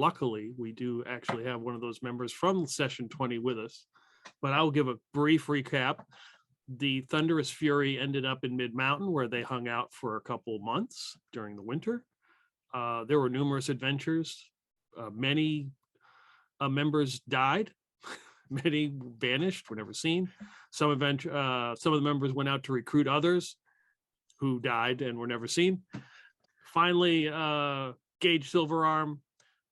luckily, we do actually have one of those members from session 20 with us. But I'll give a brief recap. The Thunderous Fury ended up in Mid-Mountain, where they hung out for a couple months during the winter. There were numerous adventures. Many members died. Many vanished, were never seen. Some of the members went out to recruit others who died and were never seen. Finally, Gage Silverarm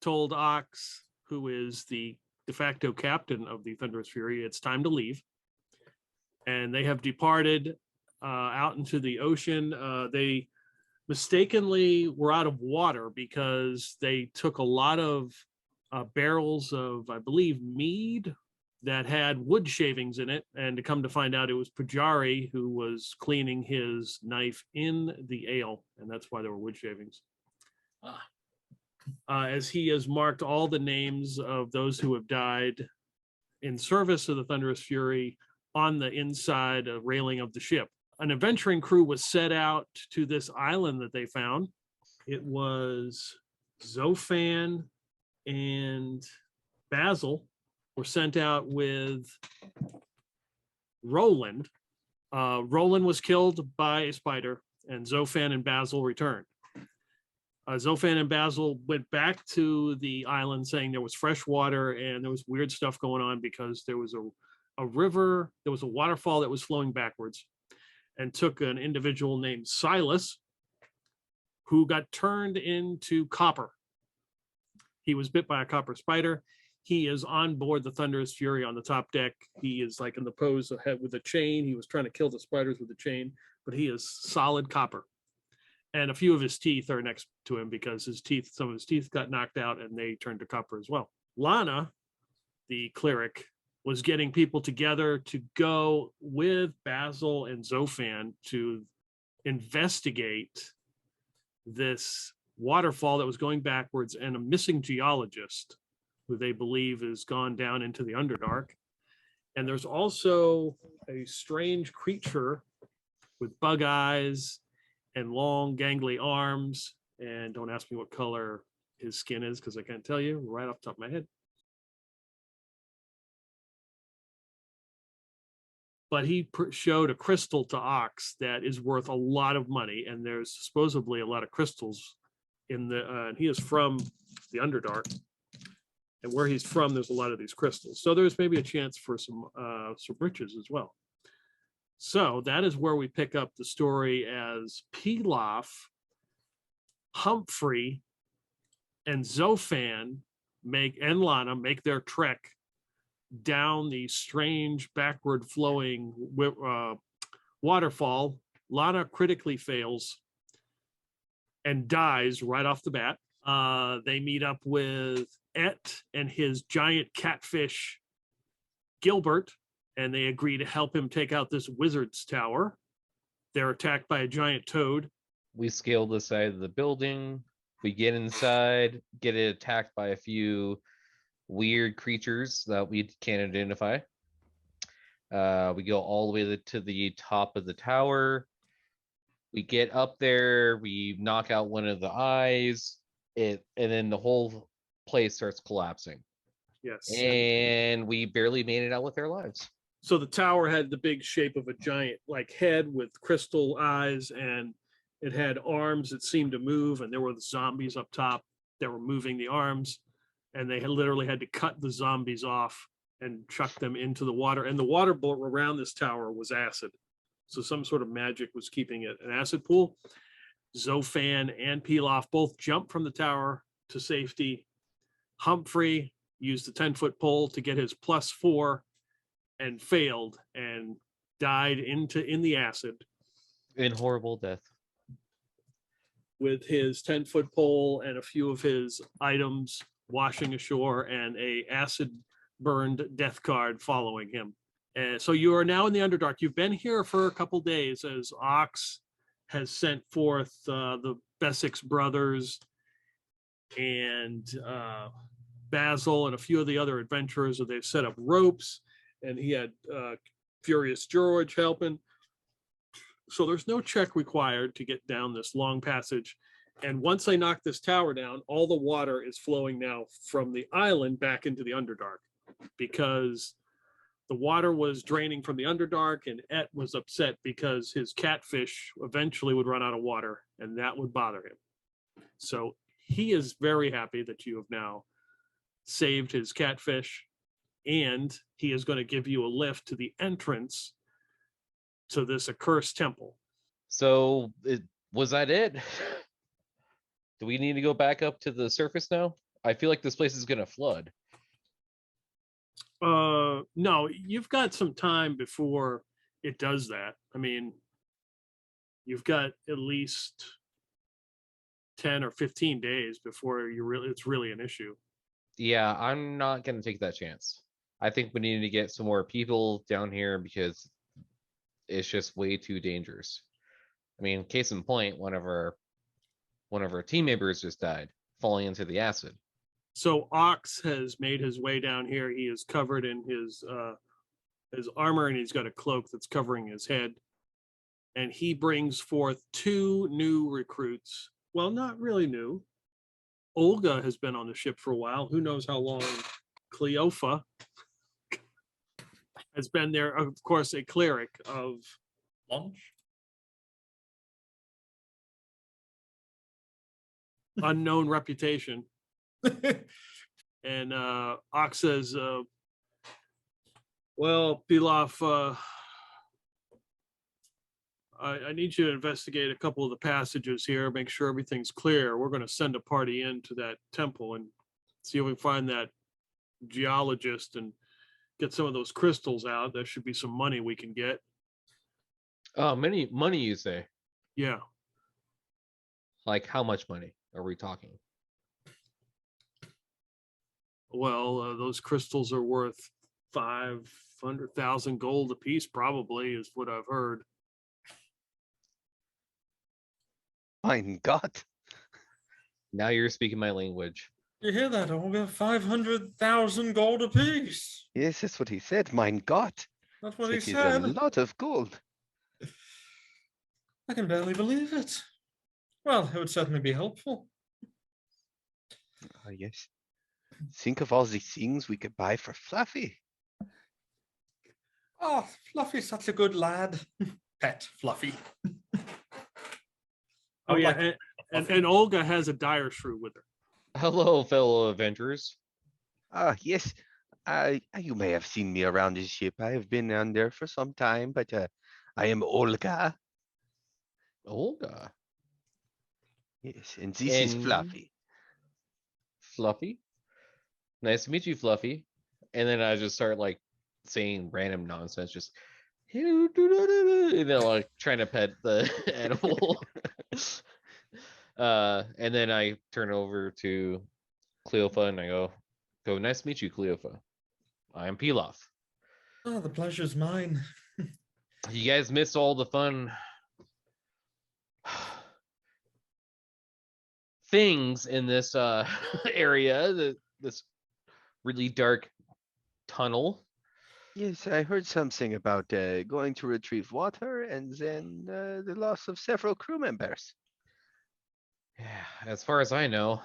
told Ox, who is the de facto captain of the Thunderous Fury, it's time to leave. And they have departed out into the ocean. They mistakenly were out of water because they took a lot of barrels of, I believe, mead that had wood shavings in it. And to come to find out, it was Pujari who was cleaning his knife in the ale. And that's why there were wood shavings. As he has marked all the names of those who have died in service of the Thunderous Fury on the inside railing of the ship. An adventuring crew was set out to this island that they found. It was Zofan and Basil were sent out with Roland. Roland was killed by a spider, and Zofan and Basil returned. Zofan and Basil went back to the island saying there was fresh water and there was weird stuff going on because there was a river, there was a waterfall that was flowing backwards, and took an individual named Silas, who got turned into copper. He was bit by a copper spider. He is on board the Thunderous Fury on the top deck. He is like in the pose of head with a chain. He was trying to kill the spiders with a chain, but he is solid copper. And a few of his teeth are next to him because some of his teeth got knocked out and they turned to copper as well. Lana, the cleric, was getting people together to go with Basil and Zofan to investigate this waterfall that was going backwards, and a missing geologist who they believe has gone down into the Underdark. And there's also a strange creature with bug eyes and long gangly arms. And don't ask me what color his skin is because I can't tell you right off the top of my head. But he showed a crystal to Ox that is worth a lot of money, and there's supposedly a lot of crystals in the. He is from the Underdark, and where he's from, there's a lot of these crystals. So there's maybe a chance for some riches as well. So that is where we pick up the story as Pilaf, Humphrey, and Zofan and Lana make their trek down the strange backward flowing waterfall. Lana critically fails and dies right off the bat. They meet up with Et and his giant catfish Gilbert, and they agree to help him take out this wizard's tower. They're attacked by a giant toad. We scale the side of the building. We get inside, get it attacked by a few weird creatures that we can't identify. We go all the way to the top of the tower. We get up there, we knock out one of the eyes, and then the whole place starts collapsing. Yes. And we barely made it out with our lives. So the tower had the big shape of a giant head with crystal eyes, and it had arms that seemed to move, and there were the zombies up top that were moving the arms. And they literally had to cut the zombies off and chuck them into the water. And the water around this tower was acid. So some sort of magic was keeping it an acid pool. Zofan and Pilaf both jumped from the tower to safety. Humphrey used the 10-foot pole to get his +4 and failed and died in the acid. In horrible death. With his 10-foot pole and a few of his items washing ashore, and a acid burned death card following him. And so you are now in the Underdark. You've been here for a couple days as Ox has sent forth the Bessex brothers and Basil and a few of the other adventurers. They've set up ropes, and he had Furious George helping. So there's no check required to get down this long passage. And once they knock this tower down, all the water is flowing now from the island back into the Underdark, because the water was draining from the Underdark, and Et was upset because his catfish eventually would run out of water, and that would bother him. So he is very happy that you have now saved his catfish, and he is going to give you a lift to the entrance to this Accursed Temple. So was that it? Do we need to go back up to the surface now? I feel like this place is gonna flood. No, you've got some time before it does that. I mean, you've got at least 10 or 15 days before it's really an issue. Yeah, I'm not gonna take that chance. I think we need to get some more people down here because it's just way too dangerous. I mean, case in point, one of our team members just died, falling into the acid. So Ox has made his way down here. He is covered in his armor, and he's got a cloak that's covering his head. And he brings forth 2 new recruits. Well, not really new. Olga has been on the ship for a while. Who knows how long? Cleopha has been there. Of course, a cleric of Lunch? unknown reputation. And Ox says, well, Pilaf, I need you to investigate a couple of the passages here, make sure everything's clear. We're going to send a party into that temple and see if we can find that geologist and get some of those crystals out. There should be some money we can get. Money, you say? Yeah. Like how much money are we talking? Well, those crystals are worth 500,000 gold apiece, probably, is what I've heard. Mein Gott. Now you're speaking my language. You hear that, Olga? 500,000 gold apiece. Yes, that's what he said. Mein Gott. That's what That he is said. a lot of gold. I can barely believe it. Well, it would certainly be helpful. Yes. Think of all the things we could buy for Fluffy. Oh, Fluffy's such a good lad. Pet Fluffy. Oh, yeah. And Olga has a dire shrew with her. Hello, fellow adventurers. Yes. You may have seen me around this ship. I have been on there for some time, but I am Olga. Olga. Yes, and this is And- Fluffy. Fluffy. Nice to meet you, Fluffy. And then I just start like saying random nonsense, just and then like trying to pet the animal. And then I turn over to Cleopha and I go, nice to meet you, Cleopha. I am Pilaf. Oh, the pleasure's mine. You guys missed all the fun things in this area, this really dark tunnel. Yes, I heard something about going to retrieve water and then the loss of several crew members. Yeah, as far as I know,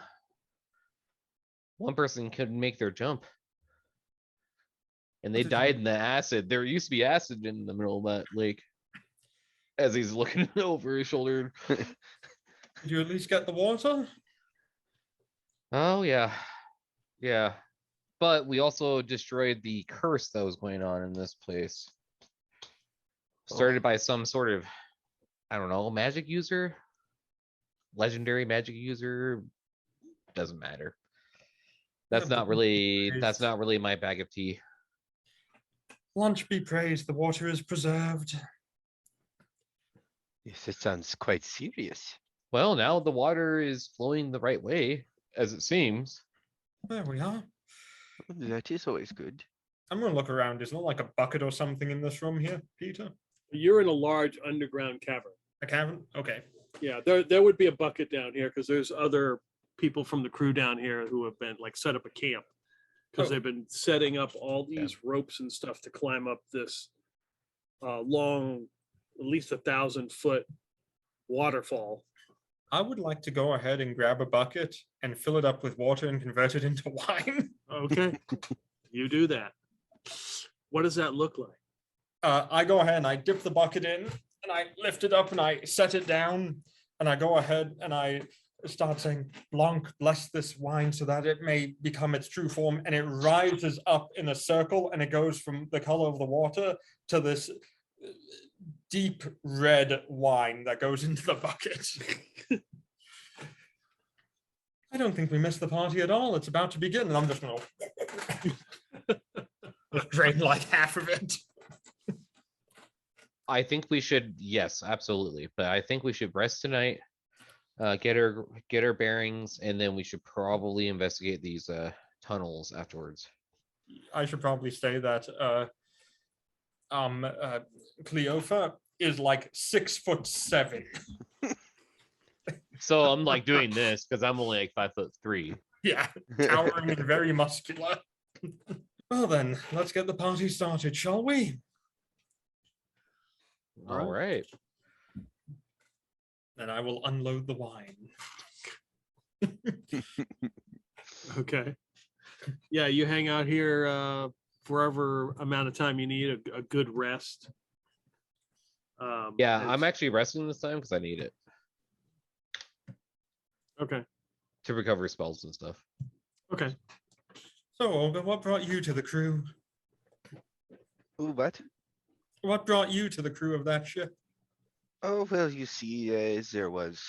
one person couldn't make their jump. And they What did you died in the acid. There used to be acid in the middle of that lake. As he's looking over his shoulder. Did you at least get the water? Oh, yeah. Yeah. But we also destroyed the curse that was going on in this place. Started by some sort of, I don't know, magic user? Legendary magic user? Doesn't matter. That's Yeah, not but- really my bag of tea. Lunch be praised, the water is preserved. Yes, it sounds quite serious. Well, now the water is flowing the right way, as it seems. There we are. That is always good. I'm gonna look around. Is there like a bucket or something in this room here, Peter? You're in a large underground cavern. A cavern? Okay. Yeah, there would be a bucket down here because there's other people from the crew down here who have been like set up a camp because Oh. they've been setting up all these ropes and stuff to climb up this long, at least 1,000-foot waterfall. I would like to go ahead and grab a bucket and fill it up with water and convert it into wine. Okay, you do that. What does that look like? I go ahead and I dip the bucket in and I lift it up and I set it down and I go ahead and I start saying, Blanc, bless this wine so that it may become its true form. And it rises up in a circle and it goes from the color of the water to this deep red wine that goes into the bucket. I don't think we missed the party at all. It's about to begin. And I'm just going to drain like half of it. I think we should, yes, absolutely. But I think we should rest tonight, get our bearings, and then we should probably investigate these tunnels afterwards. I should probably say that Cleopha is like 6'7". So I'm like doing this because I'm only like 5'3". Yeah, towering and very muscular. Well then, let's get the party started, shall we? All right. Then I will unload the wine. Okay. Yeah, you hang out here forever amount of time you need, a good rest. Yeah, and- I'm actually resting this time because I need it Okay. to recover spells and stuff. Okay. So, Olga, what brought you to the crew? Ooh, what? What brought you to the crew of that ship? Oh, well, you see, there was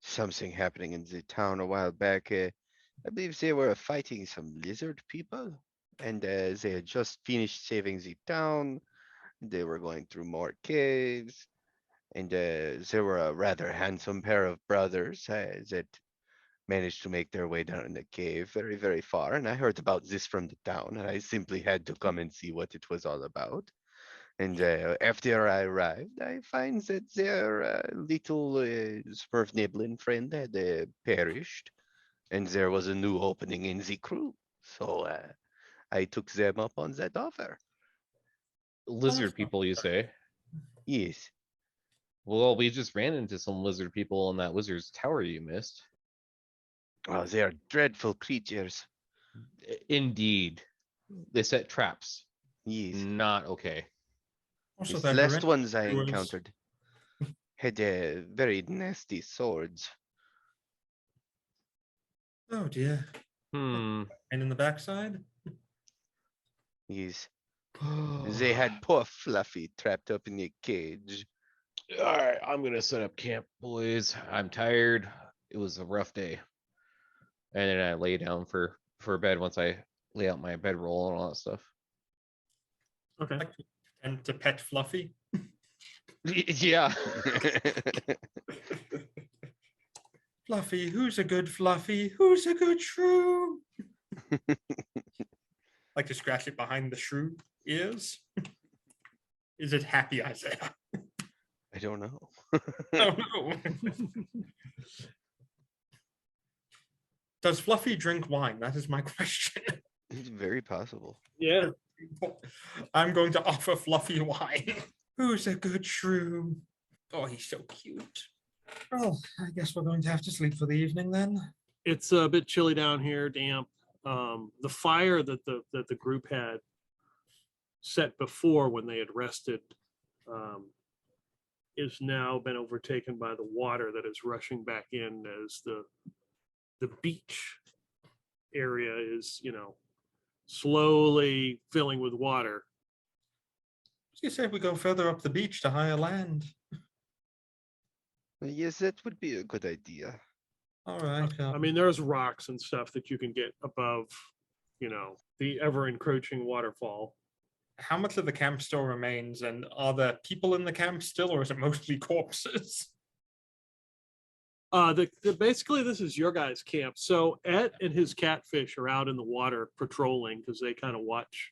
something happening in the town a while back. I believe they were fighting some lizard people, and they had just finished saving the town. They were going through more caves, and there were a rather handsome pair of brothers that managed to make their way down the cave very, very far. And I heard about this from the town, and I simply had to come and see what it was all about. And after I arrived, I find that their little Smurf-nibbling friend had perished, and there was a new opening in the crew. So I took them up on that offer. Lizard people, you say? Yes. Well, we just ran into some lizard people in that wizard's tower you missed. Oh, they are dreadful creatures. Indeed. They set traps. Yes. Not okay. Also, These they're last horrendous ones I viewers. encountered had very nasty swords. Oh dear. Hmm. And in the backside? Yes. They had poor Fluffy trapped up in a cage. All right, I'm gonna set up camp, boys. I'm tired. It was a rough day. And then I lay down for bed once I lay out my bedroll and all that stuff. Okay. And to pet Fluffy? Yeah. Fluffy, who's a good Fluffy? Who's a good shrew? Like to scratch it behind the shrew ears? Is it happy, Isaiah? I don't know. Oh no. Does Fluffy drink wine? That is my question. It's very possible. Yeah. I'm going to offer Fluffy wine. Who's a good shrew? Oh, he's so cute. Oh, I guess we're going to have to sleep for the evening then. It's a bit chilly down here, damp. The fire that the group had set before when they had rested is now been overtaken by the water that is rushing back in as the beach area is, slowly filling with water. You say we go further up the beach to higher land. Yes, that would be a good idea. All right. I mean, there's rocks and stuff that you can get above, the ever encroaching waterfall. How much of the camp still remains, and are there people in the camp still, or is it mostly corpses? Basically this is your guys' camp. So Ed and his catfish are out in the water patrolling because they kind of watch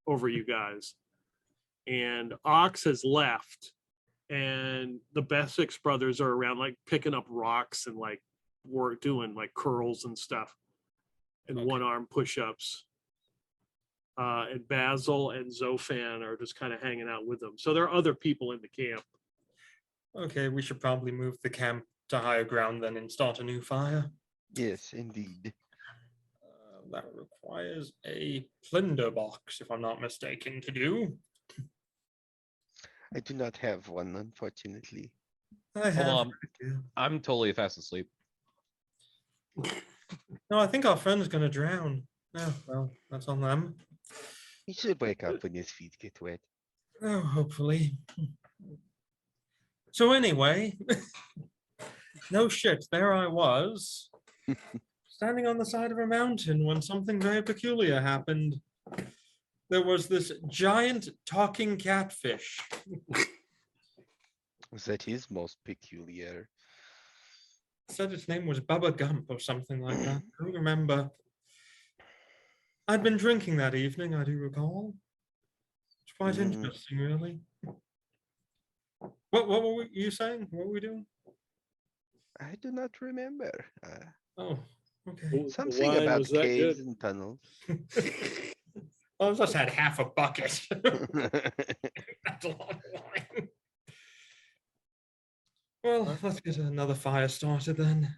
over you guys. And Ox has left, and the Bessex brothers are around, like picking up rocks and like we're doing like curls and stuff and one arm push-ups. And Basil and Zofan are just kind of hanging out with them. So there are other people in the camp. Okay, we should probably move the camp to higher ground then and start a new fire? Yes, indeed. That requires a plunder box, if I'm not mistaken, to do. I do not have one, unfortunately. I have. on. I'm totally fast asleep. No, I think our friend's gonna drown. Oh, well, that's on them. He should wake up when his feet get wet. Oh, hopefully. So anyway, no shit, there I was, standing on the side of a mountain when something very peculiar happened. There was this giant talking catfish. Was that his most peculiar? Said its name was Bubba Gump or something like that. I don't remember. I'd been drinking that evening, I do recall. It's quite interesting, really. What were you saying? What were we doing? I do not remember. Oh, okay. Something wine about was that caves good? and tunnels. I just had half a bucket. That's a lot of wine. Well, let's get another fire started then.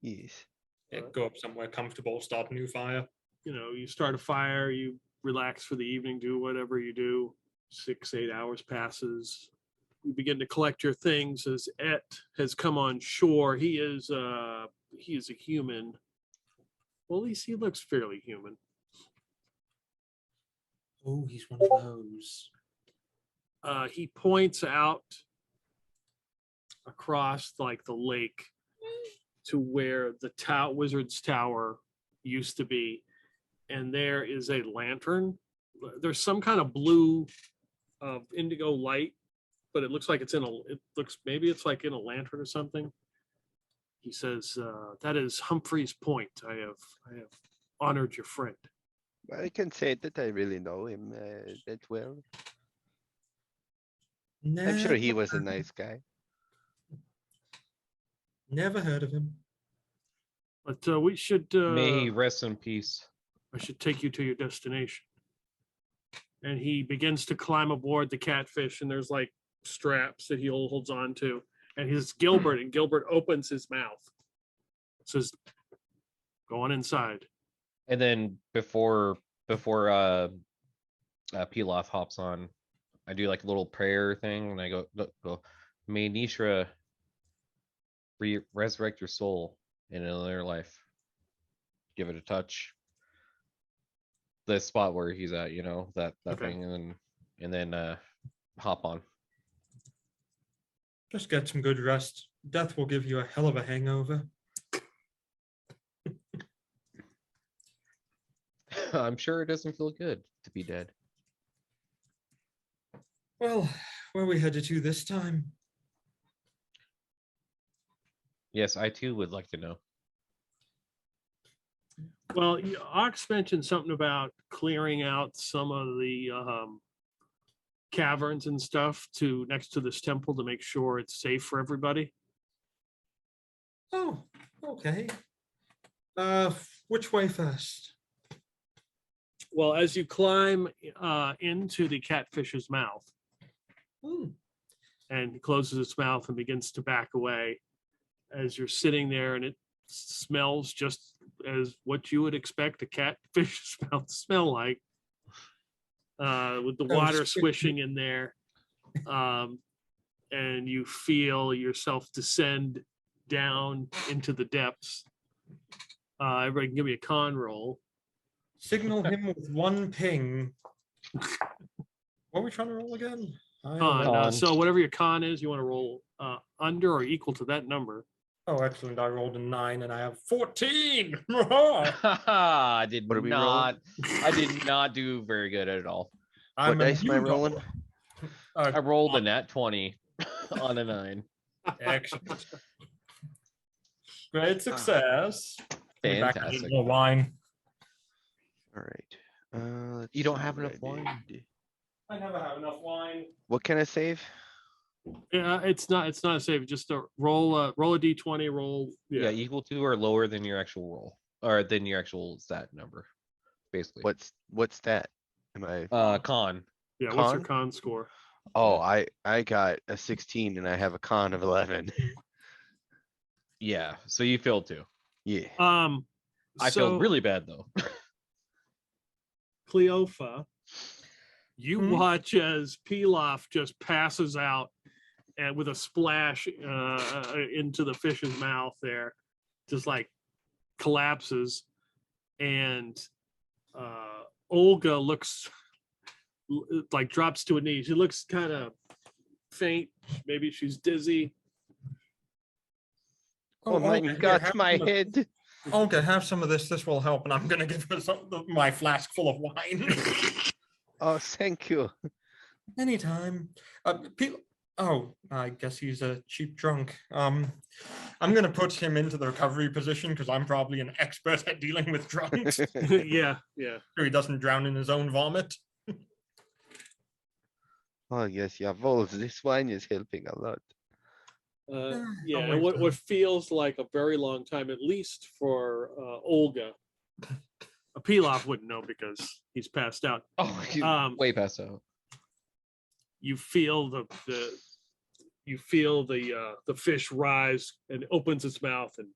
Yes. Yeah, go up somewhere comfortable, start a new fire. You know, you start a fire, you relax for the evening, do whatever you do. 6-8 hours passes. You begin to collect your things as Et has come on shore. He is a human. Well, at least he looks fairly human. Oh, he's one of those. He points out across like the lake to where the Wizard's Tower used to be, and there is a lantern. There's some kind of blue indigo light, but it looks like maybe it's like in a lantern or something. He says, that is Humphrey's Point. I have honored your friend. I can say that I really know him that well. I'm sure he was a nice guy. Never heard of him. But we should May he rest in peace. I should take you to your destination. And he begins to climb aboard the catfish, and there's like straps that he holds on to. And he's Gilbert, and Gilbert opens his mouth. Says, go on inside. And then before Pilaf hops on, I do like a little prayer thing, and I go, may Nishra resurrect your soul in another life. Give it a touch. The spot where he's at, that Okay. thing, and then hop on. Just get some good rest. Death will give you a hell of a hangover. I'm sure it doesn't feel good to be dead. Well, where are we headed to this time? Yes, I too would like to know. Well, Ox mentioned something about clearing out some of the caverns and stuff next to this temple to make sure it's safe for everybody. Oh, okay. Which way first? Well, as you climb into the catfish's mouth, and he closes its mouth and begins to back away, as you're sitting there, and it smells just as what you would expect a catfish's mouth to smell like, with the water swishing in there, and you feel yourself descend down into the depths. Everybody can give me a con roll. Signal him with one ping. What are we trying to roll again? Con. So whatever your con is, you want to roll under or equal to that number. Oh, excellent. I rolled a 9 and I have 14. I did What are we not. I did not do very good at all. What dice am I rolling? I rolled a nat 20 on a 9. Excellent. Great success. Fantastic. More wine. All right. You don't have enough wine? I never have enough wine. What can I save? Yeah, it's not a save. Just a roll a d20. Roll. Yeah, equal to or lower than your actual roll, or than your actual stat number, basically. What's that? Am I con? Yeah, what's your Con? con score? Oh, I got a 16 and I have a con of 11. Yeah. So you feel too. Yeah. I So, feel really bad though. Cleopha, you Hmm? watch as Pilaf just passes out and with a splash into the fish's mouth there, just like collapses. And Olga looks like drops to a knee. She looks kind of faint. Maybe she's dizzy. Oh my Olga, here, God, have my some of- head. Olga, have some of this. This will help. And I'm gonna give her my flask full of wine. Oh, thank you. Anytime. Oh, I guess he's a cheap drunk. I'm gonna put him into the recovery position because I'm probably an expert at dealing with drunks. Yeah. So he doesn't drown in his own vomit. Oh yes, yeah, Wolf, this wine is helping a lot. Yeah, wait and what for feels like a very long time, at least for Olga. Pilaf wouldn't know because he's passed out. Oh, he's way past out. You feel the fish rise and opens its mouth, and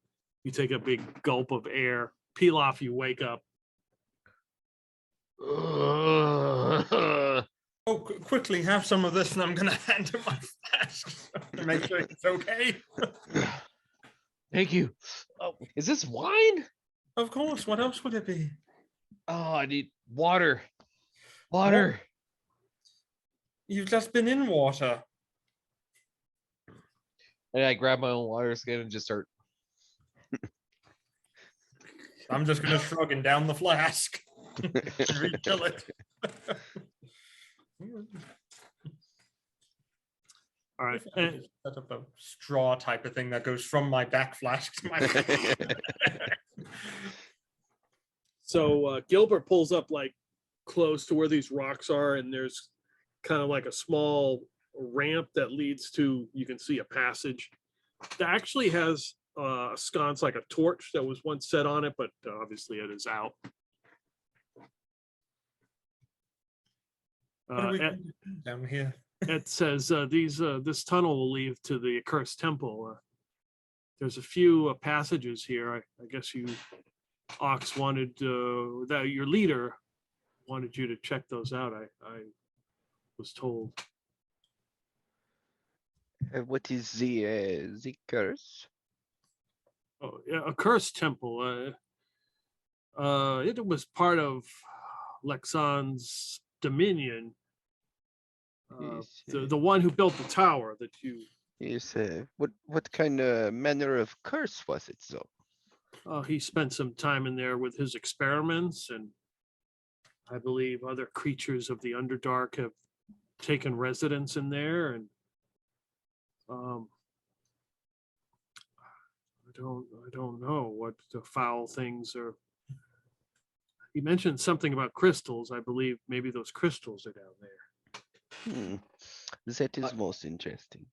you take a big gulp of air. Pilaf, you wake up. Oh, quickly, have some of this, and I'm gonna hand him my flask to make sure it's okay. Thank you. Oh, is this wine? Of course. What else would it be? Oh, I need water. Water. You've just been in water. And I grab my own water skin and just start. I'm just gonna shrug and down the flask. Refill it. All right. I could just set up a straw type of thing that goes from my back flask to my. So Gilbert pulls up like close to where these rocks are, and there's kind of like a small ramp that leads to, you can see a passage that actually has a sconce like a torch that was once set on it, but obviously it is out. What are we Ed, gonna do down here? Ed says this tunnel will lead to the Accursed Temple. There's a few passages here. I guess you, Ox, wanted that your leader wanted you to check those out. I was told. What is the curse? Oh, yeah, Accursed Temple. It was part of Lexon's dominion. Yes, The one who built the tower that you. yes, what kind of manner of curse was it though? He spent some time in there with his experiments, and I believe other creatures of the Underdark have taken residence in there, and I don't know what the foul things are. He mentioned something about crystals. I believe maybe those crystals are down there. That is most interesting.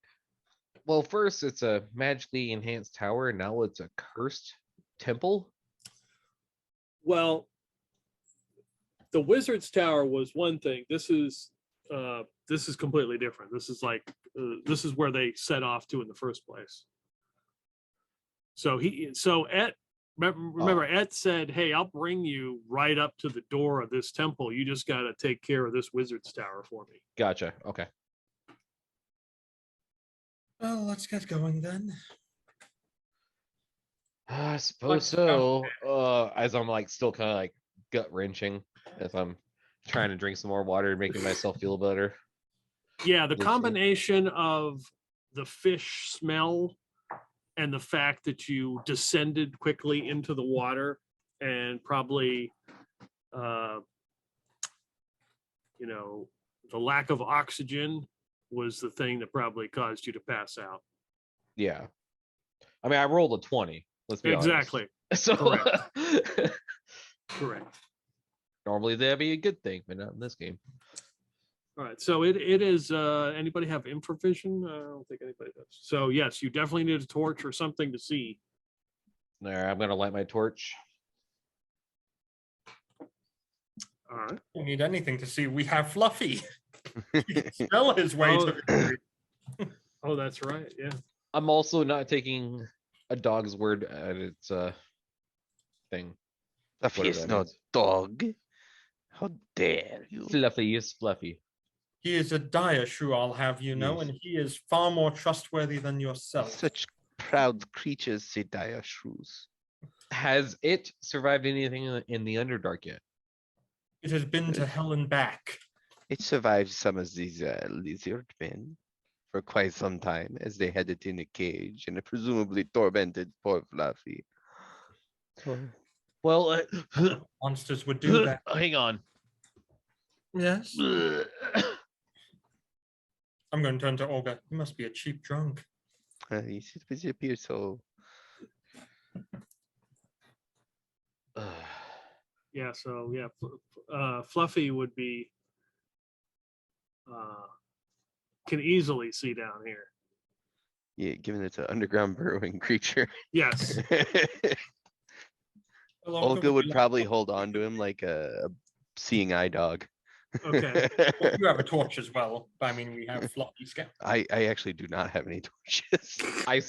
Well, first it's a magically enhanced tower, and now it's a cursed temple. Well, the Wizard's Tower was one thing. This is completely different. This is like this is where they set off to in the first place. So Ed, remember Ed said, "Hey, I'll bring you right up to the door of this temple. You just got to take care of this Wizard's Tower for me." Gotcha. Okay. Well, let's get going then. I suppose so. As I'm like still kind of like gut wrenching as I'm trying to drink some more water and making myself feel better. Yeah, the Looks like- combination of the fish smell and the fact that you descended quickly into the water and probably, the lack of oxygen was the thing that probably caused you to pass out. Yeah. I mean, I rolled a 20. Let's be Exactly. honest. So Correct. normally that'd be a good thing, but not in this game. All right. So it is, anybody have infravision? I don't think anybody does. So yes, you definitely need a torch or something to see. There, I'm gonna light my torch. All right. Don't need anything to see. We have Fluffy. He can smell his way Oh. to victory. Oh, that's right. Yeah. I'm also not taking a dog's word at its thing. Fluffy Whatever is that no means. dog. How dare you? Fluffy is fluffy. He is a dire shrew, I'll have you know, Yes. and he is far more trustworthy than yourself. Such proud creatures say dire shrews. Has it survived anything in the Underdark yet? It has been to hell and back. It survived some of these lizard men for quite some time as they had it in a cage and it presumably tormented poor Fluffy. Well, Monsters would do that. hang on. Yes. I'm going to turn to Olga. You must be a cheap drunk. It appears so. Yeah, so yeah, Fluffy would be can easily see down here. Yeah, given it's an underground burrowing creature. Yes. Well, Olga would be like, probably hold on to him like a seeing eye dog. Okay. well, you have a torch as well. I mean, we have Fluffy Scout. I actually do not have any torches. I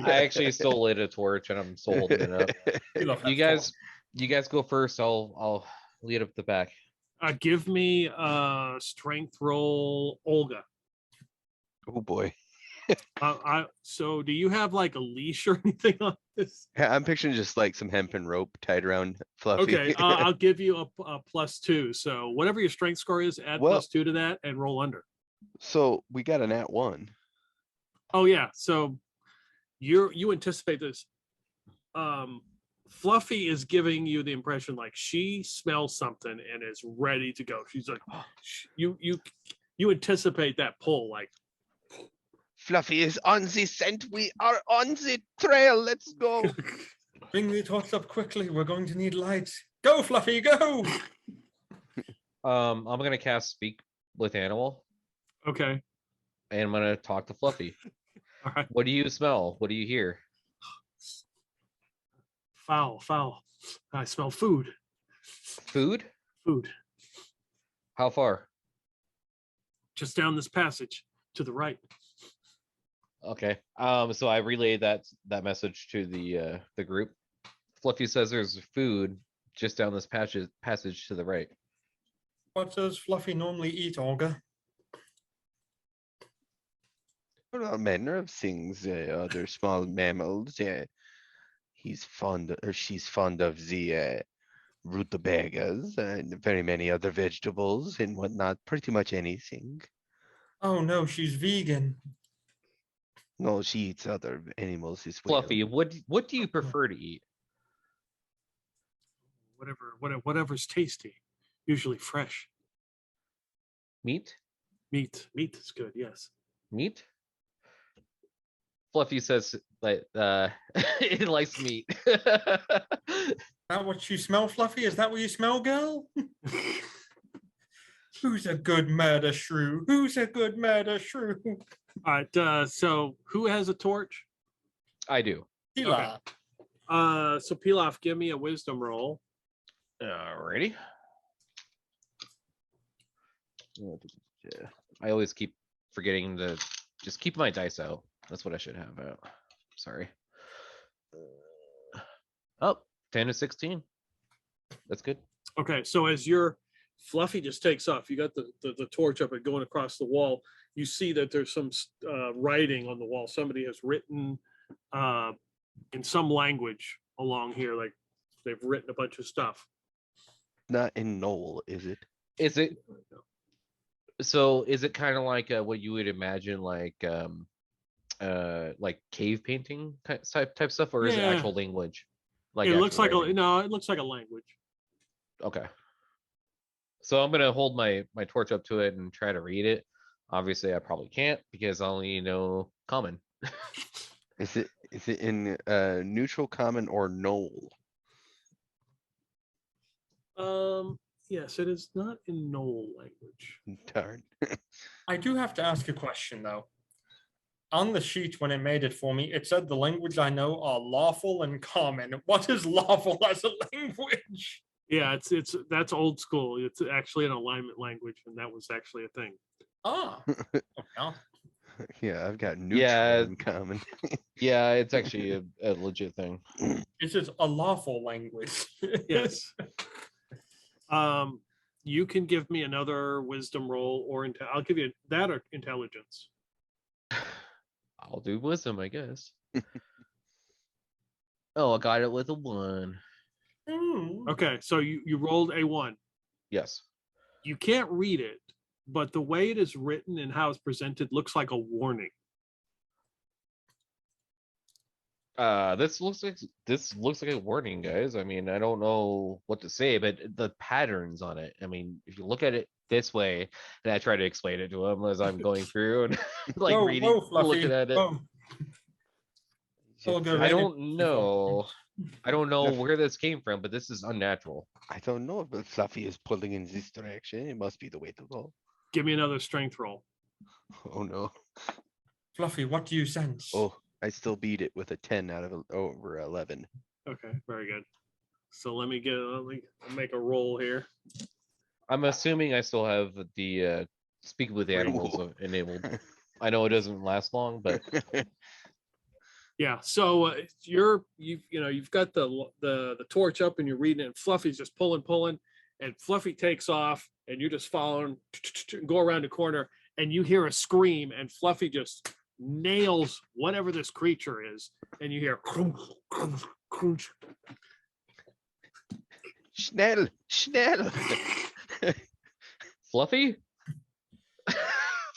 actually still lit a torch and I'm still holding it up. You guys go first. I'll lead up the back. Give me a strength roll, Olga. Oh boy. So do you have like a leash or anything on this? Yeah, I'm picturing just like some hempen rope tied around Fluffy. Okay, I'll give you a +2. So whatever your strength score is, add Well- +2 to that and roll under. So we got an @1. Oh yeah, so you anticipate this. Fluffy is giving you the impression like she smells something and is ready to go. She's like, you anticipate that pull, like Fluffy is on the scent. We are on the trail. Let's go. Bring the torch up quickly. We're going to need light. Go, Fluffy, go! I'm gonna cast Speak with Animal okay, and I'm gonna talk to Fluffy. all right, What do you smell? What do you hear? foul. I smell food. Food? How far? Just down this passage to the right. Okay. So I relayed that message to the group. Fluffy says there's food just down this passage to the right. What does Fluffy normally eat, Olga? All manner of things. Other small mammals. He's fond or she's fond of the rutabagas and very many other vegetables and whatnot. Pretty much anything. Oh no, she's vegan. No, she eats other animals as well. Fluffy, what do you prefer to eat? Whatever's tasty, usually fresh. Meat? Meat is good. Yes. Meat? Fluffy says like it likes meat. Is that what you smell, Fluffy? Is that what you smell, girl? Who's a good murder shrew? Who's a good murder shrew? All right. So who has a torch? I do. Pilaf. So Pilaf, give me a wisdom roll. Alrighty. I always keep forgetting to just keep my dice out. That's what I should have out. Sorry. Oh, 10 to 16. That's good. Okay. So as your Fluffy just takes off, you got the torch up and going across the wall. You see that there's some writing on the wall. Somebody has written in some language along here, like they've written a bunch of stuff. Not in Knoll, is it? Is it so? Is it kind of like what you would imagine, like cave painting type stuff, or is it Yeah. actual language? Like It looks actual like writing? it looks like a language. Okay. So I'm gonna hold my torch up to it and try to read it. Obviously, I probably can't because I only know common. Is it in neutral, common, or Knoll? Yes, it is not in Knoll language. Darn. I do have to ask a question though. On the sheet when it made it for me, it said the language I know are lawful and common. What is lawful as a language? Yeah, that's old school. It's actually an alignment language, and that was actually a thing. Ah. Okay. Yeah, I've got neutral Yeah. and common. Yeah, it's actually a legit thing. It's just a lawful language. Yes. You can give me another wisdom roll or I'll give you that or intelligence. I'll do wisdom, I guess. Oh, I got it with a 1. Okay, so you rolled a 1. Yes. You can't read it, but the way it is written and how it's presented looks like a warning. This looks like a warning, guys. I mean, I don't know what to say, but the patterns on it. I mean, if you look at it this way, and I try to explain it to him as I'm going through and like reading, Fluffy. looking at it. Whoa. Olga, I ready? don't know. I don't know where this came from, but this is unnatural. I don't know, but Fluffy is pulling in this direction. It must be the way to go. Give me another strength roll. Oh no. Fluffy, what do you sense? Oh, I still beat it with a 10 out of over 11. Okay, very good. So let me make a roll here. I'm assuming I still have the speak with animals enabled. I know it doesn't last long, but Yeah, so you've got the torch up and you're reading it, and Fluffy's just pulling, and Fluffy takes off, and you're just following, go around the corner, and you hear a scream, and Fluffy just nails whatever this creature is, and you hear crunch, crunch, crunch. Schnell, Schnell. Fluffy?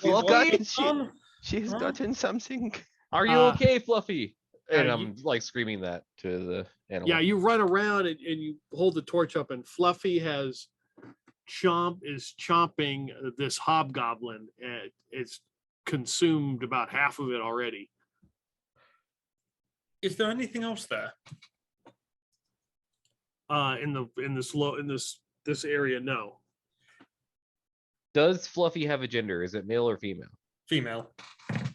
What Fluffy? is on? She's Huh? gotten something. Are you okay, Fluffy? And you- I'm like screaming that to the animal. Yeah, you run around and you hold the torch up, and Fluffy is chomping this hobgoblin, and it's consumed about half of it already. Is there anything else there? In this area, no. Does Fluffy have a gender? Is it male or female? Female.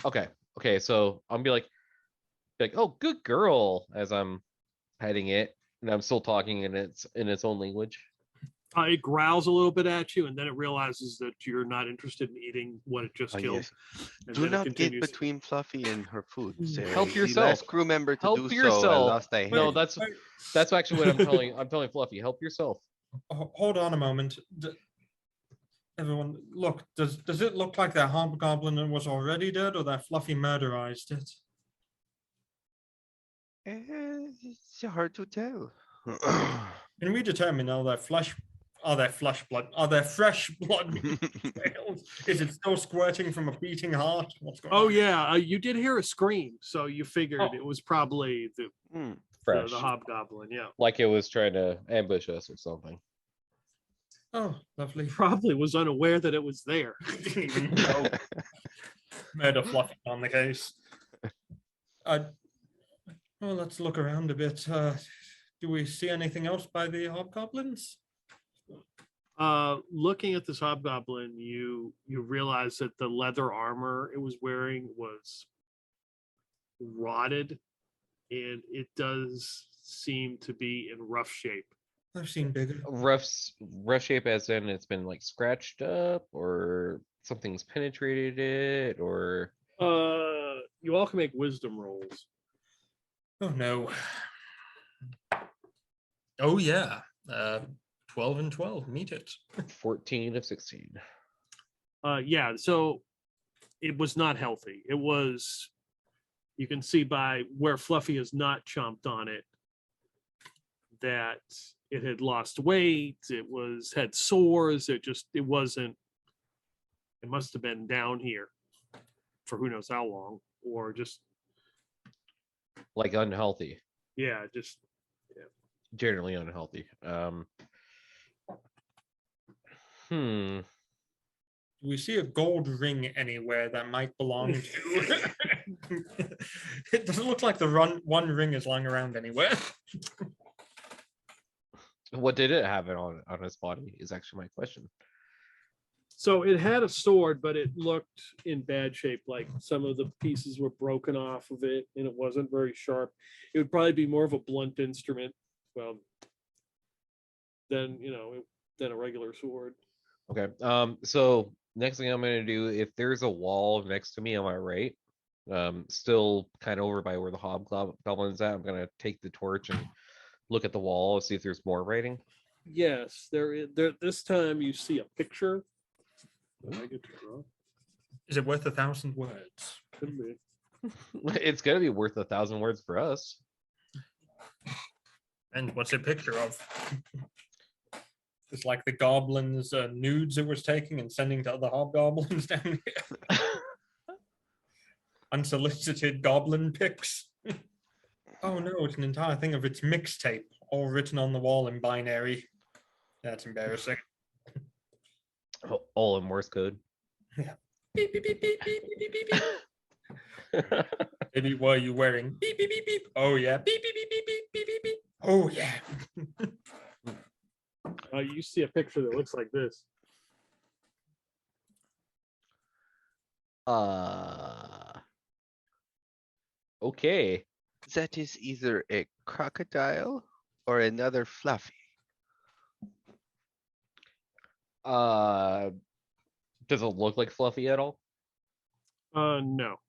Okay, so I'm be like, oh, good girl, as I'm petting it, and I'm still talking in its own language. It growls a little bit at you, and then it realizes that you're not interested in eating what it just Oh, killed. yes. And Do then it not get continues. between Fluffy and her food. Sarah. Help The yourself. last crew member to Help do so, I yourself. lost a No, hand. that's actually what I'm telling Fluffy. Help yourself. Hold on a moment. Everyone, look. Does it look like that hobgoblin was already dead, or that Fluffy murderized it? It's hard to tell. Can we determine are there fresh blood trails? Is it still squirting from a beating heart? What's going Oh on? yeah, you did hear a scream, so you figured Oh. it was probably Fresh. the hobgoblin. Yeah, Like it was trying to ambush us or something. Oh, lovely. probably was unaware that it was there. Didn't even know. Murder Fluffy on the case. Well, let's look around a bit. Do we see anything else by the hobgoblins? Looking at this hobgoblin, you realize that the leather armor it was wearing was rotted, and it does seem to be in rough shape. I've seen bigger. Rough shape, as in it's been like scratched up, or something's penetrated it, or You all can make wisdom rolls. Oh no. Oh yeah. 12 and 12. Meet it. 14 of 16. Yeah, so it was not healthy. It was, you can see by where Fluffy has not chomped on it that it had lost weight. It had sores. It must have been down here for who knows how long, or just, Like unhealthy. yeah, just, Generally unhealthy. Do we see a gold ring anywhere that might belong to? It doesn't look like the one ring is lying around anywhere. What did it have it on its body is actually my question. so it had a sword, but it looked in bad shape. Like some of the pieces were broken off of it, and it wasn't very sharp. It would probably be more of a blunt instrument, well, than a regular sword. Okay. So next thing I'm gonna do, if there's a wall next to me on my right, Still kind of over by where the hobgoblin's at. I'm gonna take the torch and look at the wall, see if there's more writing. Yes, there. This time you see a picture. Did I get to draw? Is it worth 1,000 words? Could be. It's gonna be worth 1,000 words for us. And what's a picture of? It's like the goblins' nudes it was taking and sending to other hobgoblins down here. Unsolicited goblin pics. Oh no, it's an entire thing of its mixtape, all written on the wall in binary. That's embarrassing. All in Morse code. Yeah. Beep, beep, beep, beep, beep, beep, beep, beep. Maybe what are you wearing? Beep, beep, beep, beep. Oh yeah. Beep, beep, beep, beep, beep, beep, beep, beep. Oh yeah. You see a picture that looks like this. Okay. That is either a crocodile or another Fluffy. Does it look like Fluffy at all? No.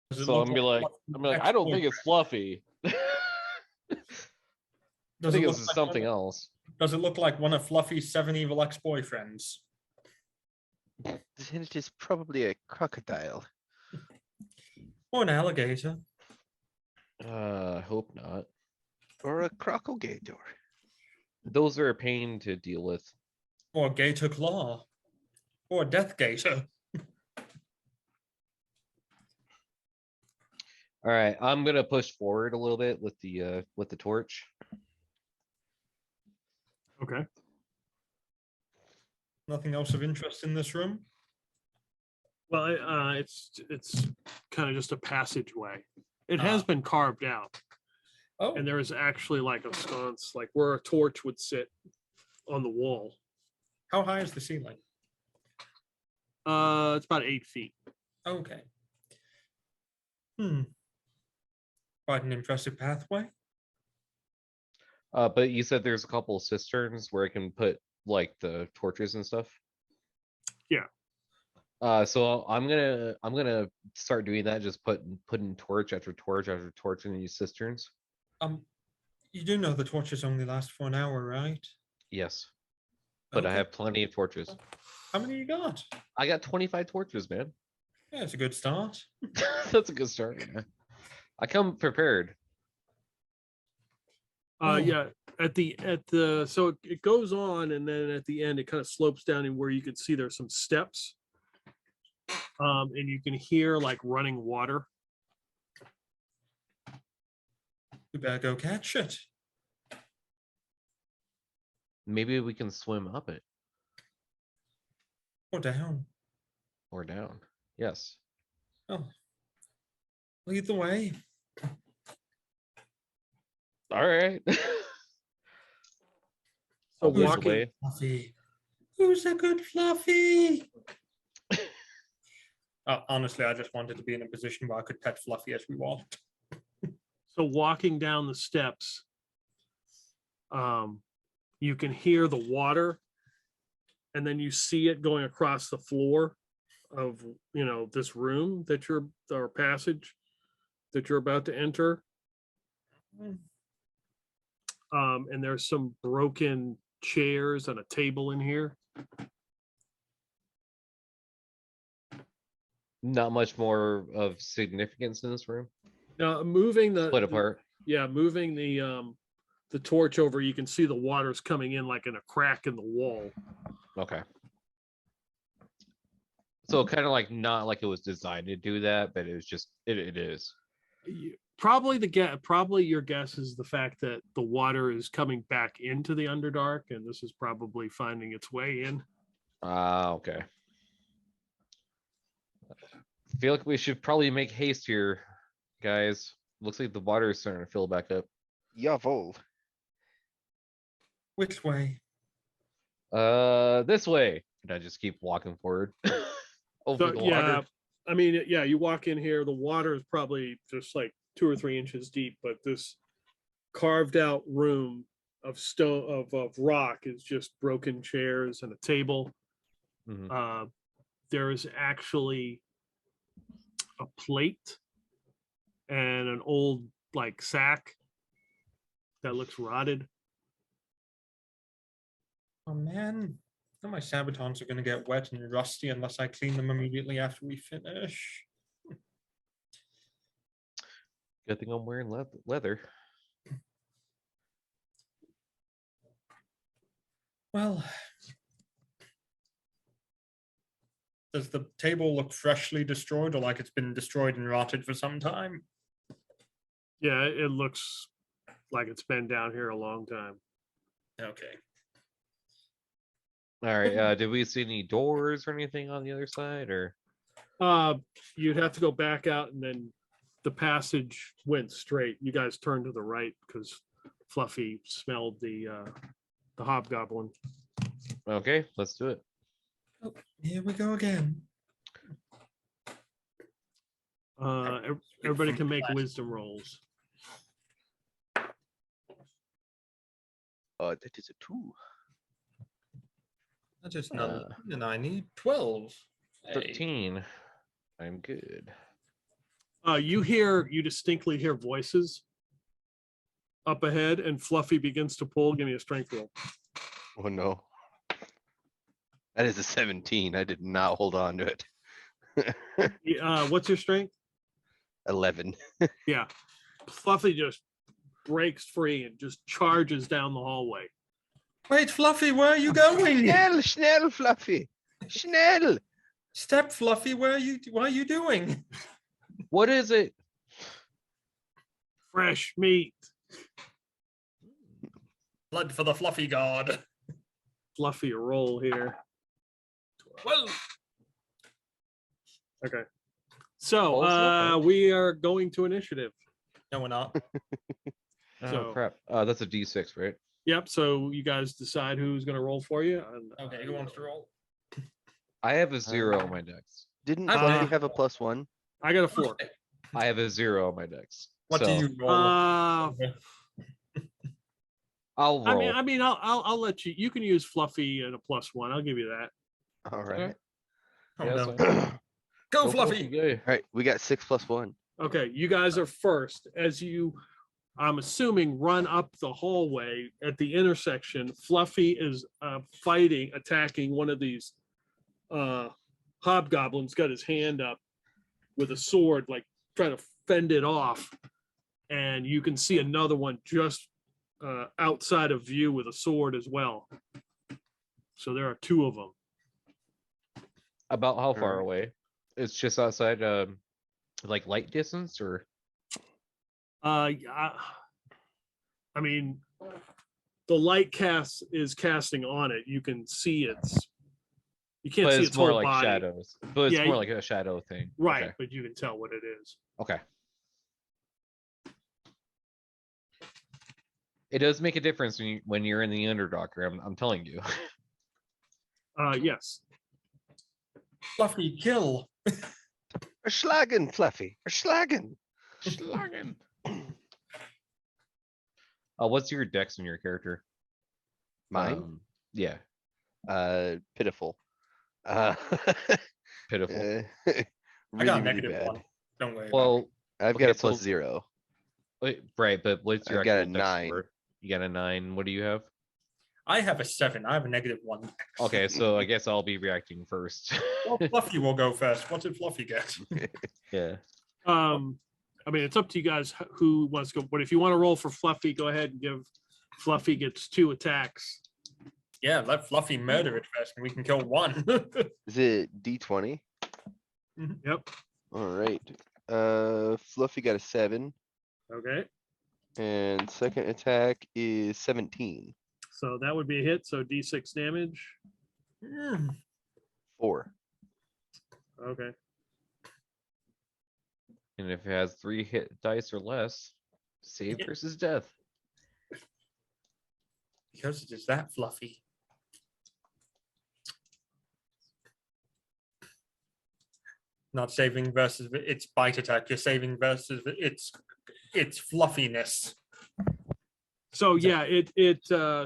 Does it So look I'm be like, I don't think it's Fluffy. I Does think it this look is like something one, else. Does it look like one of Fluffy's 7 evil ex-boyfriends? Then it is probably a crocodile. Or an alligator? Hope not. Or a crocodile. Those are a pain to deal with. Or a gator claw? Or a death gator? All right, I'm gonna push forward a little bit with the torch. Okay. Nothing else of interest in this room? Well, it's kind of just a passageway. It has been carved out, Oh, and there is actually like a sconce, like where a torch would sit on the wall. how high is the ceiling? It's about 8 feet. Okay. Quite an impressive pathway. But you said there's a couple cisterns where I can put like the torches and stuff. Yeah. So I'm gonna start doing that. Just putting torch after torch after torch in these cisterns. You do know the torches only last for an hour, right? Yes, but I Okay. have plenty of torches. How many you got? I got 25 torches, man. Yeah, it's a good start. That's a good start. Yeah. I come prepared. Yeah. At the so it goes on, and then at the end it kind of slopes down, and where you can see there's some steps. And you can hear like running water. We better go catch it. Maybe we can swim up it Or down. or down. Yes. Oh. Lead the way. All right. So Who's walking, away? Fluffy. Who's a good Fluffy? Honestly, I just wanted to be in a position where I could pet Fluffy as we walked. so walking down the steps, you can hear the water, and then you see it going across the floor of this room that or passage that you're about to enter. And there's some broken chairs and a table in here. Not much more of significance in this room. Now moving Split apart. moving the torch over, you can see the water's coming in like in a crack in the wall. Okay. So kind of like not like it was designed to do that, but it was just it is. Probably your guess is the fact that the water is coming back into the Underdark, and this is probably finding its way in. Okay. I feel like we should probably make haste here, guys. Looks like the water is starting to fill back up. Jawohl. Which way? This way. And I just keep walking forward. Over the water. I mean, yeah, you walk in here, the water is probably just like 2 or 3 inches deep, but this carved out room of stone of rock is just broken chairs and a table. Mhm. There is actually a plate and an old like sack that looks rotted. Oh man, now my sabotons are gonna get wet and rusty unless I clean them immediately after we finish. Good thing I'm wearing leather. Well, does the table look freshly destroyed or like it's been destroyed and rotted for some time? Yeah, it looks like it's been down here a long time. Okay. All right. Did we see any doors or anything on the other side, or? You'd have to go back out, and then the passage went straight. You guys turned to the right because Fluffy smelled the hobgoblin. Okay, let's do it. Oh, here we go again. Everybody can make wisdom rolls. That is a 2. I just and I need 12. 13. I'm good. You distinctly hear voices up ahead, and Fluffy begins to pull. Give me a strength roll. Oh no. That is a 17. I did not hold on to it. What's your strength? 11. Yeah. Fluffy just breaks free and just charges down the hallway. Wait, Fluffy, where are you going? Schnell, Fluffy. Schnell. Step, Fluffy, what are you doing? What is it? Fresh meat. Blood for the Fluffy God. Fluffy, a roll here. Well, Okay. So we are going to initiative. no, we're not. Oh So- crap. That's a D6, right? Yep. So you guys decide who's going to roll for you. And, Okay, who wants to roll? I have a 0 on my dex. Didn't I'm Fluffy ready. have a +1? I got a 4. I have a 0 on my dex. What do So, you roll? I'll roll. I mean, I'll let you. You can use Fluffy and a +1. I'll give you that. All right. Oh, Yeah, no. that's fine. Go, Go Fluffy. go. All right, we got 6 + 1. Okay, you guys are first. As you, I'm assuming, run up the hallway at the intersection. Fluffy is attacking one of these hobgoblins. Got his hand up with a sword, like trying to fend it off. And you can see another one just outside of view with a sword as well. So there are 2 of them. About how far Alright. away? It's just outside, like light distance, or? I mean, the light is casting on it. You can see you can't But see it's its more whole like body. shadows. But it's Yeah, more like a shadow thing. Right, Okay. but you can tell what it is. Okay. It does make a difference when you're in the Underdarker. I'm telling you. Yes. Fluffy, kill. Erschlagen, Fluffy. Erschlagen. Schlagen. What's your dex in your character? Mine? Yeah, Pitiful. pitiful. I really, got really negative bad. 1. Don't worry. Well, I've Okay, got a so- +0. wait, right, but what's your I've got a actual dex 9. score? You got a 9. What do you have? I have a 7. I have a negative 1. Okay, so I guess I'll be reacting first. Well, Fluffy will go first. What did Fluffy get? Yeah. I mean, it's up to you guys who wants to go. But if you want to roll for Fluffy, go ahead and give Fluffy gets 2 attacks. Yeah, let Fluffy murder it first and we can kill 1. Is it D20? Yep. All right. Fluffy got a 7, Okay. and second attack is 17. So that would be a hit. So D6 damage. 4. Okay. And if it has 3 hit dice or less, save Yeah. versus death. Because it is that Fluffy. Not saving versus its bite attack. You're saving versus its fluffiness. So yeah,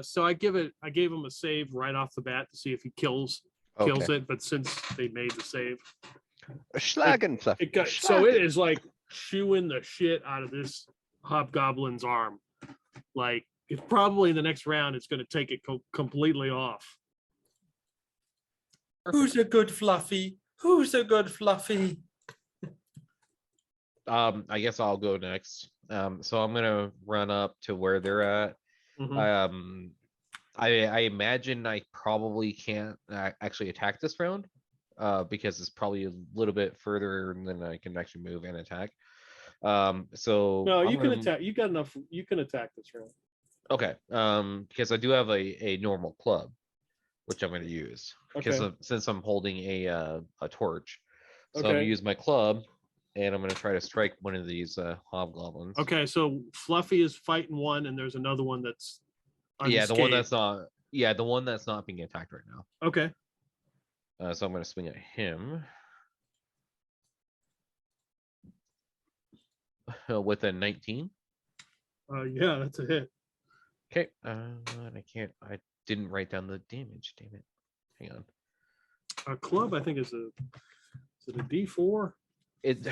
so I gave him a save right off the bat to see if he kills Okay. it, but since they made the save, Schlagen, Fluffy. So it Schlagen. is like chewing the shit out of this hobgoblin's arm. Like it's probably the next round it's going to take it completely off. Who's a good Fluffy? Who's a good Fluffy? I guess I'll go next. So I'm gonna run up to where they're at. Mhm. I imagine I probably can't actually attack this round, because it's probably a little bit further than I can actually move and attack. So No, I'm you can gonna- attack. You got enough. You can attack this round. Okay. Because I do have a normal club, which I'm going to use because Okay. since I'm holding a torch, so I'm Okay. gonna use my club, and I'm gonna try to strike one of these hobgoblins. Okay, so Fluffy is fighting one, and there's another one that's Yeah, the one unscathed. that's not. Yeah, the one that's not being attacked right now. Okay. So I'm gonna swing at him with a 19. Yeah, that's a hit. Okay. And I didn't write down the damage. Damn it. Hang on. A club, I think, is a D4. It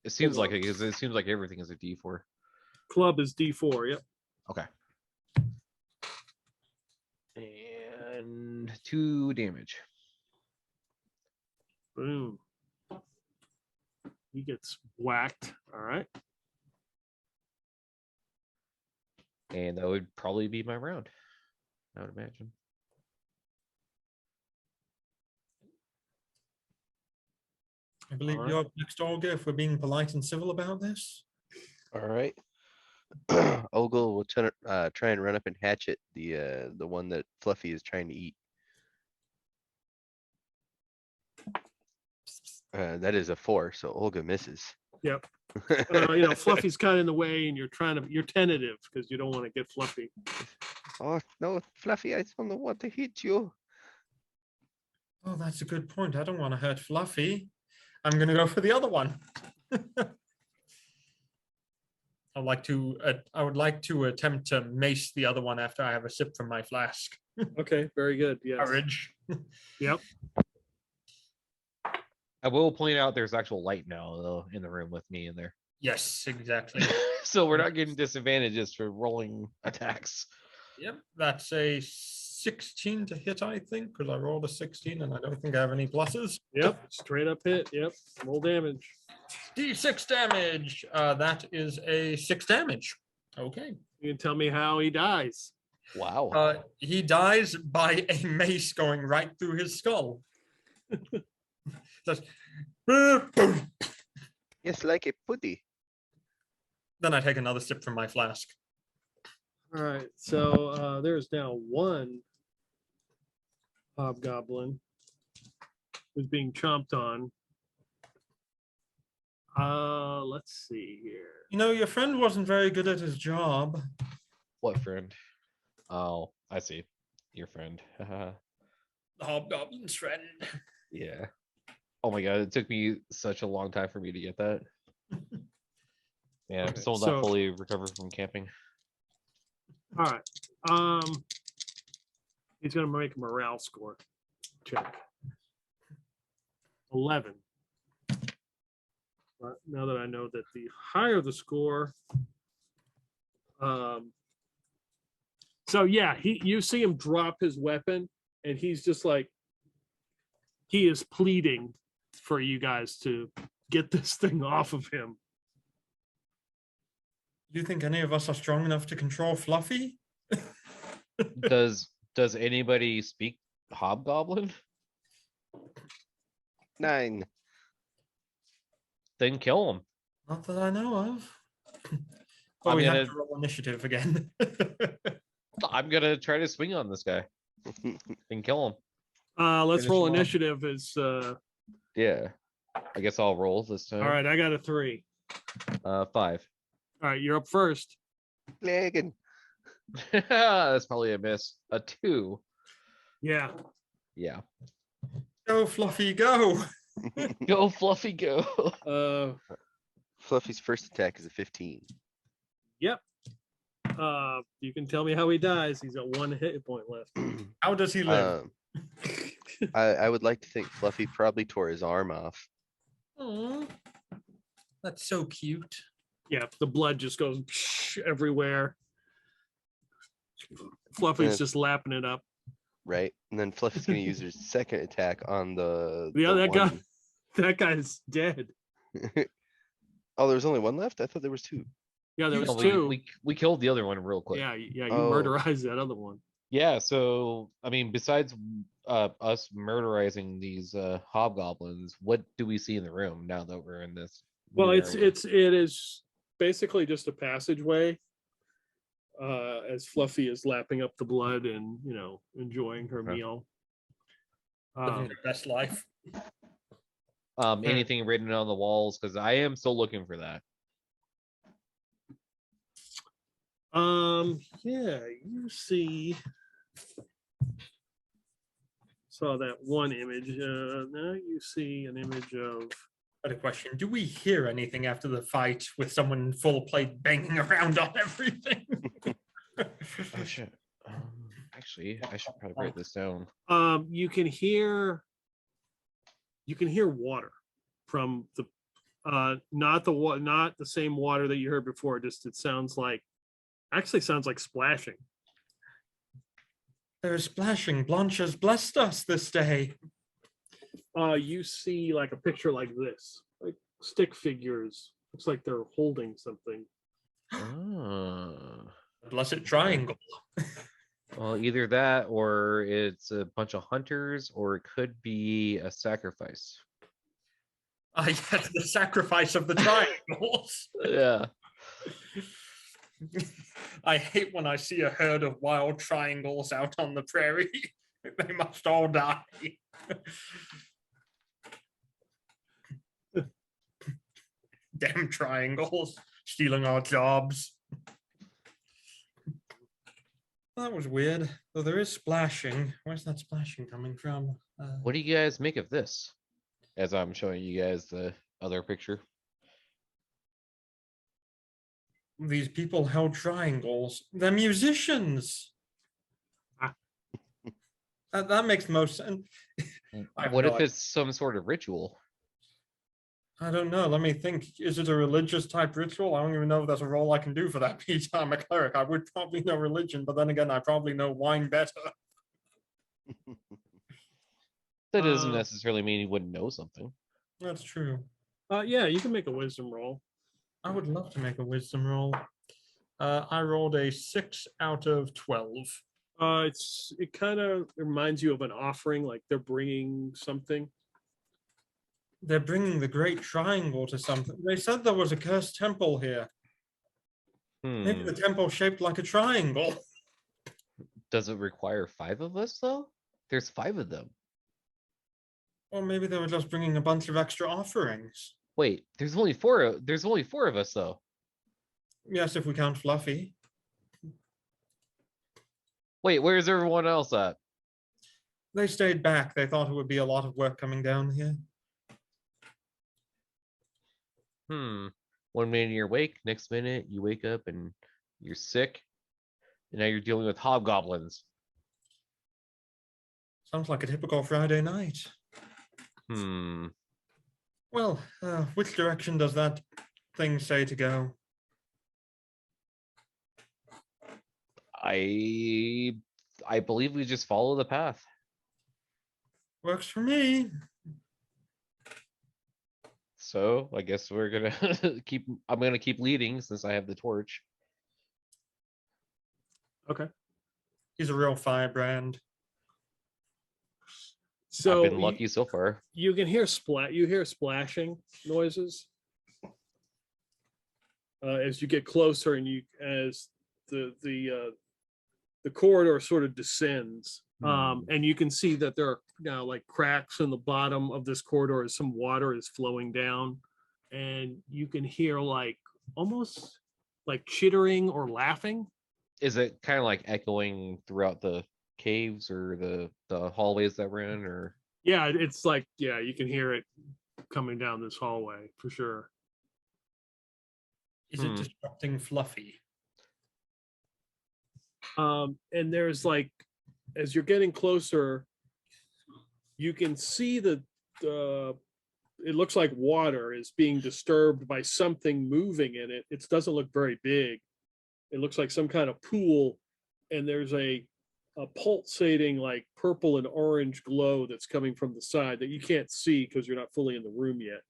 seems Hold like it is. It seems like everything is a D4. Club is D4. Yep. Okay. And 2 damage. Boom. He gets whacked. All right. And that would probably be my round, I would imagine. I believe Alright. you're up next, Olga, if we're being polite and civil about this. All right. Olga will try and run up and hatchet the one that Fluffy is trying to eat. That is a 4, so Olga misses. Yep. Fluffy's kind of in the way, and you're tentative because you don't want to get Fluffy. Oh no, Fluffy! I don't want to hit you. Oh, that's a good point. I don't want to hurt Fluffy. I'm going to go for the other one. I would like to attempt to mace the other one after I have a sip from my flask. Okay, very good. Yes. Courage. Yep. I will point out there's actual light now though in the room with me in there. Yes, exactly. So we're not getting disadvantages for rolling attacks. Yep, that's a 16 to hit, I think, because I rolled a 16 and I don't think I have any pluses. Yep. Straight up hit. Yep. Roll damage. D6 damage. That is a 6 damage. Okay. You can tell me how he dies. Wow. He dies by a mace going right through his skull. Just, boom. Yes, like a putty. Then I take another sip from my flask. All right. So there's now one hobgoblin who's being chomped on. Let's see here. You know, your friend wasn't very good at his job. What friend? Oh, I see. Your friend. The hobgoblin's friend. Yeah. Oh my god, it took me such a long time for me to get that. Yeah, I'm Okay, still so- not fully recovered from camping. All right. He's gonna make a morale score check. 11. But now that I know that the higher the score, so yeah, you see him drop his weapon, and he's just like, he is pleading for you guys to get this thing off of him. Do you think any of us are strong enough to control Fluffy? Does anybody speak hobgoblin? 9. Then kill him. Not that I know of. Oh, I'm we have gonna- to roll initiative again. I'm gonna try to swing on this guy and kill him. Let's Finish roll him off. initiative. Is Yeah. I guess I'll roll this time. all right. I got a 3. 5. All right, you're up first. Lagging. That's probably a miss. A 2. Yeah. Yeah. Go, Fluffy, go. Go, Fluffy, go. Fluffy's first attack is a 15. Yep. You can tell me how he dies. He's got 1 hit point left. How does he live? I would like to think Fluffy probably tore his arm off. Oh, that's so cute. Yeah, the blood just goes everywhere. Fluffy's just lapping it up. Right, and then Fluffy's gonna use her second attack on the Yeah, that guy. one. That guy's dead. Oh, there's only one left. I thought there was two. Yeah, there No, was two. we killed the other one real quick. Yeah, yeah, you Oh. murderized that other one. Yeah, so I mean, besides us murderizing these hobgoblins, what do we see in the room now that we're in this? Well, new it area? is basically just a passageway. As Fluffy is lapping up the blood and enjoying her Okay. meal. Living the best life. Anything written on the walls, because I am still looking for that. Yeah, you saw that one image. Now you see an image of. I had a question. Do we hear anything after the fight with someone full plate banging around on everything? Oh shit. Actually, I should probably write this down. You can hear water from the not the same water that you heard before. Just it sounds like splashing. There's splashing. Blanche has blessed us this day. You see like a picture like this, like stick figures. Looks like they're holding something. Blessed triangle. Well, either that or it's a bunch of hunters, or it could be a sacrifice. Yes, the sacrifice of the triangles. Yeah. I hate when I see a herd of wild triangles out on the prairie. They must all die. Damn triangles stealing our jobs. That was weird. Though there is splashing. Where's that splashing coming from? What do you guys make of this? As I'm showing you guys the other picture. These people held triangles. They're musicians. That makes most sense. What if it's some sort of ritual? I don't know. Let me think. Is it a religious type ritual? I don't even know if there's a role I can do for that. Each time a cleric, I would probably know religion, but then again, I probably know wine better. That doesn't necessarily mean you wouldn't know something. That's true. Yeah, you can make a wisdom roll. I would love to make a wisdom roll. I rolled a 6 out of 12. It kind of reminds you of an offering, like they're bringing something. They're bringing the Great Triangle to something. They said there was a cursed temple here. Maybe the temple shaped like a triangle. Does it require 5 of us though? There's 5 of them. Or maybe they were just bringing a bunch of extra offerings. Wait, there's only 4. There's only 4 of us though. Yes, if we count Fluffy. Wait, where's everyone else at? They stayed back. They thought it would be a lot of work coming down here. 1 minute you're awake, next minute you wake up and you're sick, and now you're dealing with hobgoblins. Sounds like a typical Friday night. Well, which direction does that thing say to go? I believe we just follow the path. Works for me. So I guess we're gonna I'm gonna keep leading since I have the torch. Okay. He's a real firebrand. So I've been lucky so far. You can hear splashing noises as you get closer, and as the corridor sort of descends. And you can see that there are now like cracks in the bottom of this corridor as some water is flowing down, and you can hear like almost like chittering or laughing. Is it kind of like echoing throughout the caves or the hallways that we're in, or? Yeah, it's like, yeah, you can hear it coming down this hallway for sure. Is it disrupting Fluffy? And there's like, as you're getting closer, you can see it looks like water is being disturbed by something moving in it. It doesn't look very big. It looks like some kind of pool, and there's a pulsating like purple and orange glow that's coming from the side that you can't see because you're not fully in the room yet.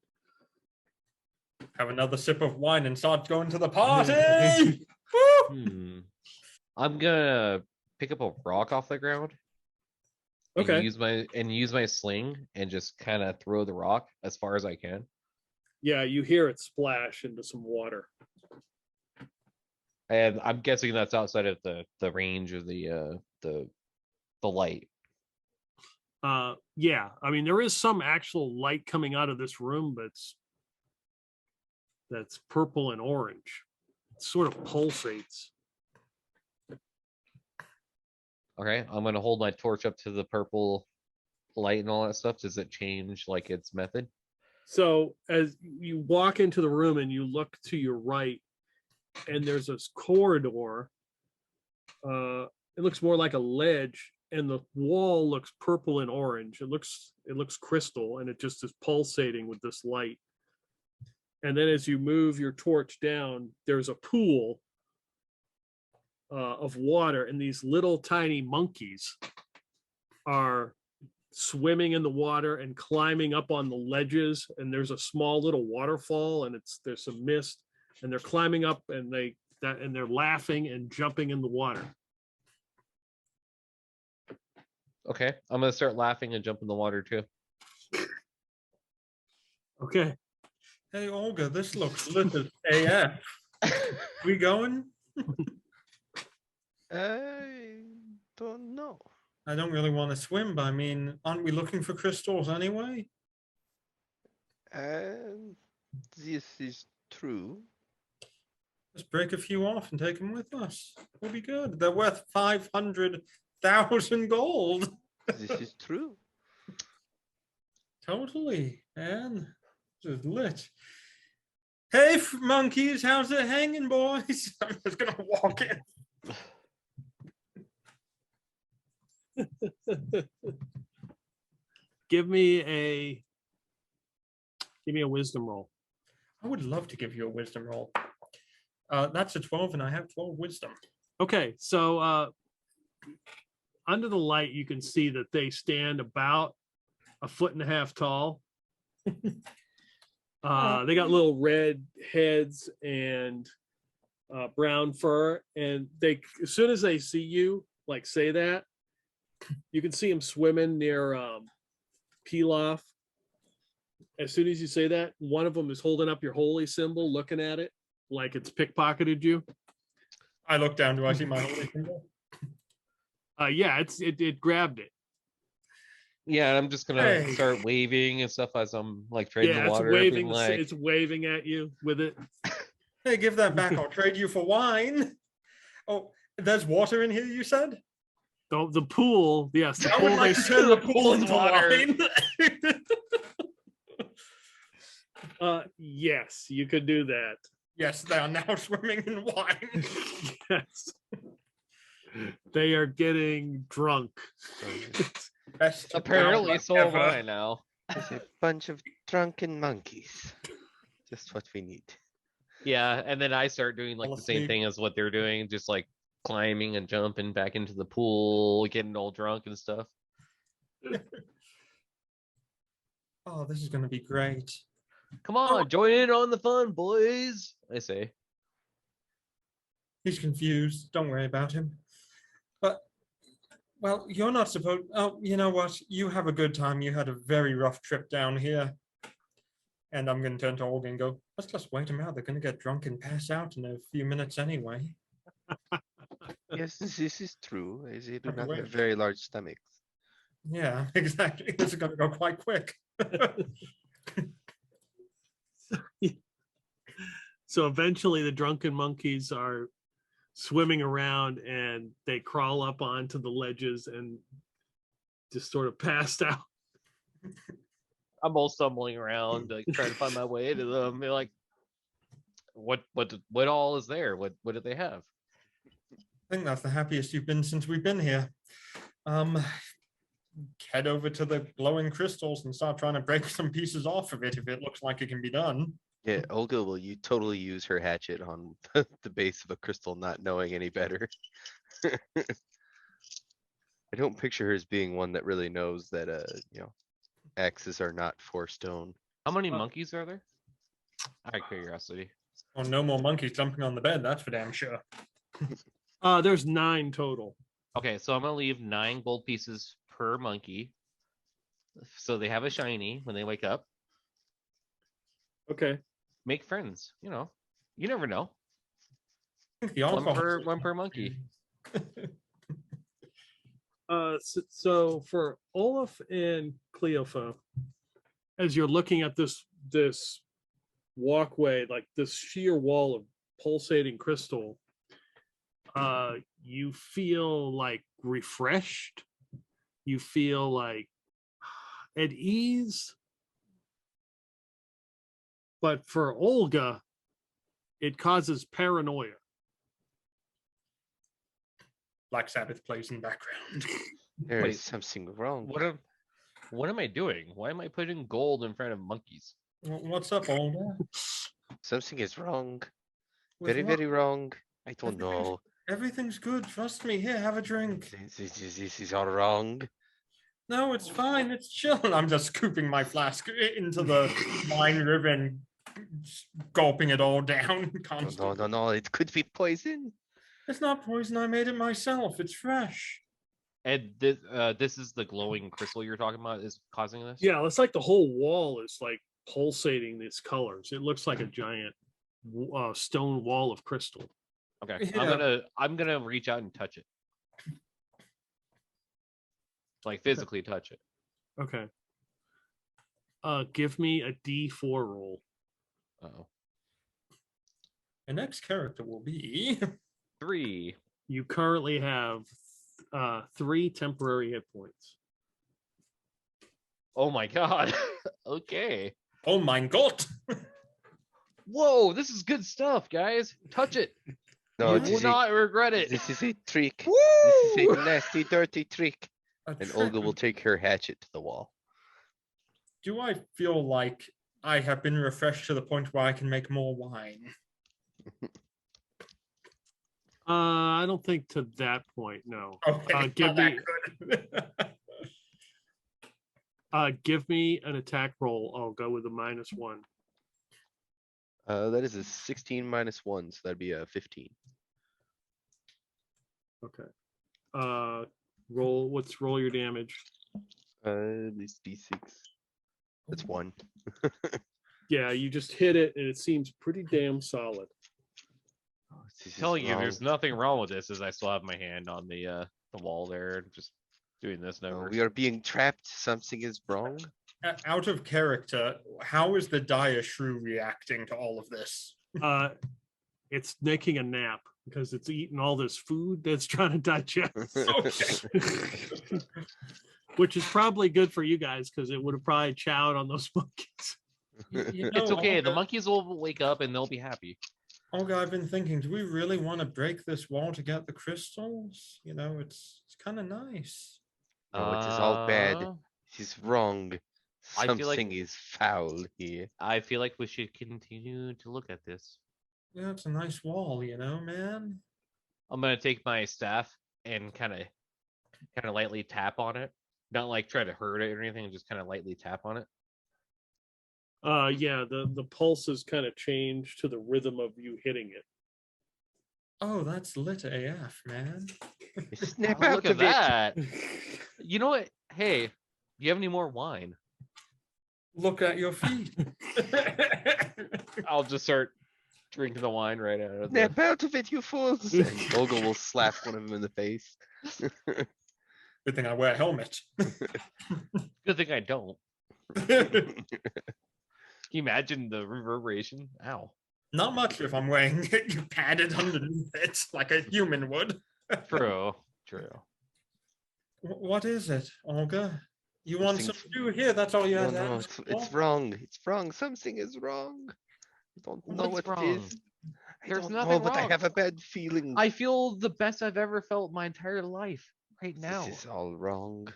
Have another sip of wine and start going to the party. Woo! I'm gonna pick up a rock off the ground. And Okay. use my sling and just kind of throw the rock as far as I can. Yeah, you hear it splash into some water. And I'm guessing that's outside of the range of the light. Yeah, I mean there is some actual light coming out of this room, but that's purple and orange. It sort of pulsates. Okay, I'm gonna hold my torch up to the purple light and all that stuff. Does it change like its method? So as you walk into the room and you look to your right, and there's this corridor. It looks more like a ledge, and the wall looks purple and orange. It looks crystal, and it just is pulsating with this light. And then as you move your torch down, there's a pool of water, and these little tiny monkeys are swimming in the water and climbing up on the ledges, and there's a small little waterfall, and there's some mist, and they're climbing up, and they're laughing and jumping in the water. Okay, I'm gonna start laughing and jump in the water too. Okay. Hey Olga, this looks lit as AF. We going? I don't know. I don't really want to swim, but I mean, aren't we looking for crystals anyway? This is true. Let's break a few off and take them with us. We'll be good. They're worth 500,000 gold. This is true. Totally, man. This is lit. Hey, monkeys, how's it hanging, boys? I'm just gonna walk in. Give me a wisdom roll. I would love to give you a wisdom roll. That's a 12, and I have 12 wisdom. Okay, so under the light, you can see that they stand about 1.5 feet tall. They got little red heads and brown fur, and they, as soon as they see you, like say that, you can see them swimming near Pilaf. As soon as you say that, one of them is holding up your holy symbol, looking at it like it's pickpocketed you. I look down. Do I see my holy symbol? Yeah, it grabbed it. Yeah, I'm just gonna Hey. start waving and stuff as I'm like trading Yeah, the water. being it's waving at you with it. Hey, give that back. I'll trade you for wine. Oh, there's water in here, you said? The pool, yes. The I would pool, like they to turn the pool with into water. wine. Yes, you could do that. Yes, they are now swimming in wine. Yes. They are getting drunk. Best Apparently, round so am ever. I now. It's a bunch of drunken monkeys. Just what we need. Yeah, and then I start doing like Fall the same asleep. thing as what they're doing, just like climbing and jumping back into the pool, getting all drunk and stuff. Oh, this is going to be great. Come on, join in on the fun, boys. I say. He's confused. Don't worry about him. But, well, you're not supposed. Oh, you know what? You have a good time. You had a very rough trip down here. And I'm going to turn to Olga and go, let's just wait them out. They're going to get drunk and pass out in a few minutes anyway. Yes, this is true. As they do Okay, not wait. have very large stomachs. Yeah, exactly. This is going to go quite quick. So eventually the drunken monkeys are swimming around, and they crawl up onto the ledges and just sort of passed out. I'm all stumbling around, like trying to find my way to them. They're like, what all is there? What do they have? I think that's the happiest you've been since we've been here. head over to the glowing crystals and start trying to break some pieces off of it if it looks like it can be done. Yeah, Olga will you totally use her hatchet on the base of a crystal, not knowing any better. I don't picture her as being one that really knows that axes are not for stone. How many Uh, monkeys are there? Out of curiosity. Well, no more monkeys jumping on the bed, that's for damn sure. There's 9 total. Okay, so I'm gonna leave 9 gold pieces per monkey, so they have a shiny when they wake up. Okay. Make friends. You never know. The One alcohol per system- one per monkey. So for Olaf and Cleopha, as you're looking at this walkway, like this sheer wall of pulsating crystal, you feel like refreshed. You feel like at ease. But for Olga, it causes paranoia. Black Sabbath plays in the background. There Wait, is something wrong. What am I doing? Why am I putting gold in front of monkeys? What's up, Olga? Something is wrong. With Very, what? very wrong. I don't Everything's- know. Everything's good. Trust me. Here, have a drink. This is all wrong. No, it's fine. It's chill. I'm just scooping my flask into the wine ribbon, gulping it all down. No, Constantly. no. It could be poison. It's not poison. I made it myself. It's fresh. And this is the glowing crystal you're talking about is causing this? Yeah, it's like the whole wall is like pulsating these colors. It looks like a giant stone wall of crystal. Okay. Yeah. I'm gonna reach out and touch it. Like physically touch it. Okay. Give me a D4 roll. Oh. The next character will be 3. You currently have 3 temporary hit points. Oh my god. Okay. Oh mein Gott. Whoa, this is good stuff, guys. Touch it. No, You will not regret it. this is a trick. Woo! This is a nasty, dirty trick. A And trick. Olga will take her hatchet to the wall. Do I feel like I have been refreshed to the point where I can make more wine? I don't think to that point, no. Okay, give not that me- good. Give me an attack roll. I'll go with a -1. That is a 16 minus 1, so that'd be a 15. Okay. Roll your damage. This D6. That's 1. Yeah, you just hit it and it seems pretty damn solid. Oh, this is Telling you, there's wrong. nothing wrong with this. As I still have my hand on the wall there, just doing this No, number. we are being trapped. Something is wrong. Out of character, how is the dire shrew reacting to all of this? It's making a nap because it's eating all this food that's trying to digest. Okay. Which is probably good for you guys because it would have probably chowed on those monkeys. You It's know, okay. The Olga- monkeys will wake up and they'll be happy. Olga, I've been thinking, do we really want to break this wall to get the crystals? You know, it's kind of nice. No, it is all bad. Uh, This is wrong. I feel like- Something is foul here. I feel like we should continue to look at this. Yeah, it's a nice wall, you know, man. I'm gonna take my staff and kind of lightly tap on it. Not like try to hurt it or anything, just kind of lightly tap on it. Yeah, the pulses kind of change to the rhythm of you hitting it. Oh, that's lit AF, man. Snap Oh, out look at of it. that. You know what? Hey, do you have any more wine? Look at your feet. I'll just start drinking the wine right out of Snap the. out of it, you fools. And Olga will slap one of them in the face. Good thing I wear a helmet. Good thing I don't. Can you imagine the reverberation? Ow. Not much if I'm wearing it padded underneath it like a human would. True. True. What is it, Olga? You want some Something's- stew here? That's all you No, had. to no, ask it's for? wrong. It's wrong. Something is wrong. I don't know What's what it wrong? is. I There's don't know, nothing but I wrong. have a bad feeling. I feel the best I've ever felt my entire life right now. This is all wrong.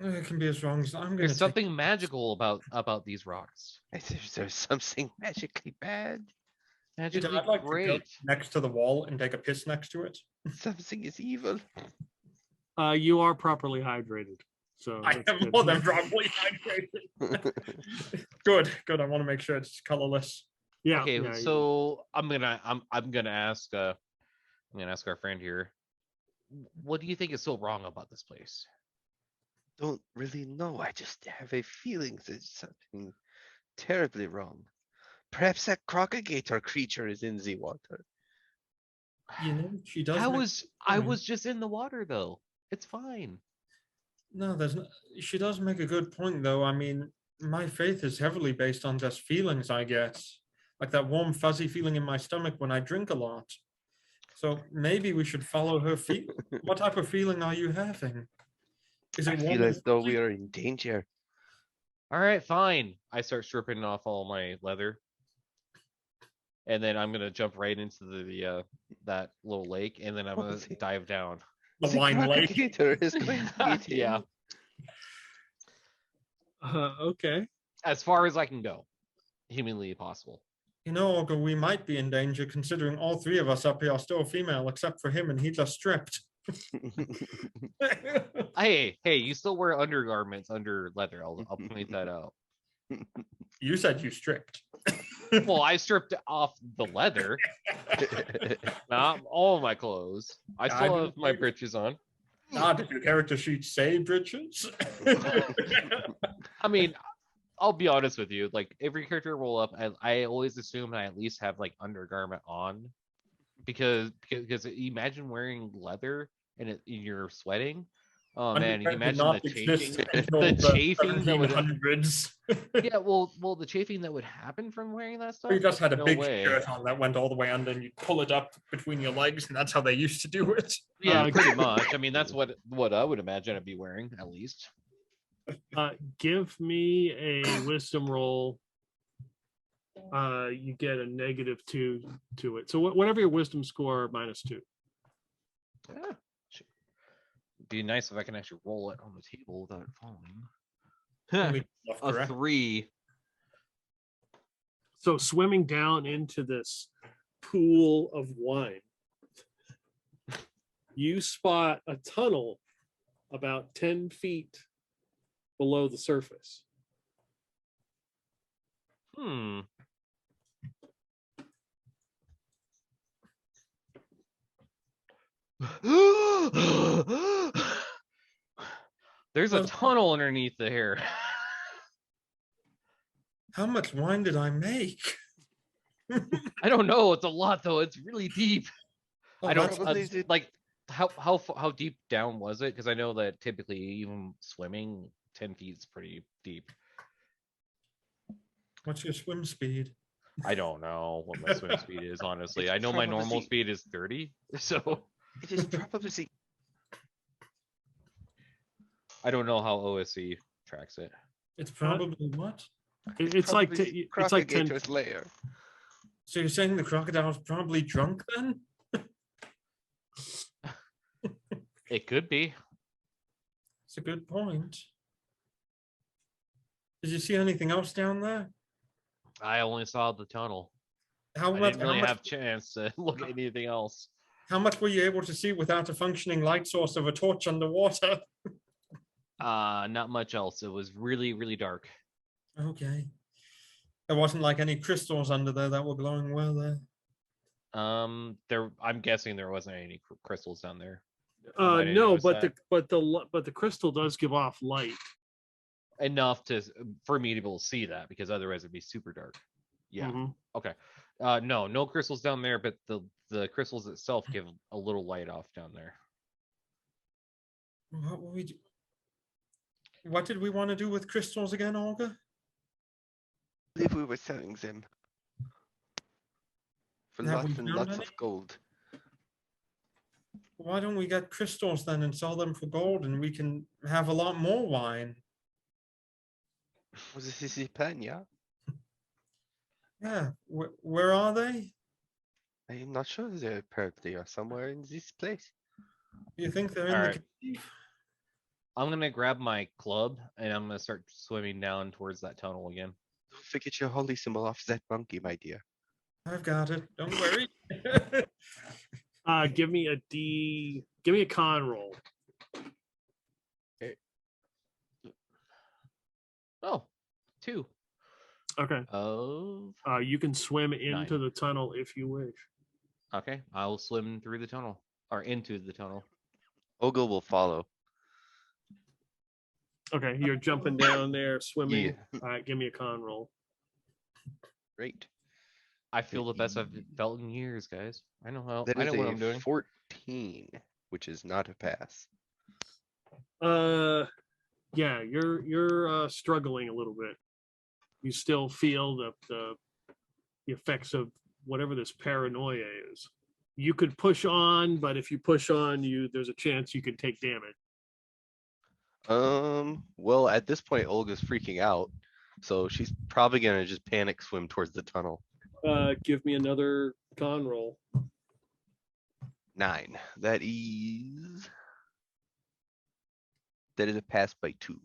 It can be as wrong as I'm gonna There's take. something magical about these rocks. Is there something magically bad? Magically I'd like to go great. next to the wall and take a piss next to it. Something is evil. You are properly hydrated. So I that's am good. more than probably hydrated. Good. I want to make sure it's colorless. Yeah. Okay, yeah, so I'm gonna ask our friend here. What do you think is so wrong about this place? Don't really know. I just have a feeling there's something terribly wrong. Perhaps that crocodigator creature is in the water. She does. I was just in the water though. It's fine. No, there's no. She does make a good point, though. I mean, my faith is heavily based on just feelings, I guess, like that warm, fuzzy feeling in my stomach when I drink a lot. So maybe we should follow her feet. What type of feeling are you having? Is I it feel warm as and though fuzzy? we are in danger. All right, fine. I start stripping off all my leather, and then I'm gonna jump right into the that little lake, and then I'm gonna dive down. The The wine lake. crocodigator is going to eat him. Yeah, Okay. as far as I can go, humanly possible. Olga, we might be in danger considering all three of us up here are still female, except for him, and he just stripped. Hey, you still wear undergarments under leather. I'll point that out. You said you stripped. Well, I stripped off the leather, not all my clothes. I I still didn't have my think- britches on. Did your character sheet say britches? I mean, I'll be honest with you. Like every character roll up, I always assume I at least have like undergarment on, because imagine wearing leather and you're sweating. Oh man, you Underwear did imagine not the exist chafing, until the chafing that would 1700s. yeah, well, the chafing that would happen from wearing that stuff. You just had a No big way. shirt on that went all the way under, and you pull it up between your legs, and that's how they used to do it. Yeah, pretty much. I mean, that's what I would imagine I'd be wearing at least. Give me a wisdom roll. You get a -2 to it. So whatever your wisdom score, -2. Yeah. Be nice if I can actually roll it on the table without it falling. Only stuff, A correct? 3. So swimming down into this pool of wine, you spot a tunnel about 10 feet below the surface. There's a tunnel underneath the hair. How much wine did I make? I don't know. It's a lot though. It's really deep. Oh, I don't that's- like how deep down was it? Because I know that typically even swimming 10 feet is pretty deep. What's your swim speed? I don't know what my swim speed is, honestly. I know my normal probably- speed is 30, so It is probably I don't know how OSC tracks it. It's probably what? It's like probably it's like 10. crocodigator's lair. So you're saying the crocodile's probably drunk then? It could be. It's a good point. Did you see anything else down there? I only saw the tunnel. How I much? didn't really how, much have chance to look at anything else. how much were you able to see without a functioning light source of a torch underwater? Not much else. It was really, really dark. Okay. There wasn't like any crystals under there that were glowing well there. I'm guessing there wasn't any crystals down there. I didn't No, notice but that. the crystal does give off light. Enough for me to be able to see that, because otherwise it'd be super dark. Yeah. Mhm. Okay. No crystals down there, but the crystals itself give a little light off down there. What were we do? What did we want to do with crystals again, Olga? I believe we were selling them for Have we lots and found lots any? of gold. Why don't we get crystals then and sell them for gold, and we can have a lot more wine? Was this the plan? Yeah, Yeah. Where are they? I'm not sure. They probably are somewhere in this place. You think they're in Alright. the cave? I'm gonna grab my club and I'm gonna start swimming down towards that tunnel again. Don't forget your holy symbol off that monkey, my dear. I've got it. Don't worry. Give me a con roll. Oh, 2. Okay. Of You can swim into 9. the tunnel if you wish. Okay, I'll swim through the tunnel or into the tunnel. Olga will follow. Okay, you're jumping down there, swimming. Yeah. All right, give me a con roll. Great. I feel the best I've felt in years, guys. I know That is what a I'm doing. 14, which is not a pass. Yeah, you're struggling a little bit. You still feel the effects of whatever this paranoia is. You could push on, but if you push on, there's a chance you could take damage. Well, at this point, Olga's freaking out, so she's probably gonna just panic swim towards the tunnel. Give me another con roll. 9. That is a pass by 2.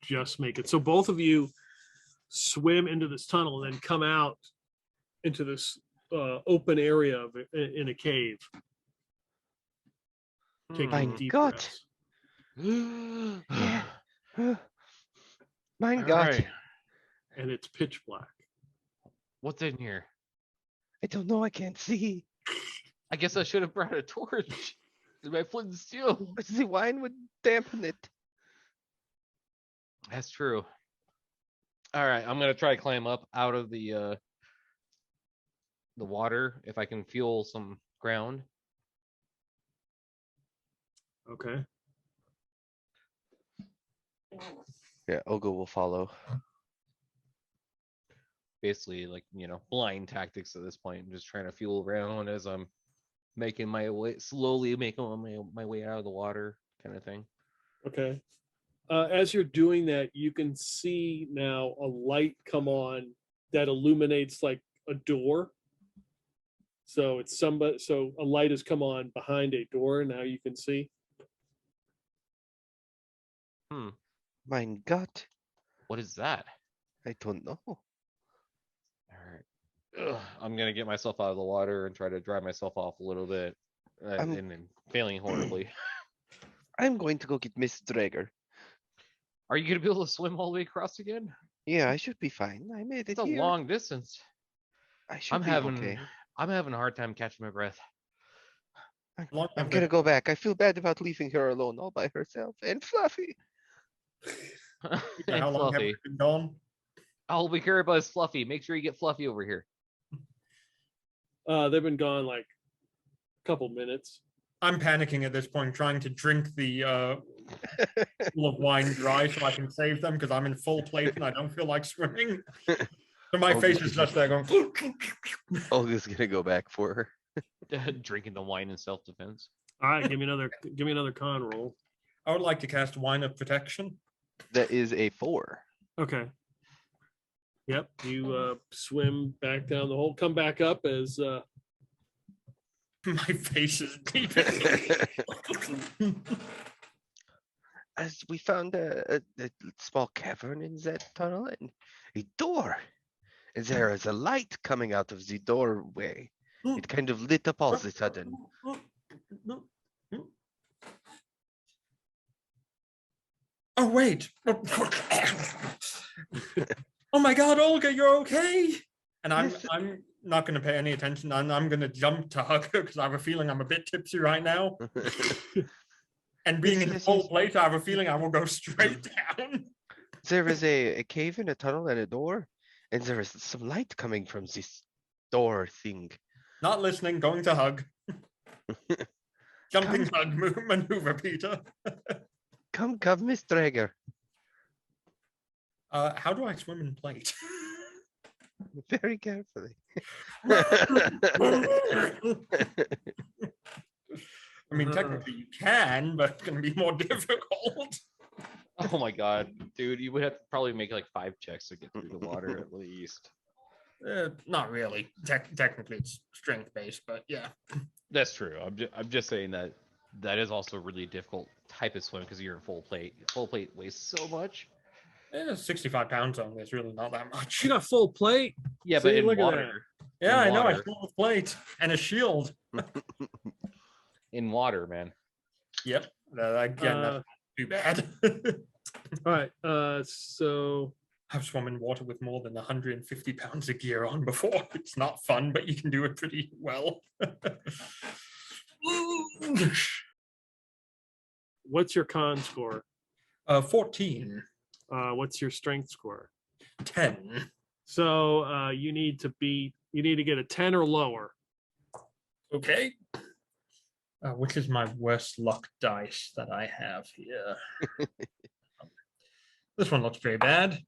Just make it. So both of you swim into this tunnel and then come out into this open area in a cave. Taking My deep God. breaths. Yeah. My All God. right. And it's pitch black. What's in here? I don't know. I can't see. I guess I should have brought a torch. My flint and steel. But the wine would dampen it. That's true. All right, I'm gonna try to climb up out of the water if I can feel some ground. Okay. Yeah, Olga will follow. Basically, like, blind tactics at this point. I'm just trying to feel around as I'm slowly making my way out of the water, kind of thing. Okay. As you're doing that, you can see now a light come on that illuminates like a door. So it's somebody. So a light has come on behind a door. Now you can see. Mein Gott. What is that? I don't know. All right. Ugh, I'm gonna get myself out of the water and try to dry myself off a little bit, and then failing horribly. I'm going to go get Miss Drager. Are you gonna be able to swim all the way across again? Yeah, I should be fine. I made it It's a here. long distance. I should I'm be okay. having a hard time catching my breath. I'm gonna go back. I feel bad about leaving her alone all by herself. And Fluffy. And How long have Fluffy. we been gone? I'll be care about is Fluffy. Make sure you get Fluffy over here. They've been gone like a couple minutes. I'm panicking at this point, trying to drink the full of wine dry so I can save them because I'm in full plate and I don't feel like swimming. So my face is just there going. Olga's gonna go back for her. Drinking the wine in self-defense. All right, give me another con roll. I would like to cast Wine of Protection. That is a 4. Okay. Yep, you swim back down the hole, come back up as My face is deep. As we found a small cavern in that tunnel and a door. And there is a light coming out of the doorway. It kind of lit up all of a sudden. Oh, wait. Oh my God, Olga, you're okay. And I'm not going to pay any attention. I'm going to jump to hug her because I have a feeling I'm a bit tipsy right now. And being in full plate, I have a feeling I will go straight down. There is a cave in a tunnel and a door, and there is some light coming from this door thing. Not listening, going to hug. Jumping hug maneuver, Peter. Come, Miss Drager. How do I swim in plate? Very carefully. I mean, technically you can, but it's going to be more difficult. Oh my God, dude, you would have to probably make like 5 checks to get through the water at least. Not really. Technically, it's strength based, but yeah. That's true. I'm just saying that is also really difficult type of swim because you're in full plate. Full plate weighs so much. 65 pounds only. It's really not that much. You got full plate. Yeah, See, but in look at water. Yeah, in I know. I water. fill with plate and a shield. In water, man. Yep. Again, that's not too bad. All right. So I've swum in water with more than 150 pounds of gear on before. It's not fun, but you can do it pretty well. what's your con score? 14. What's your strength score? 10. So you need to get a 10 or lower. Okay. Which is my worst luck dice that I have here? This one looks pretty bad.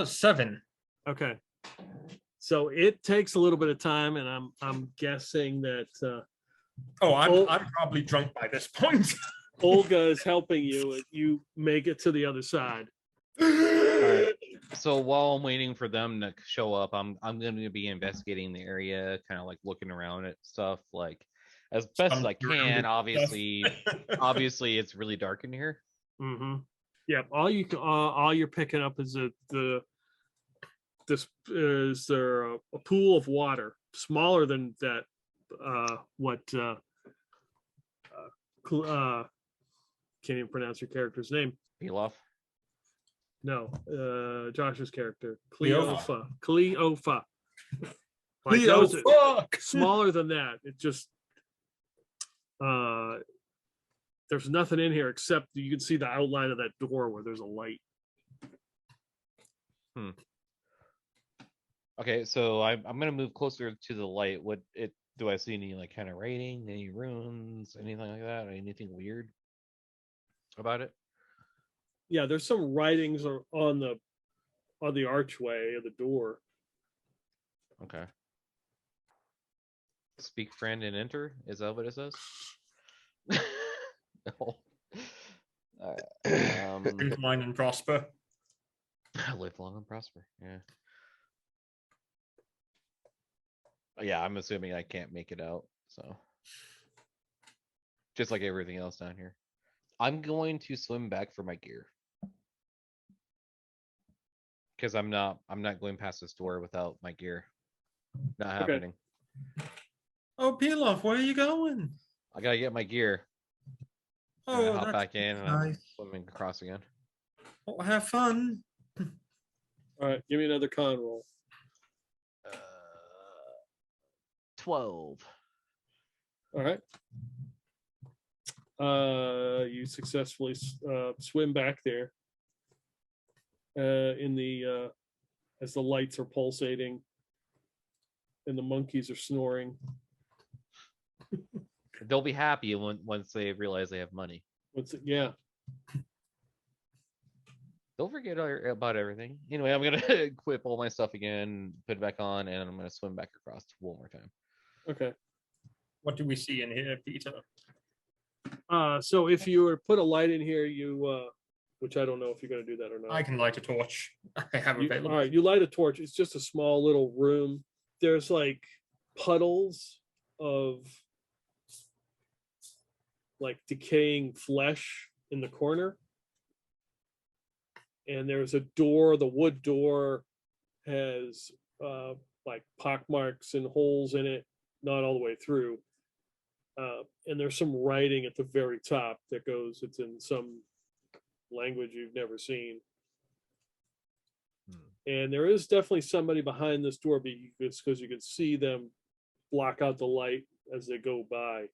7. Okay. So it takes a little bit of time, and I'm guessing that I'm probably drunk by this point. Olga is helping you, and you make it to the other side. Alright. So while I'm waiting for them to show up, I'm going to be investigating the area, kind of like looking around at stuff, like as best as I can. Obviously, it's really dark in here. Mm-hmm. Yeah. All you're picking up is this is there a pool of water smaller than that. Can't even pronounce your character's name. Pilaf. No, Josh's character, Cleopha. Cleopha. Like, that was smaller than that. It just there's nothing in here except you can see the outline of that door where there's a light. Okay, so I'm gonna move closer to the light. Do I see any like kind of writing, any runes, anything like that? Anything weird about it? Yeah, there's some writings on the archway of the door. Okay. Speak, friend, and enter. Is that what it says? No. Drink wine and prosper. Live long and prosper. Yeah. Yeah, I'm assuming I can't make it out. So, just like everything else down here, I'm going to swim back for my gear because I'm not going past this door without my gear. Not happening. Oh, Pilaf, where are you going? I gotta get my gear. Oh, Hop that's back in and I'm nice. swimming across again. Oh, have fun. All right, give me another con roll. 12. All right. You successfully swim back there. As the lights are pulsating and the monkeys are snoring. They'll be happy once they realize they have money. Yeah. Don't forget about everything. Anyway, I'm gonna equip all my stuff again, put it back on, and I'm gonna swim back across one more time. Okay. What do we see in here, Peter? So if you were to put a light in here, which I don't know if you're going to do that or not. I can light a torch. I have available. All right, you light a torch. It's just a small little room. There's like puddles of like decaying flesh in the corner. And there's a door. The wood door has like pockmarks and holes in it, not all the way through. And there's some writing at the very top that goes, it's in some language you've never seen. And there is definitely somebody behind this door because you can see them block out the light as they go by.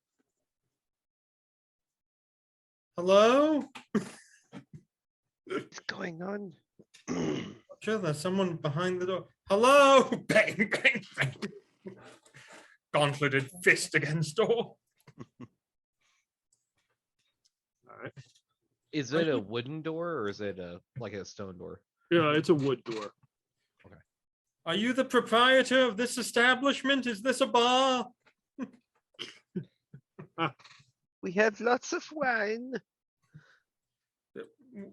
Hello? What's going on? Sure, there's someone behind the door. Hello? Bang, bang, bang. Gauntleted fist against door. All right. Is it a wooden door or is it like a stone door? Yeah, it's a wood door. Okay. Are you the proprietor of this establishment? Is this a bar? We have lots of wine.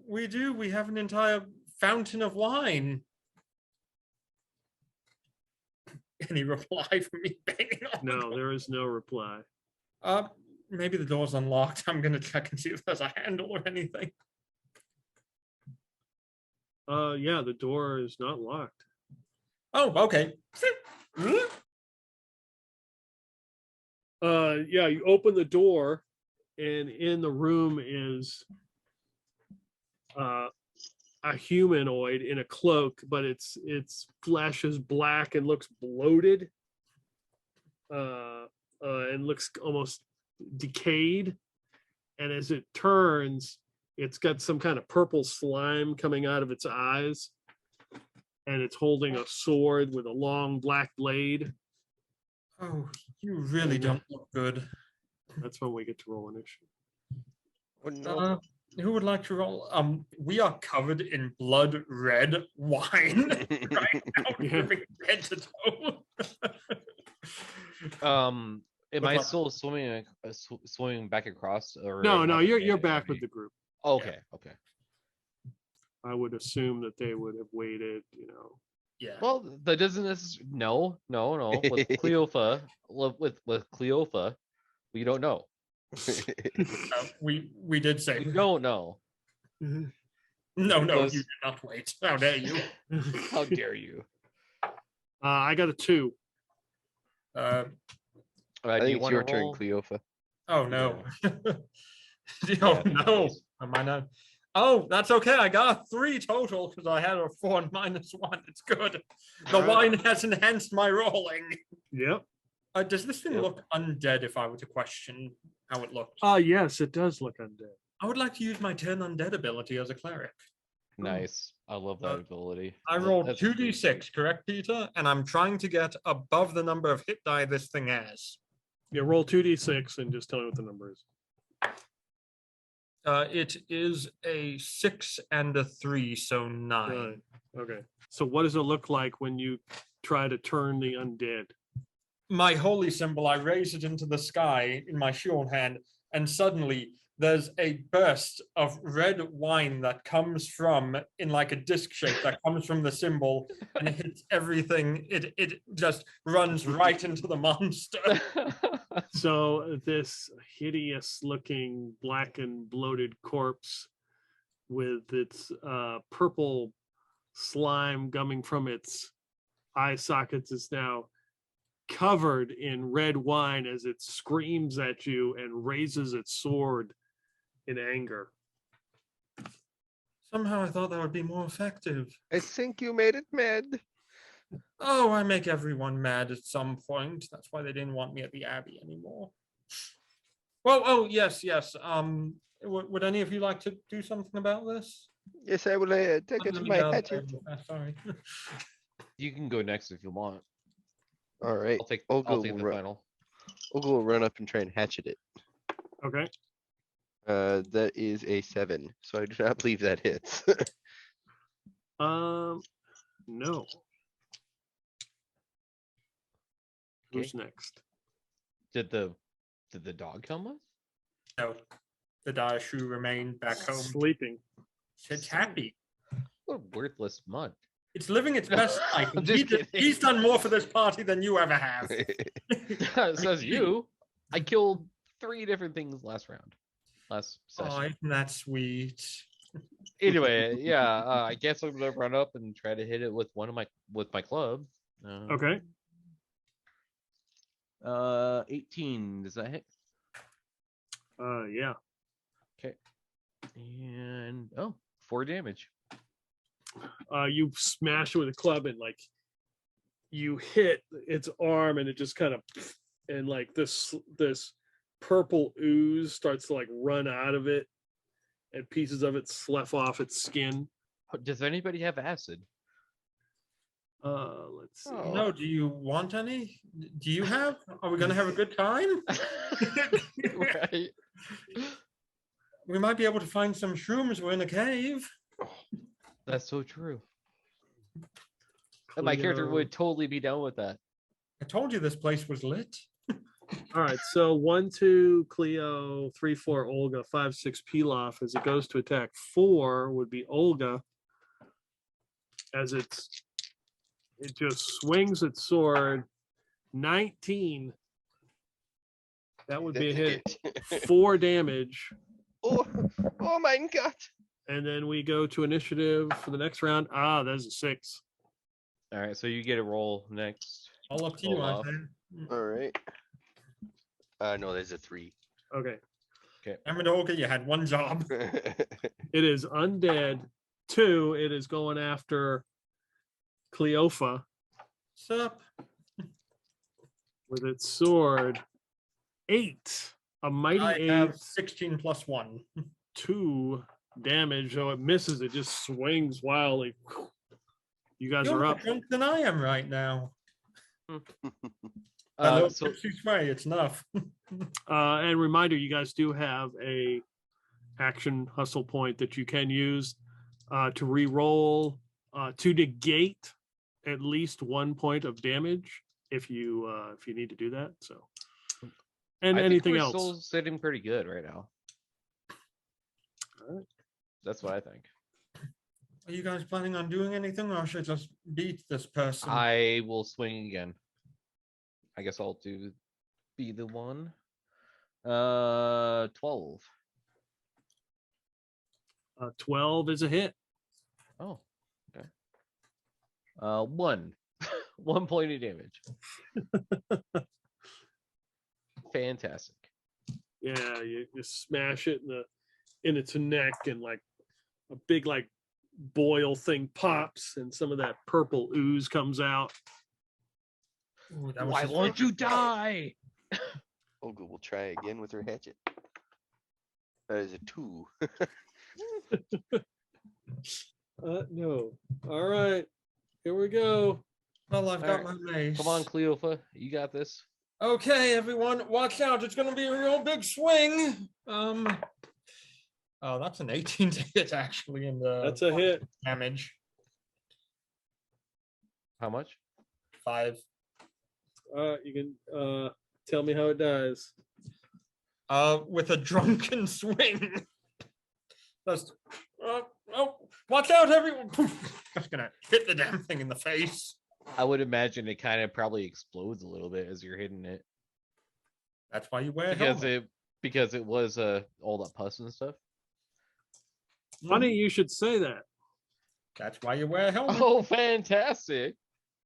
We do. We have an entire fountain of wine. Any reply from me banging on the No, door? there is no reply. maybe the door's unlocked. I'm gonna check and see if there's a handle or anything. Yeah, the door is not locked. Oh, okay. Yeah, you open the door, and in the room is a humanoid in a cloak, but its flesh is black and looks bloated, and looks almost decayed. And as it turns, it's got some kind of purple slime coming out of its eyes, and it's holding a sword with a long black blade. Oh, you really don't look good. That's when we get to roll initiative. Oh, no. Who would like to roll? We are covered in blood red wine right now, Yeah. dripping head to toe. Am Look I like- still swimming swimming back across? Or No, have I you're made it back already? with the group. Okay, okay. I would assume that they would have waited, Yeah. Well, that doesn't necessarily. No. With Cleopha, with Cleopha, we don't know. We did say We don't know. no. Because- You did not wait. How dare you? How dare you? I got a 2. Uh, Do I you think it's wanna your turn, roll? Cleopha. oh no. Yeah, Oh I think it no. is. Am I not? Oh, that's okay. I got 3 total because I had a 4 and -1. It's good. The All right. wine has enhanced my rolling. Yep. Does this thing Yep. look undead if I were to question how it looks? Yes, it does look undead. I would like to use my turn undead ability as a cleric. Nice. I love that ability. I That- rolled that's 2d6, correct, Peter? And I'm trying to get above the number of hit die this thing has. Yeah, roll 2d6 and just tell me what the number is. It is a 6 and a 3, so 9. 9. Okay. So what does it look like when you try to turn the undead? My holy symbol, I raise it into the sky in my shield hand, and suddenly there's a burst of red wine that comes from, in like a disc shape, that comes from the symbol and it hits everything. It just runs right into the monster. So this hideous looking black and bloated corpse with its purple slime coming from its eye sockets is now covered in red wine as it screams at you and raises its sword in anger. Somehow I thought that would be more effective. I think you made it mad. Oh, I make everyone mad at some point. That's why they didn't want me at the Abbey anymore. Well, oh, yes. Would any of you like to do something about this? Yes, I will take it Let to me my get out hatchet. there. Sorry. You can go next if you want. All right. I'll take Olga I'll take will the run- final. Olga will run up and try and hatchet it. Okay. That is a 7, so I do not believe that hits. No. Who's next? Did the dog come with? No, the dire shoe remained back home. Sleeping. It's happy. What a worthless mud. It's living its best life. I'm just kidding. He's done more for this party than you ever have. Says you. I killed 3 different things last Oh, session. isn't that sweet? Anyway, yeah, I guess I'm gonna run up and try to hit it with my club. Okay. 18. Does that hit? Yeah. Okay. And 4 damage. You smash it with a club and like you hit its arm and it just kind of and like this purple ooze starts to like run out of it and pieces of it slough off its skin. Does anybody have acid? Let's see. Oh. No, do you want any? Do you have? Are we gonna have a good time? Right. We might be able to find some shrooms. We're in a cave. That's so true. And my character Cleo. would totally be down with that. I told you this place was lit. All right, so 1, 2, Cleo, 3, 4, Olga, 5, 6, Pilaf. As it goes to attack, 4 would be Olga. As it just swings its sword, 19, That would be a hit. It. 4 damage. Oh, oh my God. And then we go to initiative for the next round. Ah, there's a 6. All right, so you get a roll next. All up to you, Olaf. my friend. All right. No, there's a 3. Okay. Damn it, Olga, you had one job. It is undead. 2, it is going after Cleopha Sup? with its sword. 8. A mighty I 8. have 16 plus 1. 2 damage. So it misses. It just swings wildly. You guys You're are more up. drunk than I am right now. I know So tipsy's way, it's enough. And reminder, you guys do have a action hustle point that you can use to re-roll to negate at least 1 point of damage if you need to do that. So, and I think anything we're else. still sitting pretty good right now. All right. That's what I think. Are you guys planning on doing anything, or should I just beat this person? I will swing again. I guess I'll be the one. 12. 12 is a hit. Oh, okay. 1. 1 point of damage. Fantastic. Yeah, you smash it in its neck, and like a big like boil thing pops, and some of that purple ooze comes out. Ooh, that was Why his won't you favorite. die? Olga will try again with her hatchet. That is a 2. No. All right. Here we go. Well, I've got Alright, my mace. Come on, Cleopha. You got this. Okay, everyone, watch out. It's going to be a real big swing. Oh, that's an 18 to hit, actually, in the That's a hit. damage. How much? 5. You can tell me how it dies. With a drunken swing. That's watch out, everyone. Just gonna hit the damn thing in the face. I would imagine it kind of probably explodes a little bit as you're hitting it That's why you wear a because helmet. it was all that pus and stuff. Funny you should say that. That's why you wear a helmet. Oh, fantastic!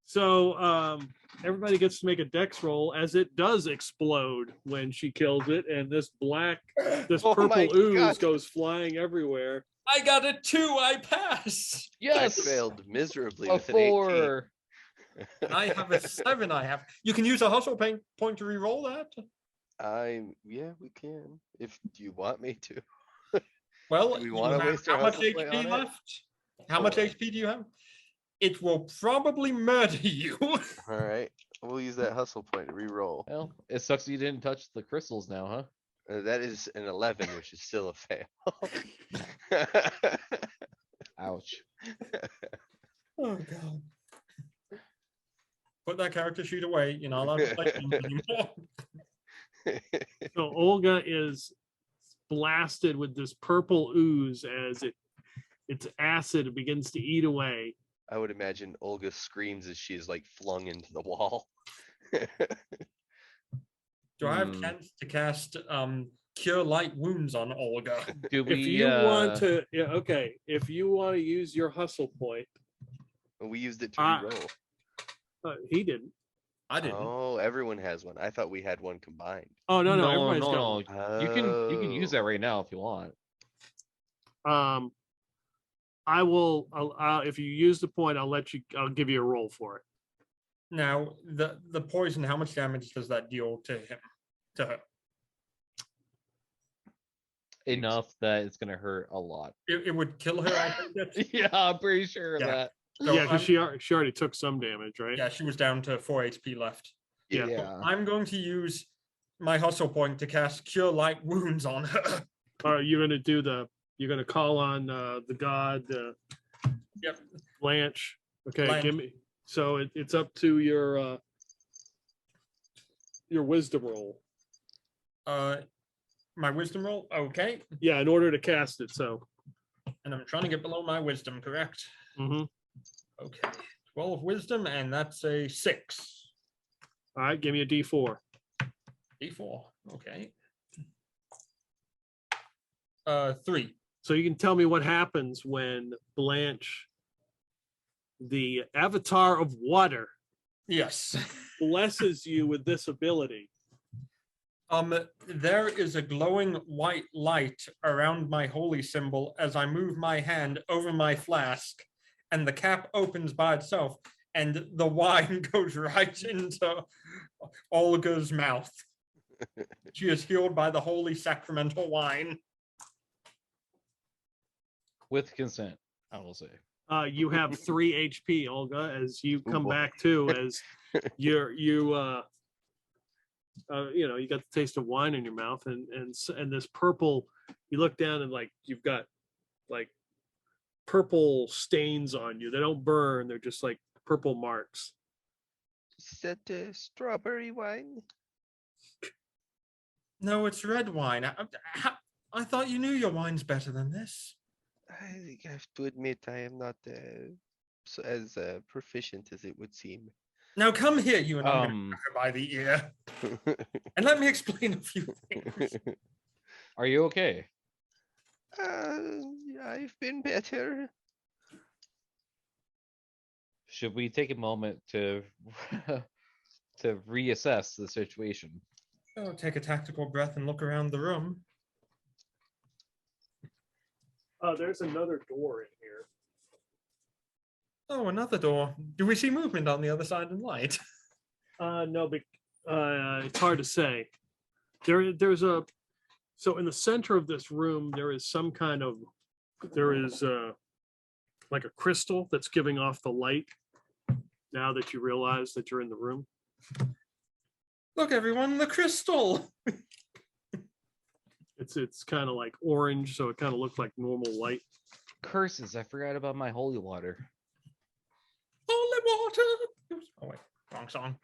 So everybody gets to make a dex roll as it does explode when she kills it, and this Oh my purple ooze God. goes flying everywhere. I got a 2. I pass. I Yes, failed miserably a with an 18. 4. I have a 7. You can use a hustle point to re-roll that. Yeah, we can. If you want me to. Well, Do we you wanna have waste our how much hustle point HP on it? left? How much 4. HP do you have? It will probably murder you. All right. We'll use that hustle point to re-roll. Well, it sucks you didn't touch the crystals now, huh? That is an 11, which is still a fail. Ouch. Oh god. Put that character sheet away. You're not allowed to play games anymore. So Olga is blasted with this purple ooze as its acid begins to eat away. I would imagine Olga screams as she is like flung into the wall. Do I have chance to cast Cure Light Wounds on Olga? Do we? If you want to, yeah, okay. If you want to use your hustle point, We used it to Ah. re-roll. he didn't. I didn't. Oh, everyone has one. I thought we had one combined. Oh no, no, everybody's got no, one. no. You can use that right now if you want. I will. If you use the point, I'll give you a roll for it. Now, the poison, how much damage does that deal to him? To her? Enough that it's gonna hurt a lot. It would kill her, I think. That's, Yeah, I'm pretty sure of Yeah. that. so Yeah, because I'm- she already took some damage, right? yeah, she was down to 4 HP left. Yeah. Yeah. I'm going to use my hustle point to cast Cure Light Wounds on her. You're gonna call on the god Yep. Blanche. Okay, Blanche. give me. So it's up to your wisdom roll. My wisdom roll. Okay, Yeah, in order to cast it. So. and I'm trying to get below my wisdom. Correct. Mhm. Okay, 12 wisdom, and that's a 6. All right, give me a D4. D4. Okay. 3. So you can tell me what happens when Blanche, the avatar of water, Yes. blesses you with this ability. There is a glowing white light around my holy symbol as I move my hand over my flask, and the cap opens by itself, and the wine goes right into Olga's mouth. She is healed by the holy sacramental wine. With consent, I will say. You have 3 HP, Olga, as you Oh, come boy. back to, as you got the taste of wine in your mouth, and this purple. You look down and like you've got like purple stains on you. They don't burn; they're just like purple marks. Is that strawberry wine? No, it's red wine. I thought you knew your wine's better than this. I have to admit, I am not as proficient as it would seem. Now come here, you, and I'm going to grab her by the ear, and let me explain a few things. Are you okay? I've been better. Should we take a moment to to reassess the situation? Oh, take a tactical breath and look around the room. There's another door in here. Oh, another door. Do we see movement on the other side of the light? No, but it's hard to say. There's a so in the center of this room there is some kind of like a crystal that's giving off the light. Now that you realize that you're in the room, Look, everyone, the crystal. it's kind of like orange, so it kind of looks like normal light. Curses! I forgot about my holy water. Holy water. Oh wait, wrong song.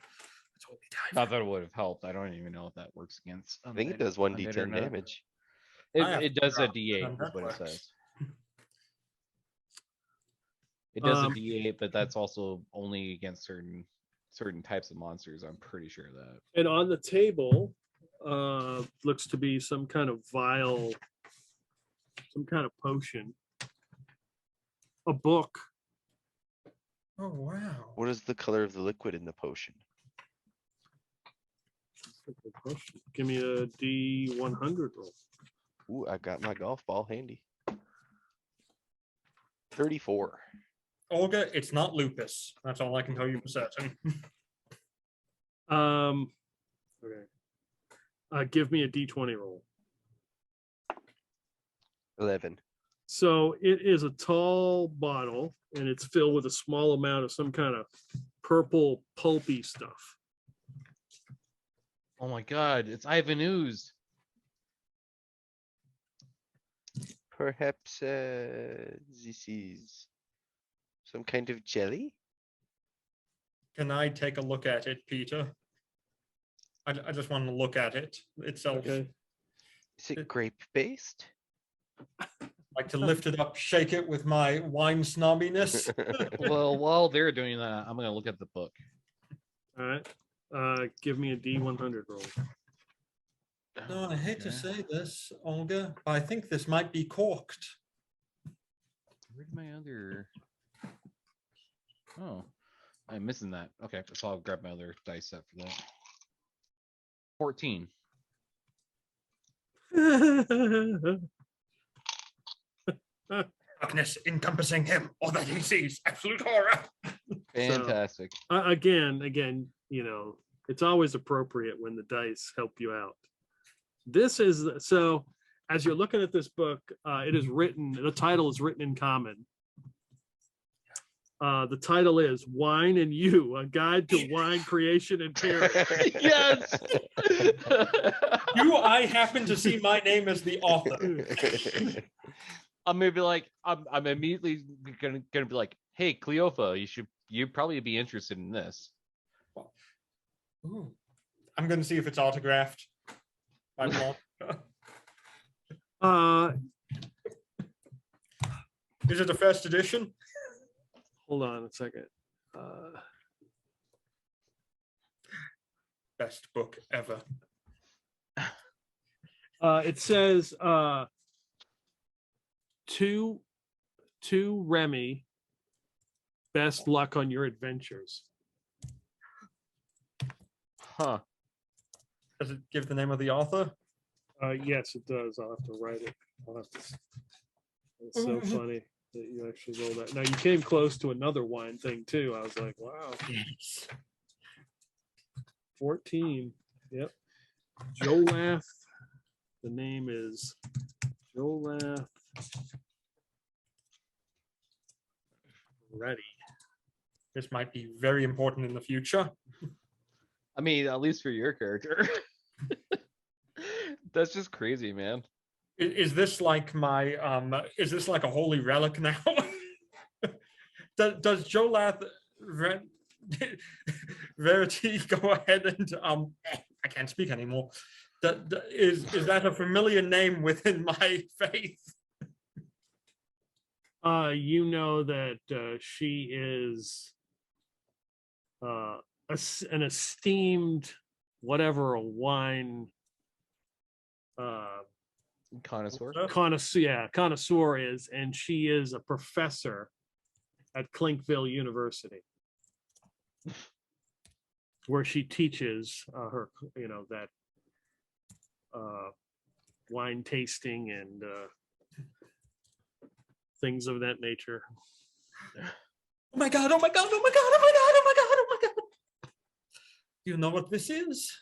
It's holy time. Not that it would have helped. I don't even know if that works against. I think it undead- does undead or 1d10 not. damage. It, I have it to does a figure out D8, how is what that it works. says. It does a Um, D8, but that's also only against certain types of monsters. I'm pretty sure of that. And on the table looks to be some kind of vial, some kind of potion, a book. Oh wow. What is the color of the liquid in the potion? Give me a D100 roll. Ooh, I got my golf ball handy. 34. Olga, it's not lupus. That's all I can tell you for certain. Okay. Give me a D20 roll. 11. So it is a tall bottle, and it's filled with a small amount of some kind of purple pulpy stuff. Oh my god, it's Ivan Ooze. Perhaps this is some kind of jelly? Can I take a look at it, Peter? I just want to look at it itself. Okay. Is it grape based? Like to lift it up, shake it with my wine snobbiness. Well, while they're doing that, I'm gonna look at the book. All right. Give me a D100 roll. No, I hate to Okay. say this, Olga, but I think this might be corked. Where'd my other? Oh, I'm missing that. Okay, so I'll grab my other dice set for that. 14. Darkness encompassing him, all that he sees, absolute horror. Fantastic. Again, you know, it's always appropriate when the dice help you out. This is so. As you're looking at this book, it is written. The title is written in common. The title is "Wine and You: A Guide to Wine Creation and Pairing." Yes. Do I happen to see my name as the author? I'm gonna be like, I'm immediately gonna be like, hey, Cleopha, you'd probably be interested in this. Ooh. I'm going to see if it's autographed. By Blanc. Is it a first edition? Hold on a second. Best book ever. It says to Remy, best luck on your adventures. Huh. Does it give the name of the author? Yes, it does. I'll have to write it. It's so funny that you actually roll that. Now you came close to another wine thing too. I was like, wow. 14. Yep. Jolath. The name is Jolath. Ready. This might be very important in the future. I mean, at least for your character. That's just crazy, man. Is this like my is this like a holy relic now? Does Jolath Verity go ahead and I can't speak anymore. Is that a familiar name within my faith? You know that she is an esteemed whatever a wine Connoisseur. connoisseur is, and she is a professor at Clinkville University, where she teaches her, that wine tasting and things of that nature. Oh my god, oh my god, oh my god, oh my god, oh my god, oh my god. You know what this is?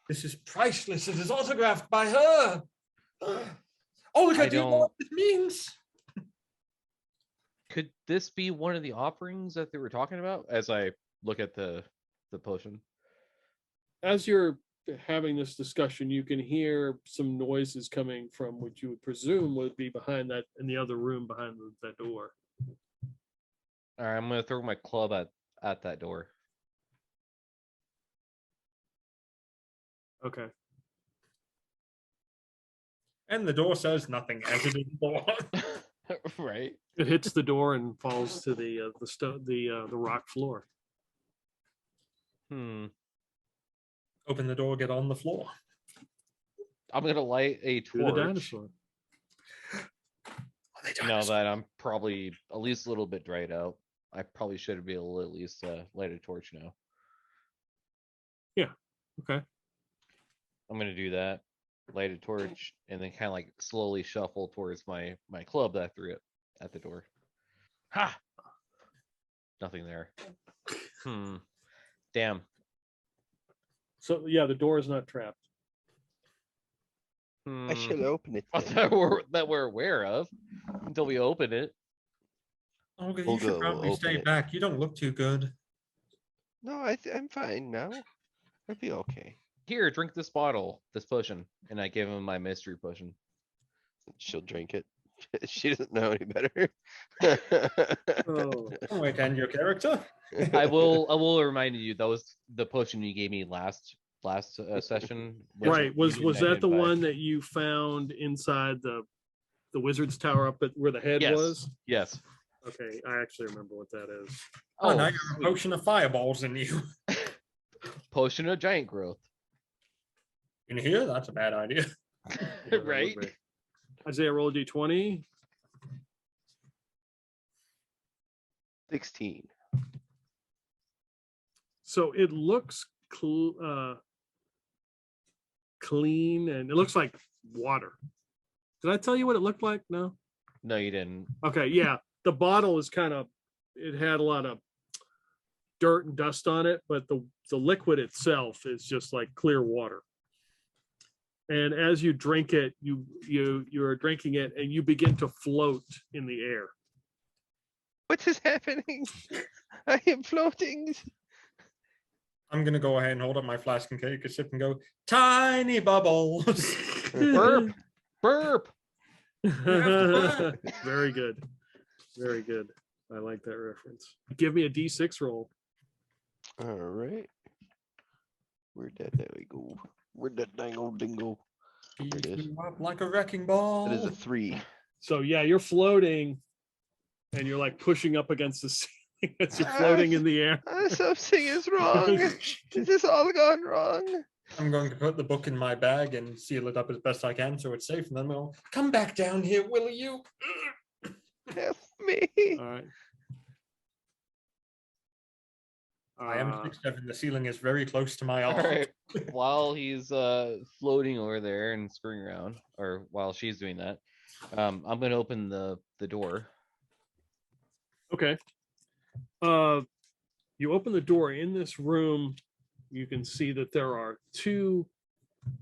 This is priceless. It is autographed by her. Olga, do you know what this means? Could this be one of the offerings that they were talking about? As I look at the potion. As you're having this discussion, you can hear some noises coming from what you would presume would be behind that, in the other room behind that door. All right, I'm gonna throw my club at that door. Okay. And the door says nothing as it is the door. Right. It hits the door and falls to the rock floor. Open the door, get on the floor. I'm gonna light a To the torch. dinosaur. Now that I'm probably at least a little bit dried out, I probably should be able to at least light a torch now. Yeah. Okay. I'm gonna do that, light a torch, and then kind of like slowly shuffle towards my club that I threw it at the door. Ha! Nothing there. Damn. So yeah, the door is not trapped. I should open it. That we're aware of until we open it. Olga, you Olga should will probably open stay it. back. You don't look too good. No, I'm fine now. I'll be okay. Here, drink this bottle, this potion, and I give him my mystery potion. She'll drink it. She doesn't know any better. Oh. Oh, wait, and your character? I will remind you that was the potion you gave me last session. Right. Was you didn't that the identify. one that you found inside the wizard's tower up at where the head Yes. was? Yes. Okay, I actually remember what that is. Oh, now you have a sweet. potion of fireballs in you. Potion of giant growth. In here? That's a bad idea. Yeah, that would Right? be. Isaiah, roll a d20. 16. So it looks clean, and it looks like water. Did I tell you what it looked like? No. No, you didn't. Okay, yeah. The bottle is it had a lot of dirt and dust on it, but the liquid itself is just like clear water. And as you drink it, you're drinking it and you begin to float in the air. What is happening? I am floating. I'm gonna go ahead and hold up my flask and take a sip and go, tiny bubbles. Burp. Burp. Very good. Very good. I like that reference. Give me a D6 roll. All right. Where'd that go? Where'd that dangle dingle? Beat it is. you up like a wrecking ball. That is a 3. So yeah, you're floating and you're like pushing up against the ceiling as you're floating in the air. Something is wrong. Is this all gone wrong? I'm going to put the book in my bag and seal it up as best I can so it's safe. And then I'll come back down here, will you? Help me. All right. I am 6'7". The ceiling is very close to my All arm. right. While he's floating over there and screwing around, or while she's doing that, I'm gonna open the door. Okay. You open the door. In this room, you can see that there are 2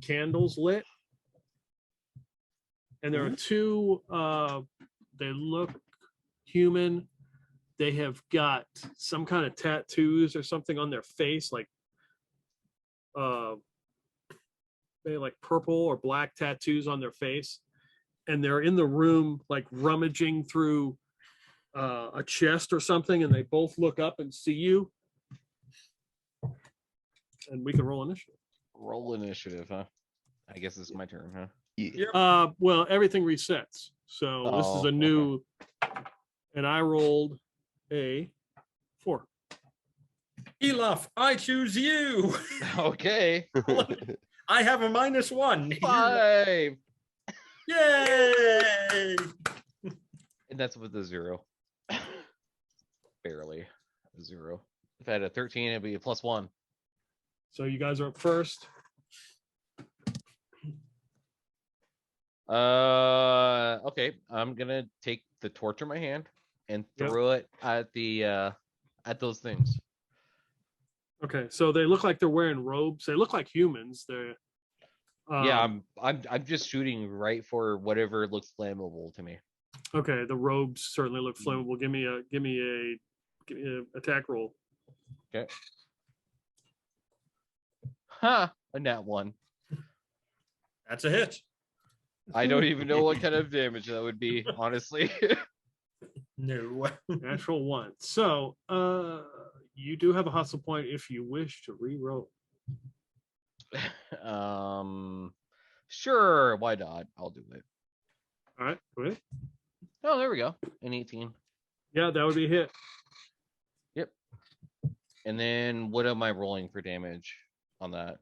candles lit. And there are 2, they look human. They have got some kind of tattoos or something on their face, like they like purple or black tattoos on their face. And they're in the room, like rummaging through a chest or something, and they both look up and see you. And we can roll initiative. Roll initiative, huh? I guess it's my turn, huh? Yeah. Well, everything resets. So this is Oh, a new, and I rolled a 4. Pilaf, I choose you. Okay. I have a -1. 5. Yay! And that's with a 0. Barely a 0. If I had a 13, it'd be a +1. So you guys are up first. Okay. I'm gonna take the torch in my hand and Yep. throw it at the at those things. Okay, so they look like they're wearing robes. They look like humans. They're Yeah, I'm just shooting right for whatever looks flammable to me. okay. The robes certainly look flammable. Give me a attack roll. Okay. Ha! A nat 1. That's a hit. I don't even know what kind of damage that would be, honestly. No. Natural 1. So you do have a hustle point if you wish to re-roll. Sure, why not? I'll do it. All right, go ahead. Oh, there we go. An 18. Yeah, that would be a hit. Yep. And then what am I rolling for damage on that?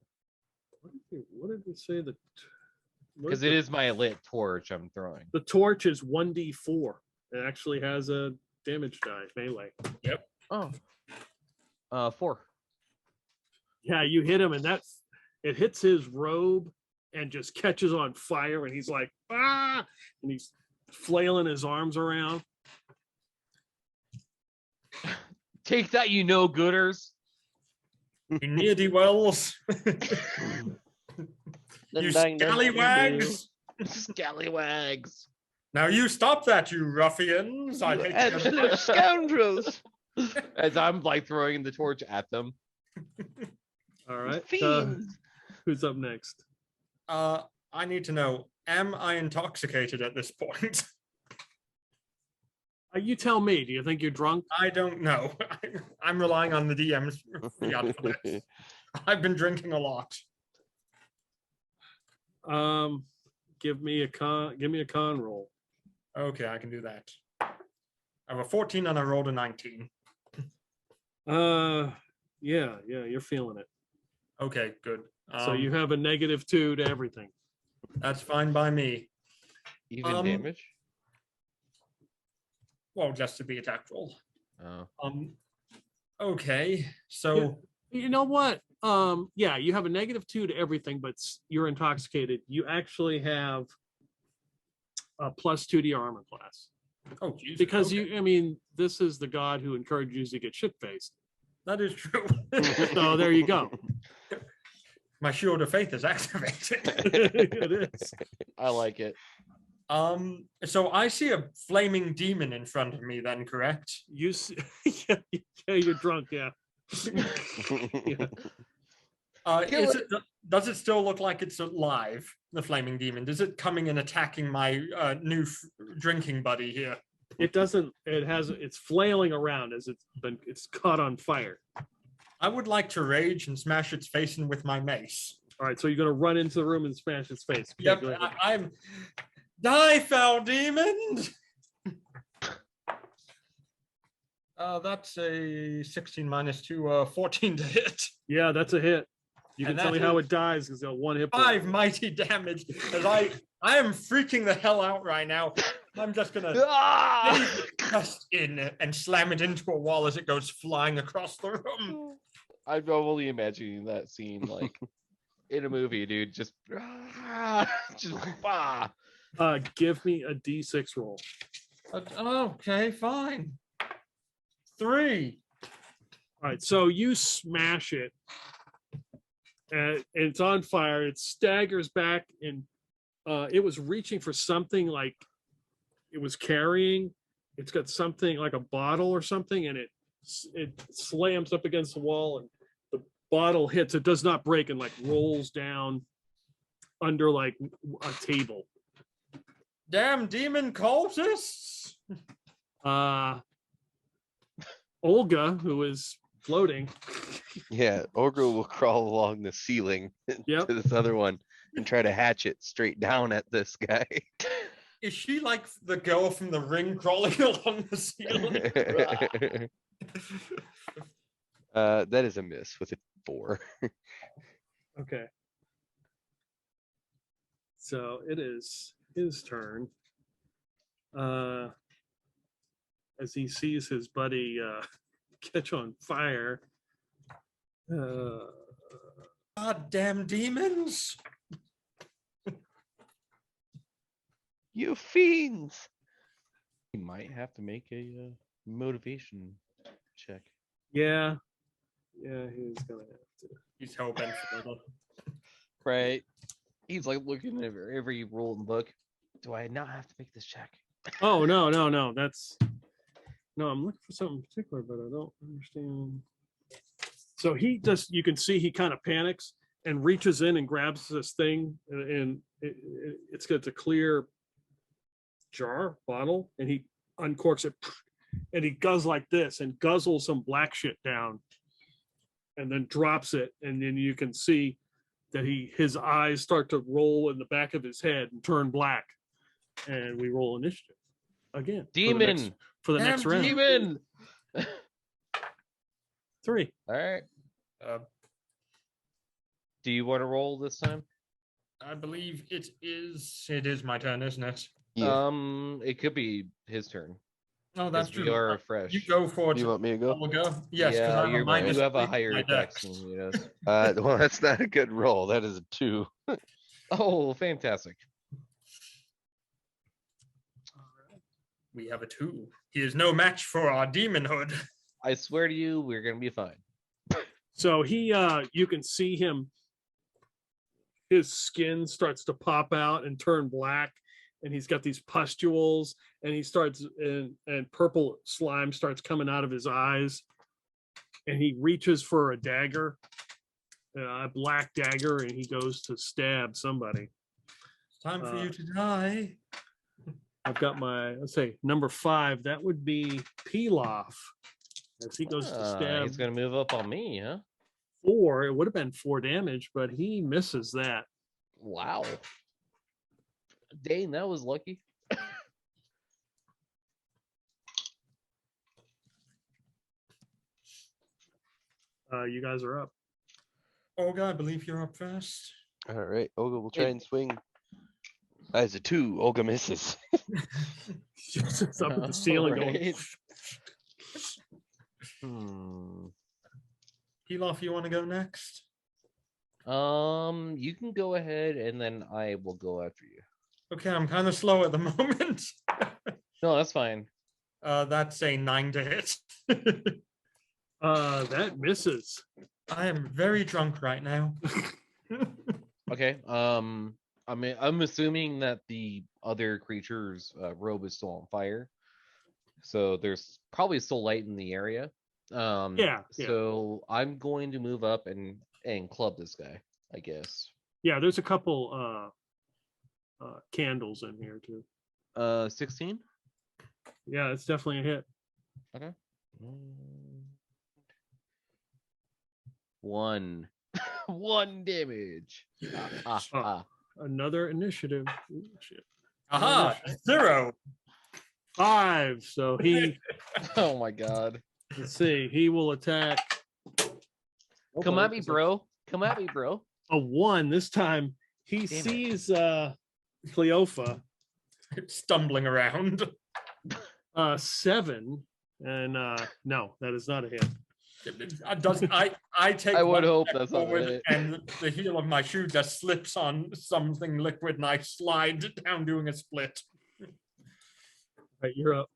What did we say? Because it is my lit torch I'm throwing. The torch is 1d4. It actually has a damage die melee. Oh. 4. Yeah, you hit him, and it hits his robe and just catches on fire, and he's like, ah, and he's flailing his arms around. Take that, you know-gooders. You nearly wells. You scallywags. Scallywags. Now you stop that, you ruffians. I You hate absolute scoundrels. As I'm like throwing the torch at them. All right. Fiends. Who's up next? I need to know, am I intoxicated at this point? You tell me. Do you think you're drunk? I don't know. I'm relying on the DM's fiat for this. I've been drinking a lot. Give me a con roll. Okay, I can do that. I have a 14 and I rolled a 19. Yeah, you're feeling it. Okay, good. So you have a -2 to everything. That's fine by me. Even damage? Well, just to be attack roll. Oh. Okay, so You know what? Yeah, you have a -2 to everything, but you're intoxicated. You actually have a +2 to your armor class. oh, Jesus, Because okay. I mean, this is the god who encourages you to get shit-faced. That is true. So there you go. My shield of faith is activated. It is. I like it. So I see a flaming demon in front of me then, correct? You see, yeah, you're drunk, yeah. Yeah. Does it still look like it's alive, the flaming demon? Is it coming and attacking my new drinking buddy here? It doesn't, it's flailing around as it's caught on fire. I would like to rage and smash its face in with my mace. All right, so you're gonna run into the room and smash its face. Okay, Yep, go ahead. I'm die, foul demon. That's a 16 - 2, 14 to hit. Yeah, that's a hit. You can And tell me that how is it dies because they'll one hit point. 5 mighty damage. As I am freaking the hell out right now. I'm just gonna Ah! press in and slam it into a wall as it goes flying across the room. I'm only imagining that scene like in a movie, dude. Just just Give me a D6 roll. Okay, fine. 3. All right, so you smash it, and it's on fire. It staggers back, and it was reaching for something like it was carrying. It's got something like a bottle or something, and it slams up against the wall, and the bottle hits. It does not break, and like rolls down under like a table. Damn demon cultists! Olga, who is floating. Yeah, Olga will crawl along the ceiling Yep. to this other one and try to hatch it straight down at this guy. Is she like the girl from the Ring crawling along the ceiling? That is a miss with a 4. Okay. So it is his turn. As he sees his buddy catch on fire. God damn demons! You fiends! he might have to make a motivation check. Yeah. Yeah, he's gonna have to. He's hell-bent for the Right. He's like looking at every rule in the book. Do I not have to make this check? Oh no. That's no, I'm looking for something particular, but I don't understand. So he just, you can see he kind of panics and reaches in and grabs this thing, and it's got a clear jar, bottle, and he uncorks it, and he goes like this and guzzles some black shit down, and then drops it, and then you can see that his eyes start to roll in the back of his head and turn black, and we roll initiative again. Demon! For the next round. Demon! 3. All right. Do you want to roll this time? I believe it is my turn, isn't it? Yeah. It could be his turn. Oh, that's 'cause we true. are fresh. You go for it. You want me to go? Olga. Yes, because Yeah, I'm a minus you have 3 a to higher my dex dex. than he does. Well, that's not a good roll. That is a 2. Oh, fantastic. We have a 2. He is no match for our demon hood. I swear to you, we're gonna be fine. So he, you can see him, his skin starts to pop out and turn black, and he's got these pustules, and he starts, and purple slime starts coming out of his eyes, and he reaches for a dagger, a black dagger, and he goes to stab somebody. It's time for you to die. I've got my, let's say, number 5. That would be Pilaf. As he goes to stab He's gonna move up on me, huh? 4, it would have been 4 damage, but he misses that. Wow. Dang, that was lucky. You guys are up. Olga, I believe you're up first. All right, Olga will try and swing. That's a 2. Olga misses. It's up at the ceiling going. Alright. Hmm. Pilaf, you want to go next? You can go ahead, and then I will go after you. Okay, I'm kind of slow at the moment. No, that's fine. That's a 9 to hit. That misses. I am very drunk right now. Okay. I mean, I'm assuming that the other creature's robe is still on fire, so there's probably still light in the area. Yeah. So I'm going to move up and club this guy, I guess. Yeah, there's a couple candles in here too. 16. Yeah, it's definitely a hit. Okay. 1. 1 damage. Another initiative. Ooh, shit. Aha! 0. 5. So he, Oh my god. let's see, he will attack. Come at me, bro. Come at me, bro. A 1 this time. He Damn it. sees Cleopha. Stumbling around. 7, and no, that is not a hit. I take I would one hope step that's not forward it. and the heel of my shoe just slips on something liquid and I slide down doing a split. Right, you're up.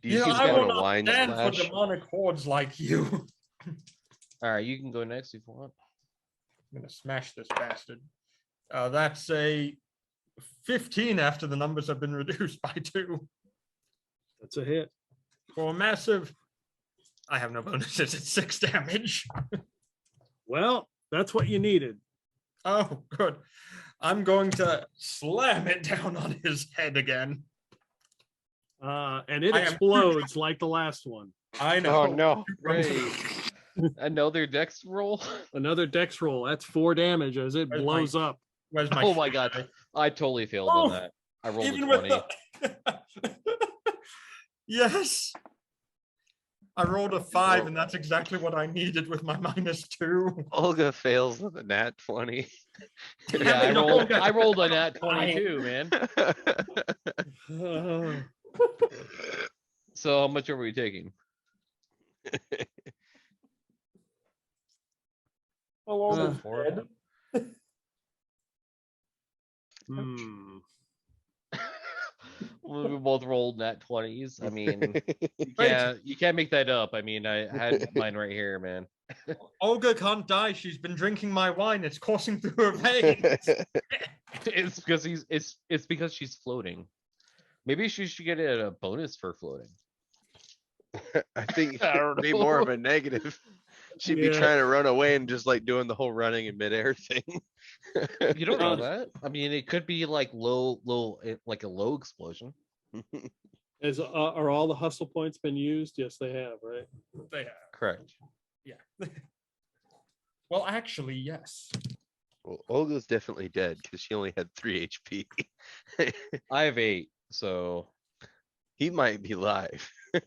Do you Yeah, keep I will doing a not wine stand for splash? demonic hordes like you. All right, you can go next if you want. I'm gonna smash this bastard. That's a 15 after the numbers have been reduced by 2. That's a hit. For a massive, I have no bonuses, it's 6 damage. Well, that's what you needed. Oh, good. I'm going to slam it down on his head again. And it I am- explodes like the last one. I know. Oh no! Great. Another dex roll. Another dex roll. That's 4 damage as it Where's blows up. Where's my Oh my god, I totally failed Oh, on that. I rolled even a with 20. the yes, I rolled a 5 and that's exactly what I needed with my -2. Olga fails with a nat 20. Yeah, I No, rolled a nat 22, man. Uh, So how much are we taking? Oh, all Uh, is four. dead. hmm. We both rolled nat 20s. I mean, Wait. you can't make that up. I mean, I had mine right here, man. Olga can't die. She's been drinking my wine. It's coursing through her veins. It's because it's because she's floating. Maybe she should get a bonus for floating. I think I don't it'd be know. more of a negative. She'd be Yeah. trying to run away and just like doing the whole running in midair thing. You don't know that. I mean, it could be like like a low explosion. Are all the hustle points been used? Yes, they have, right? They have. Correct. Yeah. Well, actually, yes. Well, Olga's definitely dead because she only had 3 HP. I have 8, so He might be live. it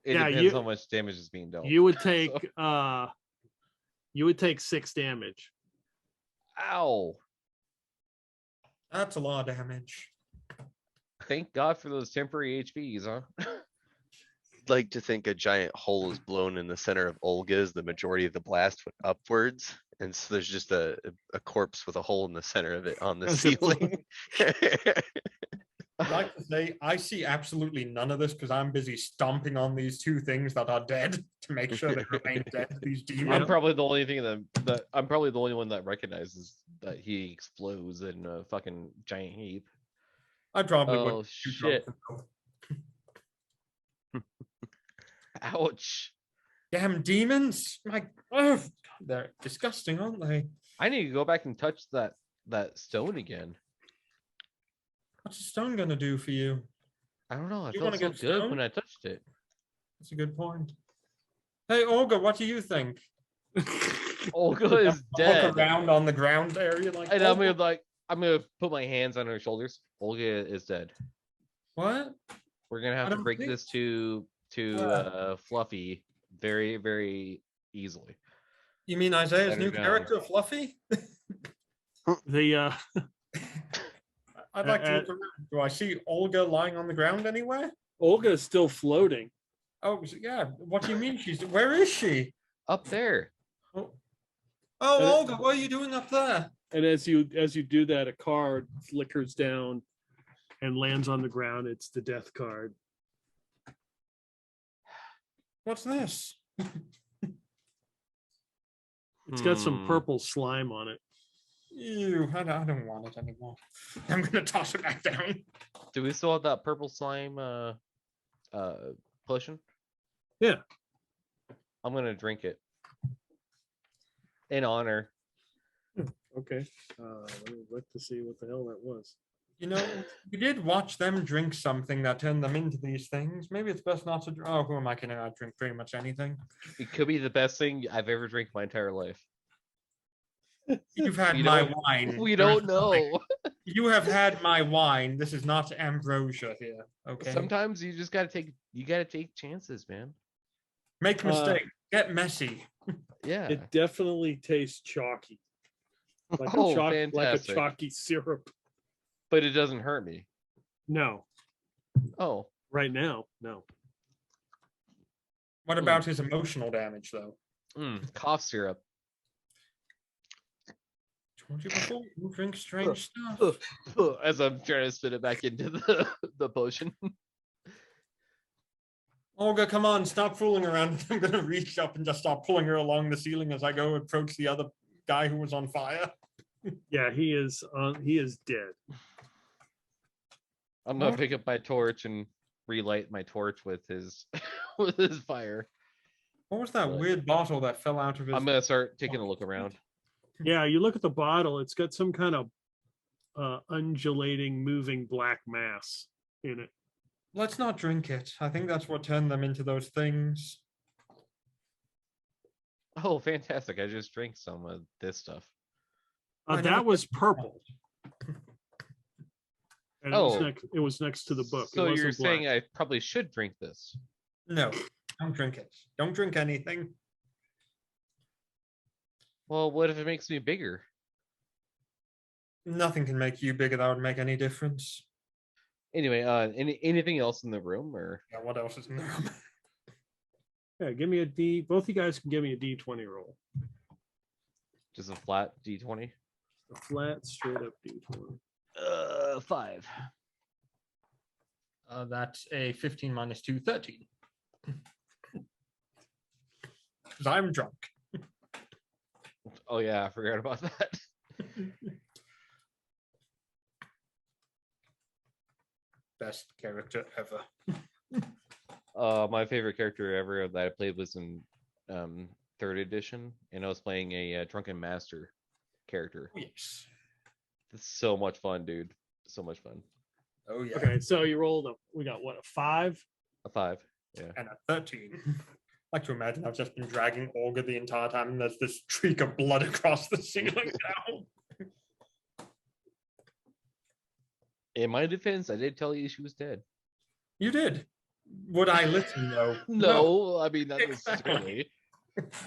Yeah, depends how much damage is being dealt. You would take you would take 6 damage. Ow! That's a lot of damage. Thank God for those temporary HPs, huh? Like to think a giant hole is blown in the center of Olga as the majority of the blast went upwards. And so there's just a corpse with a hole in the center of it on the As it ceiling. I'd like to say I see absolutely none of this because I'm busy stomping on these 2 things that are dead to make sure they remain dead. These I'm demons. probably the only thing that I'm probably the only one that recognizes that he explodes in a fucking giant heap. I probably Oh would. shit! Ouch! Damn demons! My oh, God, they're disgusting, aren't they? I need to go back and touch that stone again. What's a stone gonna do for you? I don't know. I You felt wanna so get good stoned? when I touched it. That's a good point. Hey, Olga, what do you think? Olga is Look dead, around on the ground area like. and I'm "Olga, gonna put my hands on her shoulders. Olga is dead. What? We're gonna have I to don't break think- this to Fluffy very, very easily. You mean Isaiah's Let her new down. character, Fluffy? The I'd like to look around. Do I see Olga lying on the ground anywhere? Olga is still floating. Oh, yeah. What do you mean she's? Where is she? Up there. Oh, it- Olga, what are you doing up there? And as you do that, a card flickers down and lands on the ground. It's the death card. What's this? It's got some Hmm. purple slime on it. Ew, I don't want it anymore. I'm gonna toss it back down. Do we still have that purple slime potion? Yeah. I'm gonna drink it. In honor. Okay. Let me look to see what the hell that was. You know, we did watch them drink something that turned them into these things. Maybe it's best not to. Oh, who am I kidding? I drink pretty much anything. It could be the best thing I've ever drank my entire life. You've had We my don't- wine. We There is don't nothing. know. You have had my wine. This is not ambrosia here. Okay. Sometimes you just gotta take chances, man. Make mistakes. Get messy. Yeah. It definitely tastes chalky. Like Oh, like a fantastic. chalky syrup. But it doesn't hurt me. No, Oh. right now, no. What about his emotional damage, though? Cough syrup. Told you before, you drink strange stuff. As I'm trying to spit it back into the potion. Olga, come on, stop fooling around. I'm gonna reach up and just start pulling her along the ceiling as I go approach the other guy who was on fire. Yeah, he is dead. I'm gonna pick up my torch and relight my torch with his with his fire. What was that What? weird bottle that fell out of his? I'm gonna start taking a look around. Yeah, you look at the bottle, it's got some kind of undulating, moving black mass in it. Let's not drink it. I think that's what turned them into those things. Oh, fantastic. I just drank some of this stuff. I never That was purple. And Oh. it was next to the book. It So wasn't you're saying black. I probably should drink this? No, don't drink it. Don't drink anything. Well, what if it makes me bigger? Nothing can make you bigger. That would make any difference. Anyway, anything else in the room or Yeah, what else is in the room? Yeah, give me a D. Both you guys can give me a D20 roll. just a flat D20? A flat, straight up D20. 5. That's a 15 minus 2, 13. Because I'm drunk. Oh yeah, I forgot about that. Best character ever. My favorite character ever that I played was in 3rd edition, and I was playing a drunken master character. Oh, yes. It's so much fun, dude. So much fun. Oh, yeah. Okay, so you rolled we got what, a 5? A 5. Yeah. And a 13. I like to imagine I've just been dragging Olga the entire time, and there's this streak of blood across the ceiling now. In my defense, I did tell you she was dead. You did. Would I listen, though? No, I mean, not exactly. necessarily.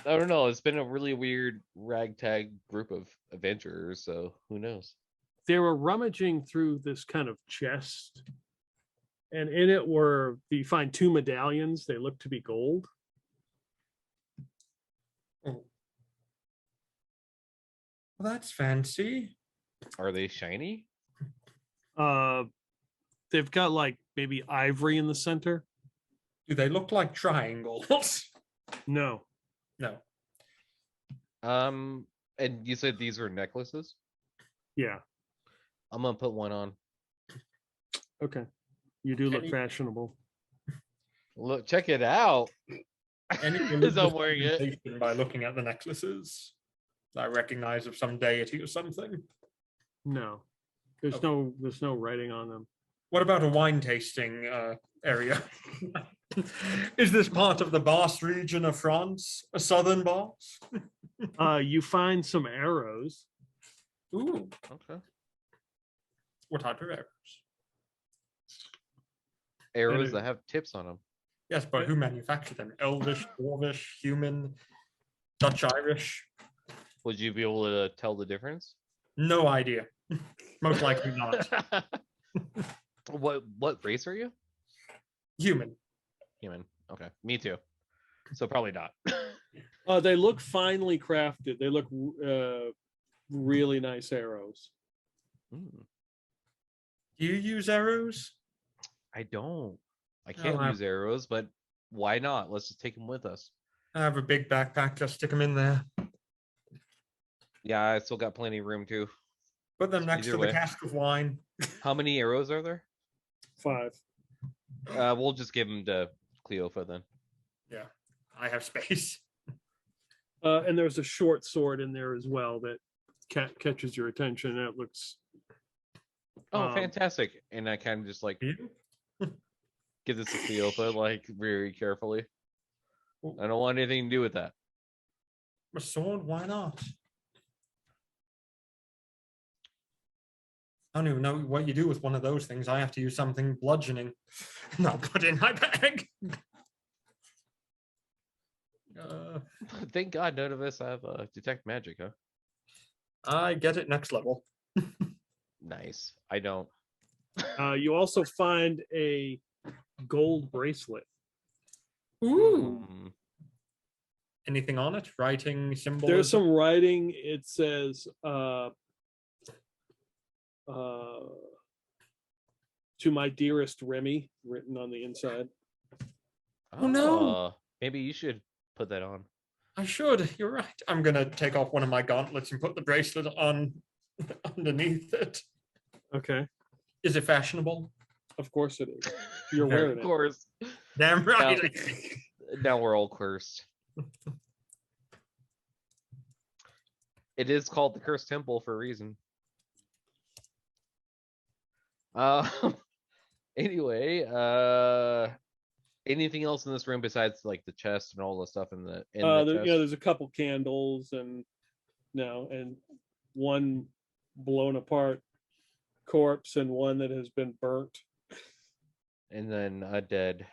I don't know. It's been a really weird ragtag group of adventurers, so who knows? They were rummaging through this kind of chest, and in it you find 2 medallions. They look to be gold. Oh. Well, that's fancy. Are they shiny? They've got like maybe ivory in the center. Do they look like triangles? No. No. And you said these are necklaces? Yeah. I'm gonna put one on. Okay. You do look Any- fashionable. Look, check it out. Any As I'm wearing it. representation by looking at the necklaces that I recognize of some deity or something. No. There's Okay. there's no writing on them. What about a wine tasting area? Is this part of the Basque region of France? A southern Basque? You find some arrows. Ooh, Okay. what type of arrows? Arrows it- that have tips on them. Yes, but who manufactured them? Elvish, Dwarvish, human, Dutch Irish? Would you be able to tell the difference? No idea. Most likely not. What race are you? Human. Human. Okay, me too. So probably not. They look finely crafted. They look really nice arrows. Hmm, Do you use arrows? I don't. I can't I- use arrows, but why not? Let's just take them with us. I have a big backpack, just stick them in there. Yeah, I still got plenty of room too. Put them next Either to the way. cask of wine. How many arrows are there? 5. We'll just give them to Cleopha then. Yeah, I have space. And there's a short sword in there as well that catches your attention. That looks. Oh, fantastic! And I kind of just like You? give this to Cleopha like very carefully. I don't want anything to do with that. A sword? Why not? I don't even know what you do with one of those things. I have to use something bludgeoning. Not put in my bag. Thank God none of us have detect magic, huh? I get it next level. Nice. I don't. You also find a gold bracelet. Ooh. Hmm. Anything on it? Writing, symbols? There's some writing. It says to my dearest Remy written on the inside. Oh, no. Maybe you should put that on. I should. You're right. I'm gonna take off one of my gauntlets and put the bracelet on underneath it. Okay. Is it fashionable? Of course it is. You're wearing Of it. course. Damn right. Now we're all cursed. It is called the Cursed Temple for a reason. Anyway, anything else in this room besides like the chest and all the stuff in the chest? There's a couple candles and one blown apart corpse and one that has been burnt. And then a dead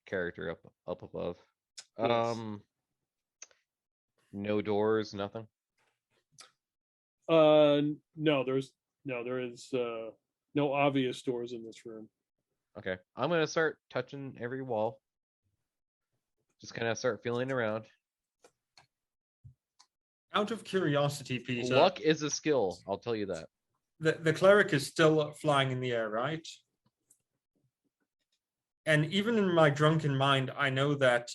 character up above. Yes. No doors, nothing. No, there is no obvious doors in this room. Okay, I'm gonna start touching every wall. Just kind of start feeling around. Out of curiosity, Peter. Luck is a skill, I'll tell you that. The cleric is still flying in the air, right? And even in my drunken mind, I know that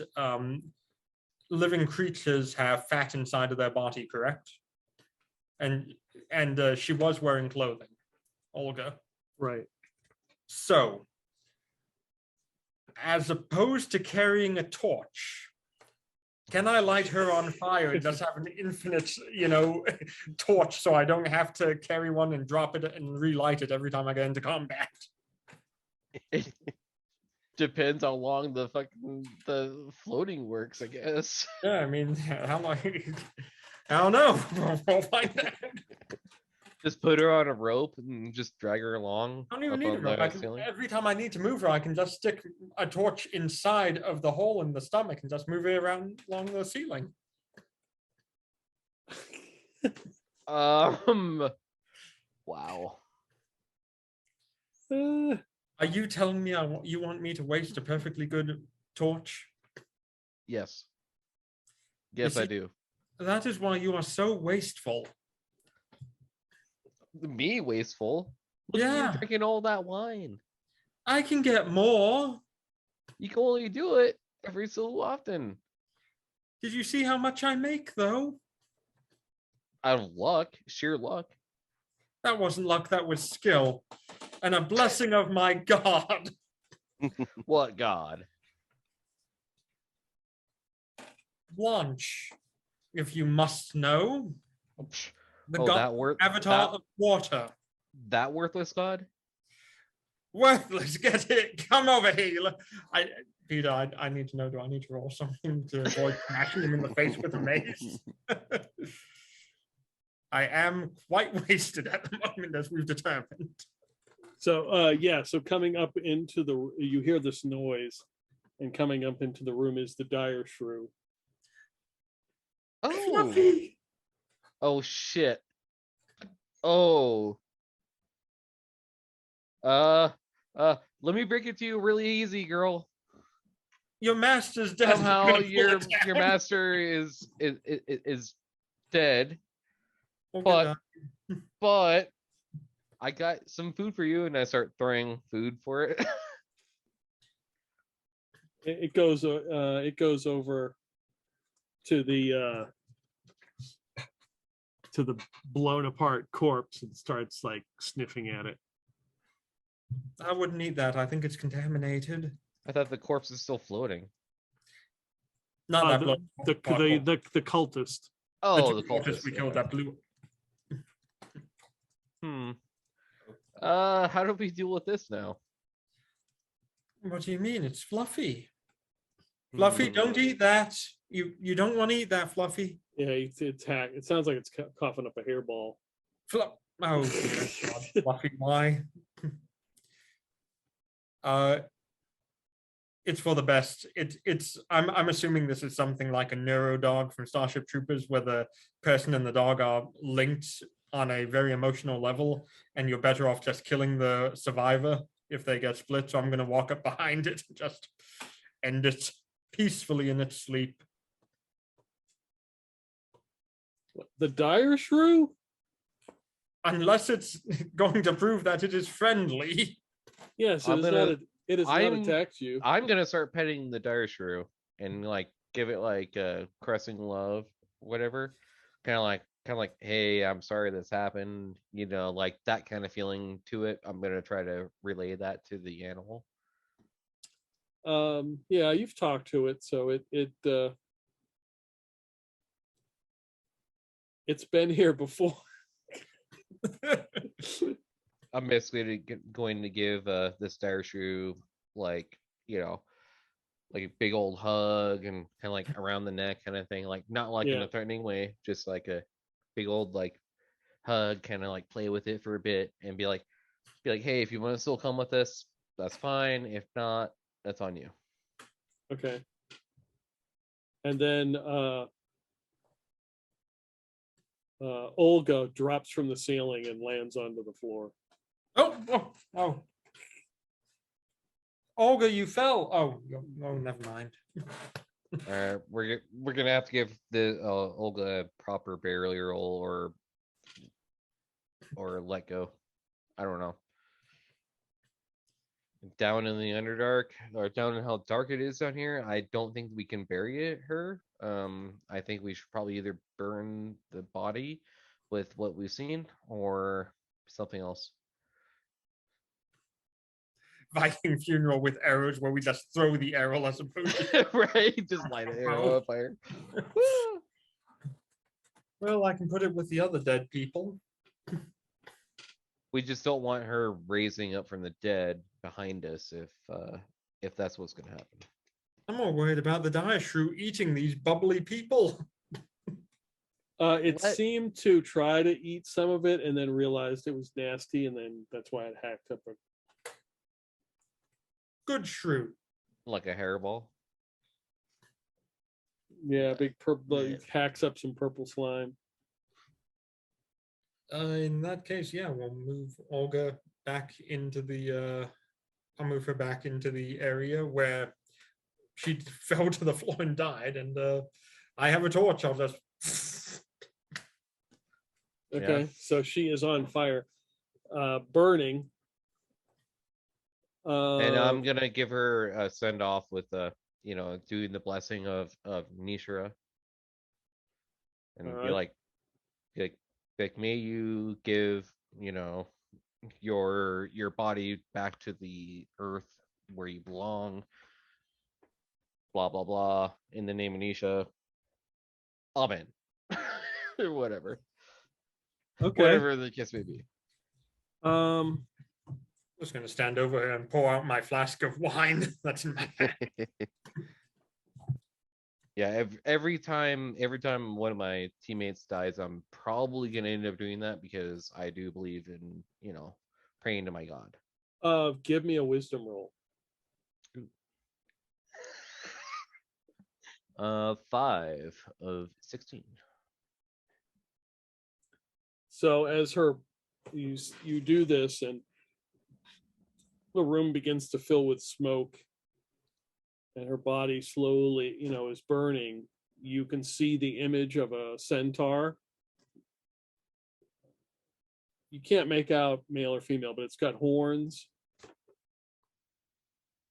living creatures have fat inside of their body, correct? And she was wearing clothing, Olga. Right. So, as opposed to carrying a torch, can I light her on fire and just have an infinite, torch so I don't have to carry one and drop it and relight it every time I get into combat? It depends how long the floating works, I guess. Yeah, I mean, how long? I don't know. We'll find out. Just put her on a rope and just drag her along. I don't even need a rope. Every time I need to move her, I can just stick a torch inside of the hole in the stomach and just move it around along the ceiling. Wow. Are you telling me you want me to waste a perfectly good torch? Yes. Yes, I do. That is why you are so wasteful. Me wasteful? Look at you drinking all that wine. I can get more. You can only do it every so often. Did you see how much I make, though? Out of luck, sheer luck. That wasn't luck, that was skill. And a blessing of my god. What god? Blanche, if you must know. The avatar of water. That worthless god? Worthless, get it. Come over here. Peter, I need to know, do I need to roll something to avoid smashing him in the face with a mace? I am quite wasted at the moment, as we've determined. So so coming up into you hear this noise, and coming up into the room is the dire shrew. Oh. Fluffy. Oh shit. Oh. Let me break it to you really easy, girl. Your master's dead. Somehow your master is dead. Okay, But I got some food for you, and I start throwing food for it. It goes over to the blown apart corpse and starts like sniffing at it. I wouldn't eat that. I think it's contaminated. I thought the corpse is still floating. Not that the cultist. Oh, the cultist. We killed that blue. How do we deal with this now? What do you mean? It's Fluffy. Fluffy, don't eat that. You don't want to eat that, Fluffy. Yeah, it sounds like it's coughing up a hairball. Oh, dear God. Fluffy, why? it's for the best. I'm assuming this is something like a neuro dog from Starship Troopers, where the person and the dog are linked on a very emotional level, and you're better off just killing the survivor if they get split. So I'm going to walk up behind it and just end it peacefully in its sleep. The dire shrew? Unless it's going to prove that it is friendly. Yes, I'm gonna- it has not I'm- attacked you. I'm gonna start petting the dire shrew and like give it like a caressing love, whatever. Kind of like, hey, I'm sorry this happened. You know, like that kind of feeling to it. I'm gonna try to relay that to the animal. Yeah, you've talked to it, so it's been here before. I'm basically going to give this dire shrew like, you know, like a big old hug and kind of like around the neck kind of thing, like not like in Yeah. a threatening way, just like a big old like hug, kind of like play with it for a bit and be like, hey, if you want to still come with us, that's fine. If not, that's on you. Okay. And then Olga drops from the ceiling and lands onto the floor. Oh. Olga, you fell. Oh, never mind. We're gonna have to give the Olga a proper burial or let go. I don't know. Down in the Underdark, or down in how dark it is down here, I don't think we can bury her. I think we should probably either burn the body with what we've seen or something else. Viking funeral with arrows where we just throw the arrow as opposed to. Right? Just light an arrow on fire. Well, I can put it with the other dead people. We just don't want her raising up from the dead behind us if that's what's gonna happen. I'm more worried about the dire shrew eating these bubbly people. It What? seemed to try to eat some of it and then realized it was nasty, and then that's why it hacked up. Good shrew. Like a hairball. Big purple. Yeah. It hacks up some purple slime. In that case, yeah, we'll move Olga back into the. I'll move her back into the area where she fell to the floor and died. And I have a torch. I'll just. Okay, so she is on fire, burning. And I'm gonna give her a send off with doing the blessing of Nishra. And be Alright. like, may you give, your body back to the earth where you belong. Blah blah blah. In the name of Nisha. Amen. Or whatever. Okay. Whatever the case may be. Um. I'm just going to stand over here and pour out my flask of wine that's in my hand. Yeah, every time one of my teammates dies, I'm probably gonna end up doing that because I do believe in, praying to my God. Give me a wisdom roll. 5 of 16. So as you do this, and the room begins to fill with smoke, and her body slowly, is burning. You can see the image of a centaur. You can't make out male or female, but it's got horns,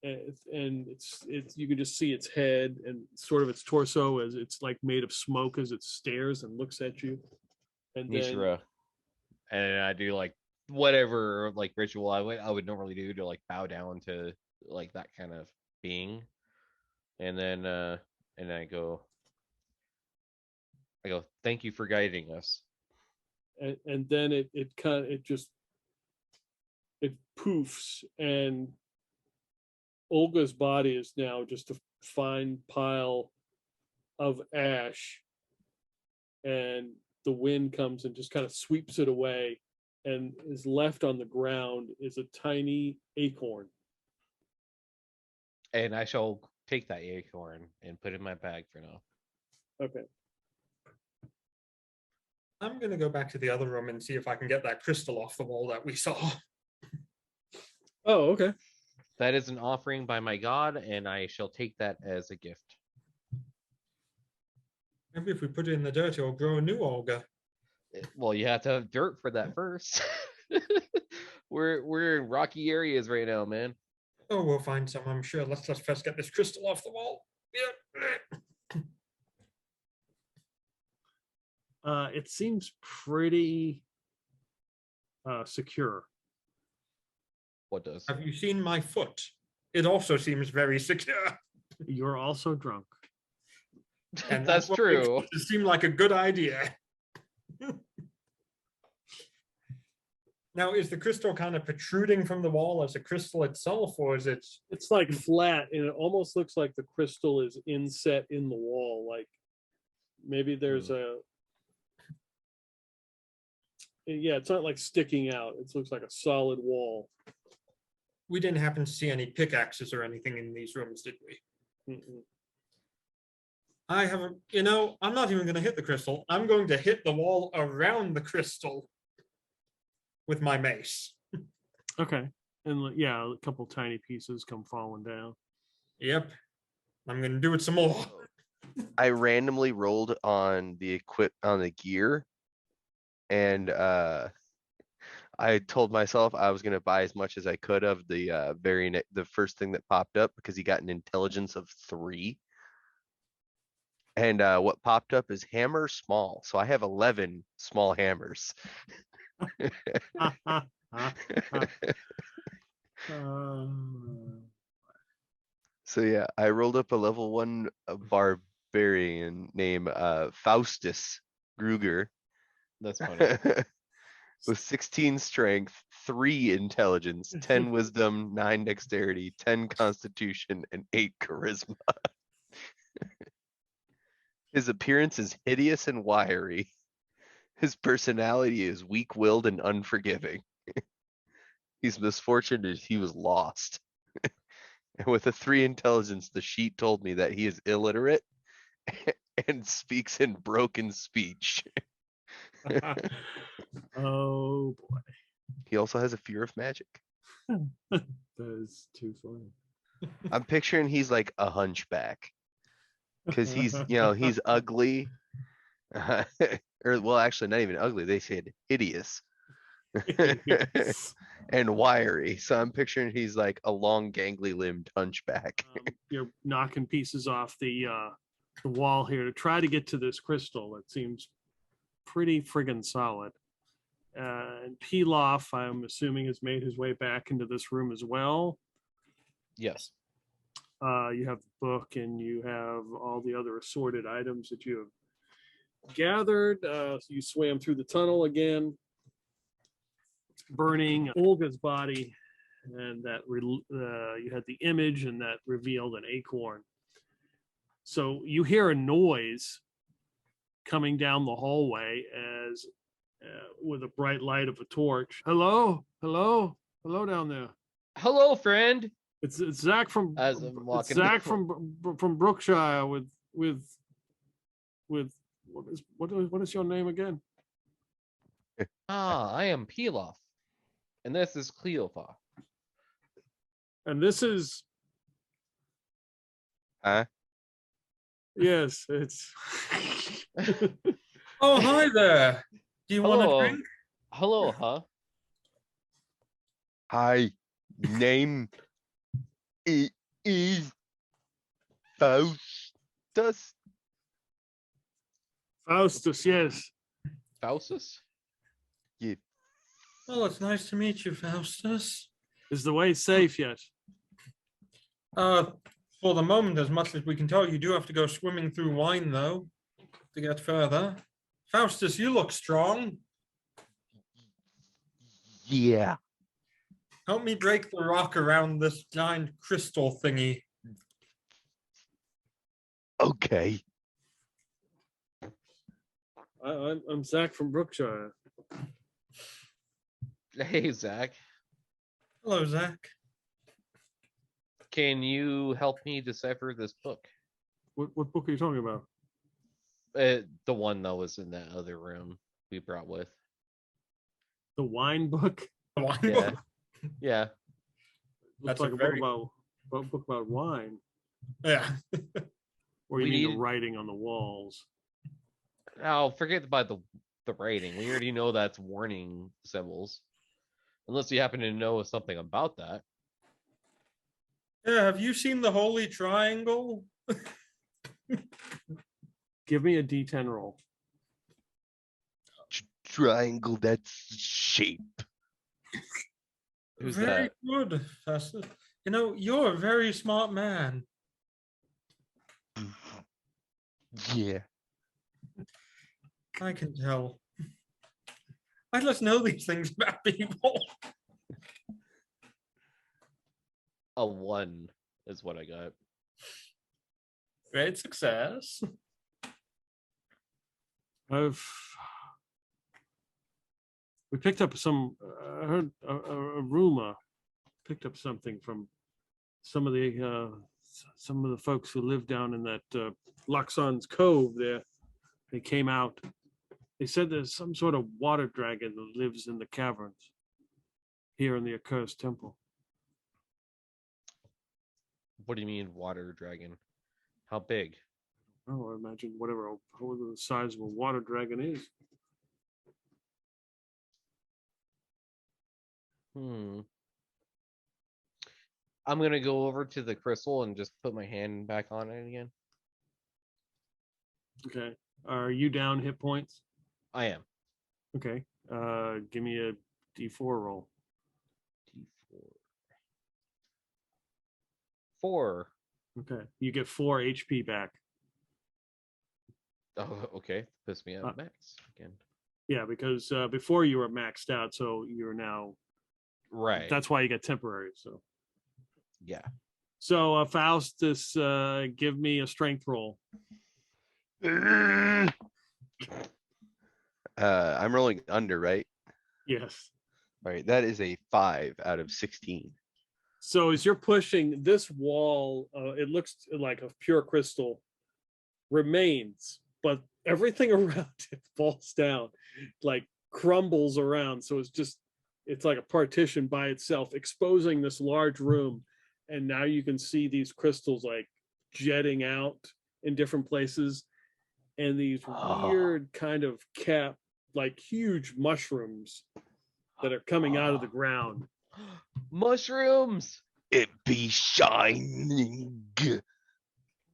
and it's you can just see its head and sort of its torso as it's like made of smoke as it stares and looks at you. And then Nishra. And I do like whatever like ritual I would normally do to like bow down to like that kind of being. And then I go, thank you for guiding us. and then it poofs, and Olga's body is now just a fine pile of ash, and the wind comes and just kind of sweeps it away, and is left on the ground is a tiny acorn. And I shall take that acorn and put it in my bag for now. Okay. I'm gonna go back to the other room and see if I can get that crystal off the wall that we saw. Oh, okay. That is an offering by my god, and I shall take that as a gift. Maybe if we put it in the dirt, it'll grow a new Olga. Well, you have to have dirt for that first. We're in rocky areas right now, man. Oh, we'll find some, I'm sure. Let's just first get this crystal off the wall. Yeah. It seems pretty secure. What does? Have you seen my foot? It also seems very secure. You're also drunk. And That's what makes true. It seemed like a good idea. Now, is the crystal kind of protruding from the wall as a crystal itself, or is it? It's like flat, and it almost looks like the crystal is inset in the wall. Like maybe there's yeah, it's not like sticking out. It looks like a solid wall. We didn't happen to see any pickaxes or anything in these rooms, did we? Mm-mm. I haven't, I'm not even going to hit the crystal. I'm going to hit the wall around the crystal with my mace. Okay, and yeah, a couple tiny pieces come falling down. Yep. I'm going to do it some more. I randomly rolled on the gear, and I told myself I was gonna buy as much as I could of the the first thing that popped up, because he got an intelligence of 3. And what popped up is hammer small. So I have 11 small hammers. So yeah, I rolled up a level 1 barbarian named Faustus Gruger That's funny. with 16 strength, 3 intelligence, 10 wisdom, 9 dexterity, 10 constitution, and 8 charisma. His appearance is hideous and wiry. His personality is weak-willed and unforgiving. His misfortune is he was lost. And with a 3 intelligence, the sheet told me that he is illiterate and speaks in broken speech. Oh boy, He also has a fear of magic. that is too funny. I'm picturing he's like a hunchback, because he's he's ugly, or well, actually not even ugly. They said hideous and wiry. So I'm picturing he's like a long, gangly limbed hunchback. You're knocking pieces off the wall here to try to get to this crystal. It seems pretty friggin' solid. And Pilaf, I'm assuming, has made his way back into this room as well. Yes. You have the book, and you have all the other assorted items that you have gathered. You swam through the tunnel again, burning Olga's body, and that you had the image, and that revealed an acorn. So you hear a noise coming down the hallway as with a bright light of a torch. Hello down there. Hello, friend. It's Zach from As I'm walking Zach from Brookshire with what is your name again? I am Pilaf, and this is Cleopha. And this is Huh? yes, it's Oh, hi there. Do you want a Hello. drink? Hello, huh? Hi, name is Faustus. Faustus, yes. Faustus? Yeah. Well, it's nice to meet you, Faustus. Is the way safe yet? For the moment, as much as we can tell, you do have to go swimming through wine, though, to get further. Faustus, you look strong. Yeah. Help me break the rock around this giant crystal thingy. Okay. I'm Zach from Brookshire. Hey, Zach. Hello, Zach. Can you help me decipher this book? What book are you talking about? The one that was in that other room we brought with. The wine book? The wine Yeah. book. Yeah. Looks That's a like a very- book about wine. Yeah. Or you We mean the need- writing on the walls? Oh, forget about the writing. We already know that's warning symbols. Unless you happen to know something about that. Yeah. Have you seen the Holy Triangle? Give me a D10 roll. Triangle, that's shape. Who's Very that? good, Festus. You know, you're a very smart man. Yeah. I can tell. I just know these things about people. A 1 is what I got. Great success. We picked up some. I heard a rumor. Picked up something from some of the folks who live down in that Luxon's Cove there. They came out. They said there's some sort of water dragon that lives in the caverns here in the Accursed Temple. What do you mean water dragon? How big? Oh, I imagine whatever the size of a water dragon is. I'm gonna go over to the crystal and just put my hand back on it again. Okay. Are you down hit points? I am. Okay. Give me a D4 roll. D4. 4. Okay. You get 4 HP back. Oh, okay. Piss me off max again. Yeah, because before you were maxed out, so you're now. Right. That's why you get temporary. So. Yeah. So Faustus, give me a strength roll. I'm rolling under, right? Yes. All right, that is a 5 out of 16. So as you're pushing this wall, it looks like a pure crystal remains, but everything around it falls down, like crumbles around. So it's like a partition by itself, exposing this large room. And now you can see these crystals like jetting out in different places, and these weird kind of like huge mushrooms that are coming out of the ground. Mushrooms. It be shining.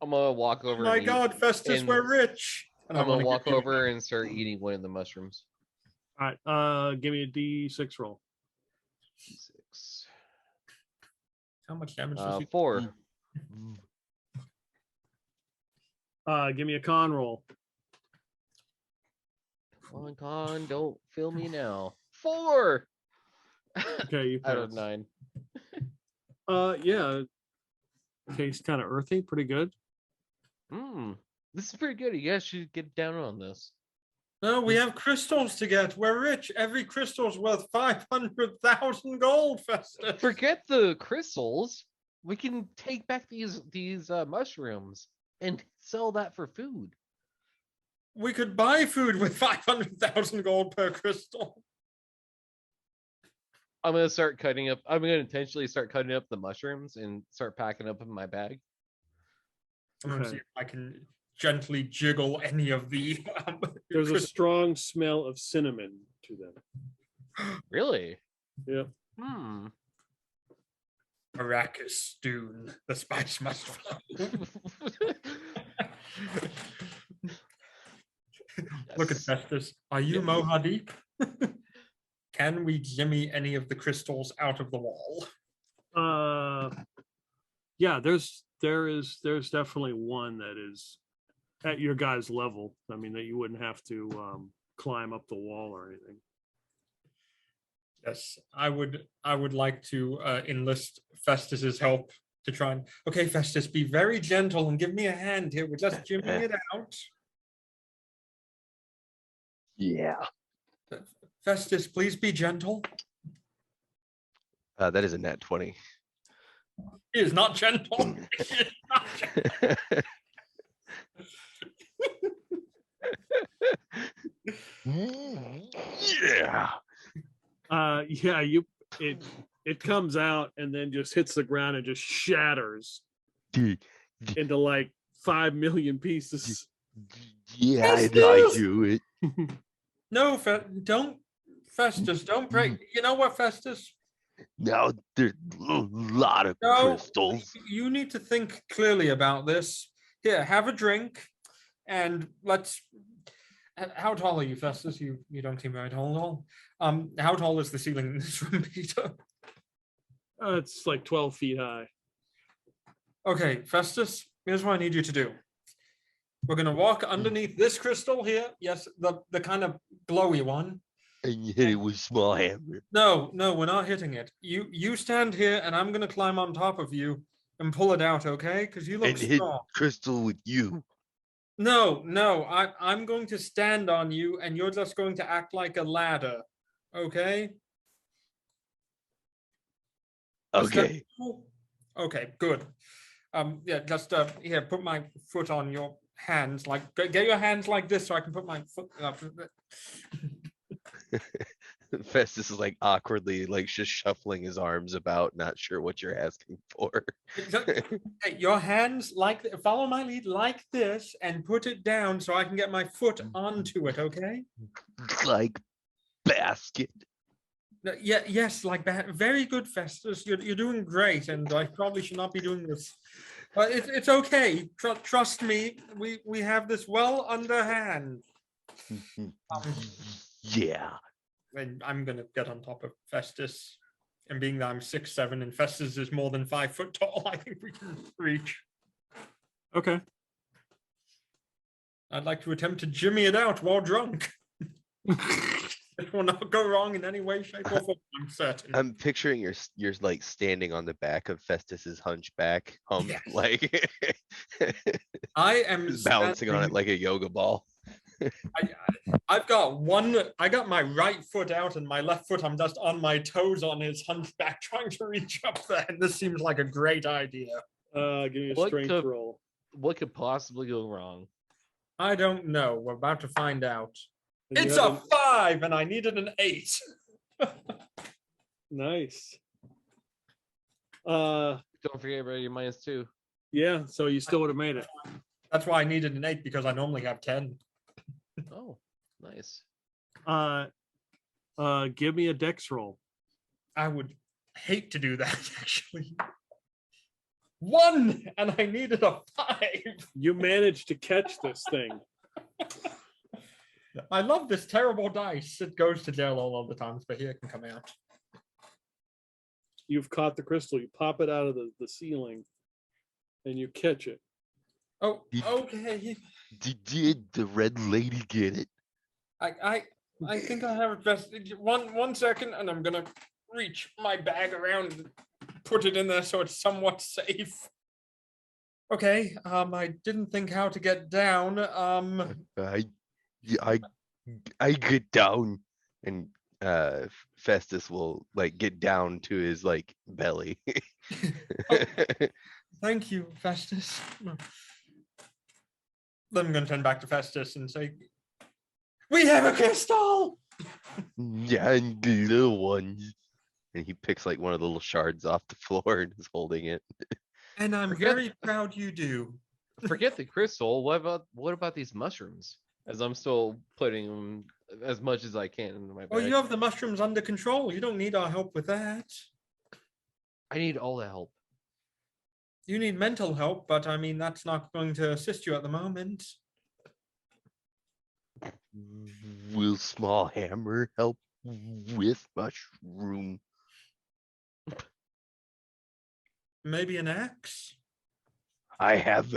I'm gonna walk Oh over. my and God, eat, Festus, and we're rich. And I I'm gonna wanna walk give you- over and start eating one of the mushrooms. All right, give me a D6 roll. 6. How much damage does he 4. Give me a con roll. Come on, con, don't fill me now. 4 Okay, you out of pass. 9. Yeah. Tastes kind of earthy, pretty good. This is pretty good. You guys should get down on this. No, we have crystals to get. We're rich. Every crystal's worth 500,000 gold, Festus. Forget the crystals. We can take back these mushrooms and sell that for food. We could buy food with 500,000 gold per crystal. I'm gonna start cutting up. I'm gonna intentionally start cutting up the mushrooms and start packing up in my bag. I'm gonna Okay. see if I can gently jiggle any of the. There's a crystals. strong smell of cinnamon to them. Really? Yep. Arrakis stew. The spice must flow. Look at Yes. Festus. Are you Yes. Mohadip? Can we jimmy any of the crystals out of the wall? Yeah, there's definitely one that is at your guy's level. I mean, that you wouldn't have to climb up the wall or anything. Yes, I would like to enlist Festus's help to try and. Okay, Festus, be very gentle and give me a hand here. We're just jimmying it out. Yeah. Festus, please be gentle. That is a nat 20. He is not gentle. He is not gentle. Yeah. Yeah, it comes out and then just hits the ground and just shatters into like 5 million pieces. Yeah, I Festus! do it. No, don't, Festus, don't break. You know what, Festus? Now there's a lot of No, crystals. you need to think clearly about this. Here, have a drink, and let's. How tall are you, Festus? You don't seem very tall at all. How tall is the ceiling in this room, Peter? It's like 12 feet high. Okay, Festus, here's what I need you to do. We're gonna walk underneath this crystal here. Yes, the kind of glowy one. And you hit it with small hammer. No, we're not hitting it. You stand here, and I'm gonna climb on top of you and pull it out, okay? Because you look And hit strong. crystal with you. No, I'm going to stand on you, and you're just going to act like a ladder, okay? Okay. Okay, good. Yeah, just here, put my foot on your hands, like get your hands like this, so I can put my foot up. Festus is like awkwardly like just shuffling his arms about, not sure what you're asking for. Hey, your hands like follow my lead like this, and put it down so I can get my foot onto it. Okay. Like basket. Yeah. Yes. Like that. Very good, Festus. You're doing great, and I probably should not be doing this. But it's okay. Trust me. We have this well underhand. Yeah. And I'm gonna get on top of Festus. And being that I'm 6'7" and Festus is more than 5 foot tall, I think we can reach. Okay. I'd like to attempt to jimmy it out while drunk. It will not go wrong in any way, shape, or form, I'm certain. I'm picturing you're like standing on the back of Festus's hunchback hump, Yes. like I am just balancing on it like a yoga ball. I got my right foot out and my left foot, I'm just on my toes on his hunchback trying to reach up there. And this seems like a great idea. Give me a strength roll. What could possibly go wrong? I don't know. We're about to find out. And you It's have a 5 and I needed an 8. Nice. Don't forget about your -2. Yeah, so you still would have made it. That's why I needed an 8, because I normally have 10. Oh, nice. Give me a dex roll. I would hate to do that, actually. 1 and I needed a 5. You managed to catch this thing. I love this terrible dice. It goes to jail all of the times, but here it can come out. You've caught the crystal. You pop it out of the ceiling, and you catch it. Oh, okay. Did the red lady get it? I think I have it best. One second, and I'm gonna reach my bag around and put it in there so it's somewhat safe. Okay. I didn't think how to get down. I get down, and Festus will like get down to his like belly. Thank you, Festus. Then I'm gonna turn back to Festus and say, "We have a crystal." Yeah, and the little ones. And he picks like one of the little shards off the floor and is holding it. And I'm very proud you do. Forget the crystal. What about these mushrooms? As I'm still putting them as much as I can into my bag. Oh, you have the mushrooms under control. You don't need our help with that. I need all the help. You need mental help, but I mean, that's not going to assist you at the moment. Will small hammer help with mushroom? Maybe an axe? I have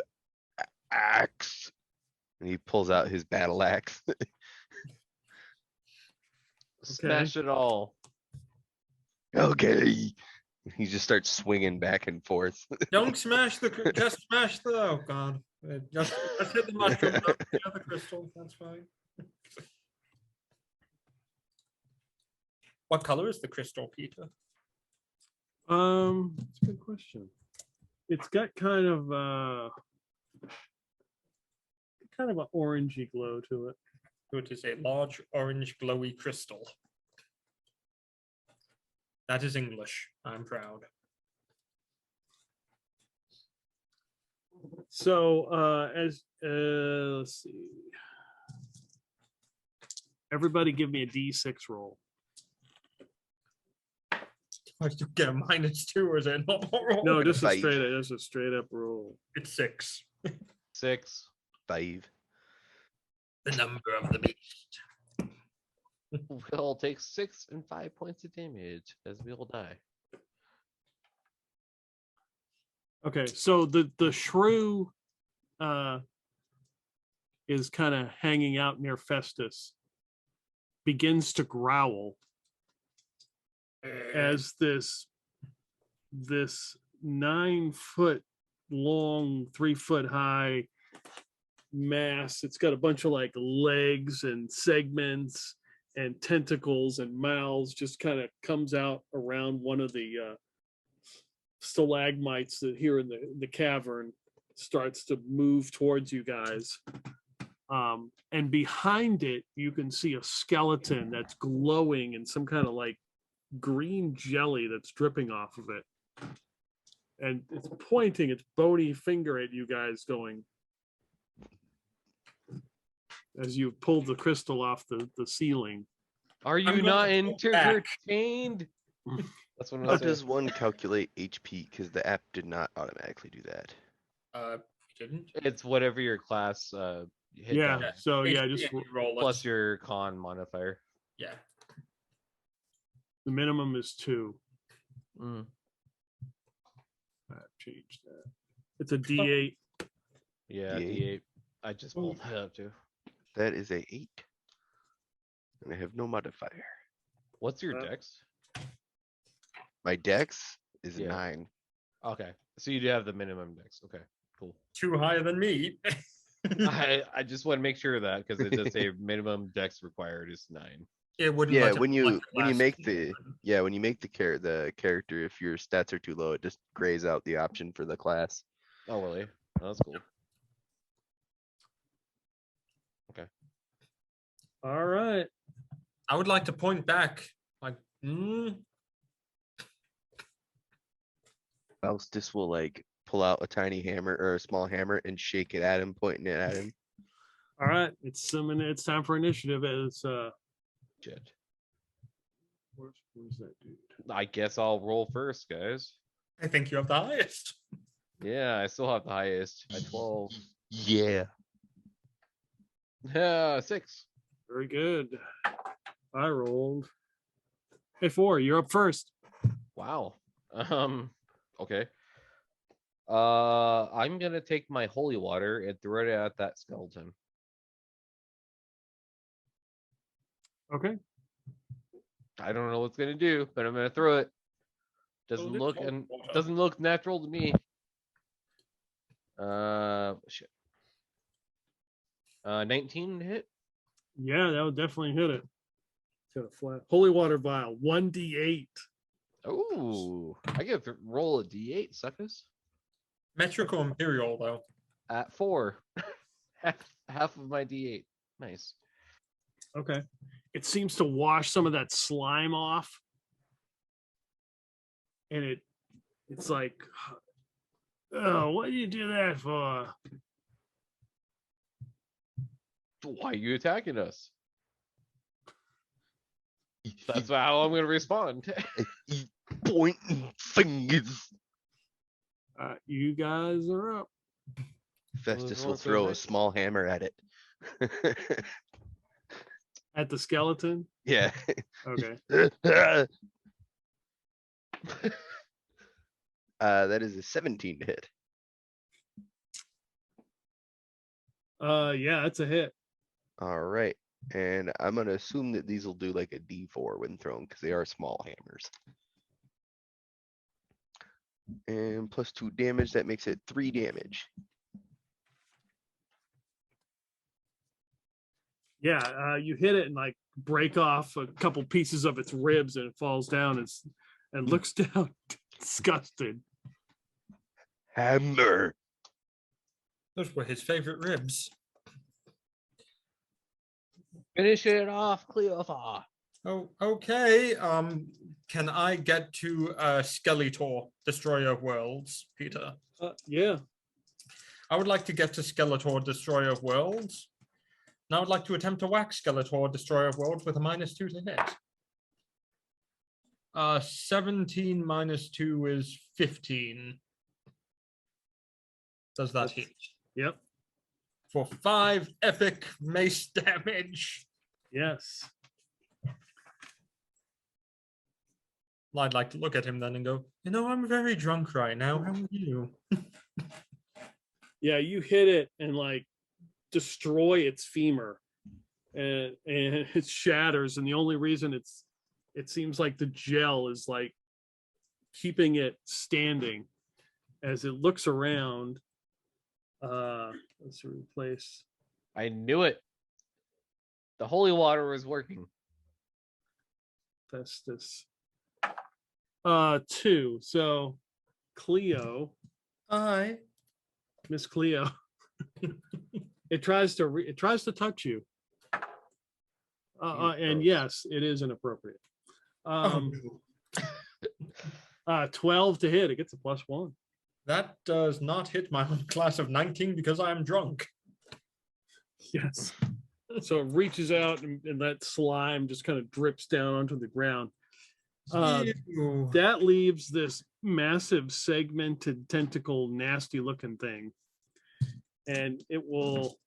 axe. And he pulls out his battle axe. Smash it all. Okay. He just starts swinging back and forth. Don't smash just smash the, oh God. Just hit the mushroom, not the other crystal, that's fine. What color is the crystal, Peter? That's a good question. It's got kind of an orangey glow to it. So it is a large orange glowy crystal. That is English. I'm proud. So as let's see. Everybody give me a D6 roll. I do get a -2, or is it not roll? No, just a Five. straight up roll. It's 6. 6. 5. The number of the beast. We'll take 6 and 5 points of damage as we all die. Okay, so the shrew is kind of hanging out near Festus, begins to growl as this 9-foot long, 3-foot high mass. It's got a bunch of like legs and segments and tentacles and mouths, just kind of comes out around one of the stalagmites that here in the cavern, starts to move towards you guys. And behind it, you can see a skeleton that's glowing in some kind of like green jelly that's dripping off of it. And it's pointing its bony finger at you guys, going, as you pulled the crystal off the ceiling. Are you going not to go back. entertained? That's what How I'm saying. does one calculate HP? Because the app did not automatically do that. Didn't. It's whatever your class hit Yeah, down, so yeah, Basically, just you roll it. plus your con modifier. Yeah. the minimum is 2. Mm. I've changed that. It's a D8. Yeah, D8. D8. I just pulled that up too. That is a 8. And I have no modifier. What's your Uh, dex? My dex is a Yeah. 9. Okay, so you do have the minimum dex. Okay, cool. Too higher than me. I just want to make sure of that because it does say minimum dex required is 9. It wouldn't Yeah, let it when you select when you class make if the when you make the character, if your stats are too low, it just grays out the option for the class. Oh really? Oh, that's cool. All right. I would like to point back, like, Faustus will like pull out a tiny hammer or a small hammer and shake it at him, pointing it at him. All right. It's time for initiative. It's Shit. where's that dude? I guess I'll roll first, guys. I think you have the highest. Yeah, I still have the highest at 12. Yeah. Yeah, 6. Very good. I rolled a 4. You're up first. Wow. Okay. I'm gonna take my holy water and throw it at that skeleton. Okay. I don't know what's gonna do, but I'm gonna throw it. Doesn't Holy look cold and water. doesn't look natural to me. Shit. 19 hit. Yeah, that would definitely hit it. Got a flat holy water vial. 1d8. Ooh, I get to roll a d8, suckers. Metric or imperial, though. At 4. half of my d8. Nice. Okay. It seems to wash some of that slime off. And it's like, oh, what do you do that for? Why are you attacking us? That's how I'm gonna respond. Pointing fingers. You guys are up. Festus roll will for throw a next. small hammer at it. At the skeleton? Yeah. Okay. That is a 17 to hit. Yeah, that's a hit. All right. And I'm going to assume that these will do like a D4 when thrown because they are small hammers. And plus 2 damage, that makes it 3 damage. Yeah, you hit it and like break off a couple pieces of its ribs, and it falls down and looks down disgusted. Hammer. Those were his favorite ribs. Finish it off, Cleopha. Oh, okay. Can I get to Skeletor, Destroyer of Worlds, Peter? Yeah. I would like to get to Skeletor, Destroyer of Worlds. And I would like to attempt to whack Skeletor, Destroyer of Worlds with a -2 to hit. 17 minus 2 is 15. Does that hit? Yep. For 5 epic mace damage. Yes. I'd like to look at him then and go, you know, I'm very drunk right now. How are you? Yeah, you hit it and like destroy its femur, and it shatters. And the only reason it seems like the gel is like keeping it standing as it looks around. Let's replace. I knew it. The holy water was working. Festus. 2. So Cleo, Hi. Miss Cleo. it tries to touch you. And yes, it is inappropriate. 12 to hit. It gets a +1. That does not hit my class of 19 because I am drunk. Yes. So it reaches out and that slime just kind of drips down onto the ground. Ew. That leaves this massive segmented tentacle, nasty looking thing. And it will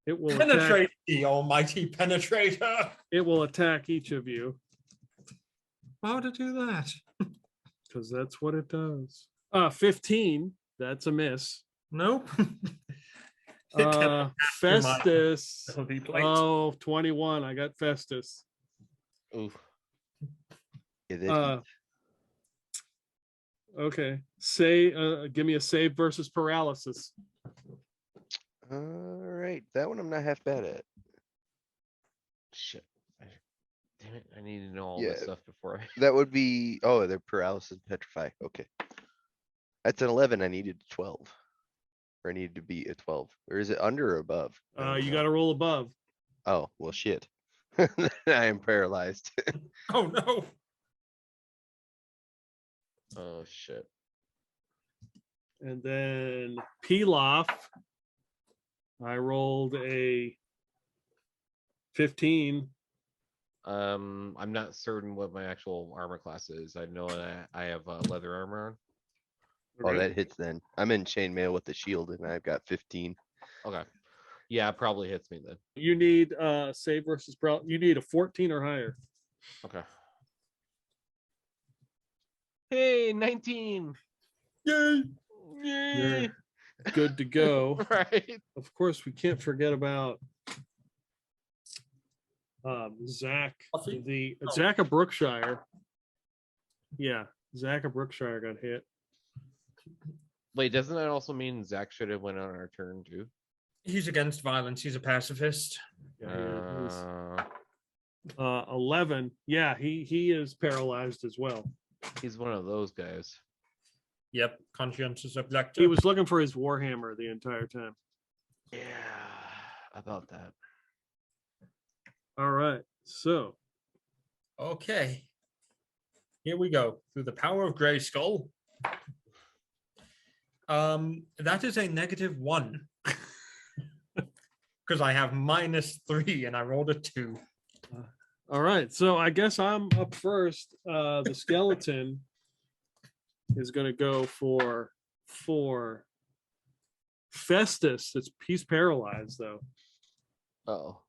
Penetrate the almighty penetrator. It will attack each of you. Why would it do that? Because that's what it does. 15. That's a miss. Nope. Festus. Oh, 21. I got Festus. Oof. Okay. Say, give me a save versus paralysis. All right, that one I'm not half bad at. Shit. Damn it. I need to know all this stuff before I. That would be, oh, they're paralysis petrify. Okay. That's an 11. I needed 12. Or I needed to be a 12. Or is it under or above? You got to roll above. Oh, well, shit. I am paralyzed. Oh, no. Oh, shit. And then Pilaf. I rolled a 15. I'm not certain what my actual armor class is. I know that I have leather armor on. Oh, that hits then. I'm in chainmail with the shield and I've got 15. Okay. Yeah, it probably hits me then. You need save versus you need a 14 or higher. Okay. Hey, 19. Yay. Yay. Good to go. Right. Of course, we can't forget about Zach. Zach of Brookshire. Yeah, Zach of Brookshire got hit. Wait, doesn't that also mean Zach should have went on our turn too? He's against violence. He's a pacifist. Yeah, 11. Yeah, he is paralyzed as well. He's one of those guys. Yep, conscientious objector. He was looking for his warhammer the entire time. Yeah, about that. All right, so. Okay. Here we go. Through the power of Grayskull. That is a -1. Because I have -3 and I rolled a 2. All right, so I guess I'm up first. The skeleton is going to go for Festus. He's paralyzed though. Oh.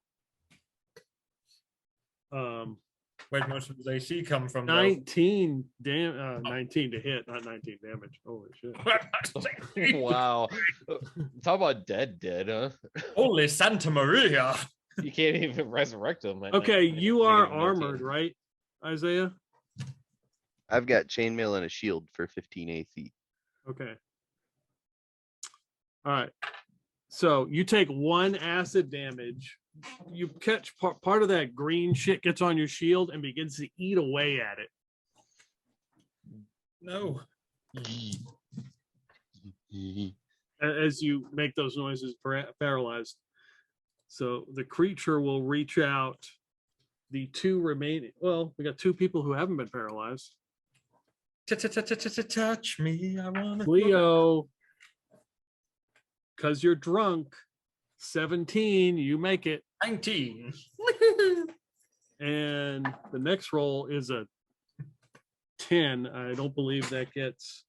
Where'd most of his AC come from? 19 19 to hit, not 19 damage. Holy shit. Wow. Talk about dead, huh? Holy Santa Maria. You can't even resurrect him. Okay, you are armored, right, Isaiah? I've got chainmail and a shield for 15 AC. Okay. All right. So you take 1 acid damage. You catch part of that green shit gets on your shield and begins to eat away at it. No. As you make those noises, paralyzed. So the creature will reach out. The two remaining. Well, we got two people who haven't been paralyzed. Touch me, I wanna. Leo, because you're drunk. 17, you make it. 19. And the next roll is a 10. I don't believe that gets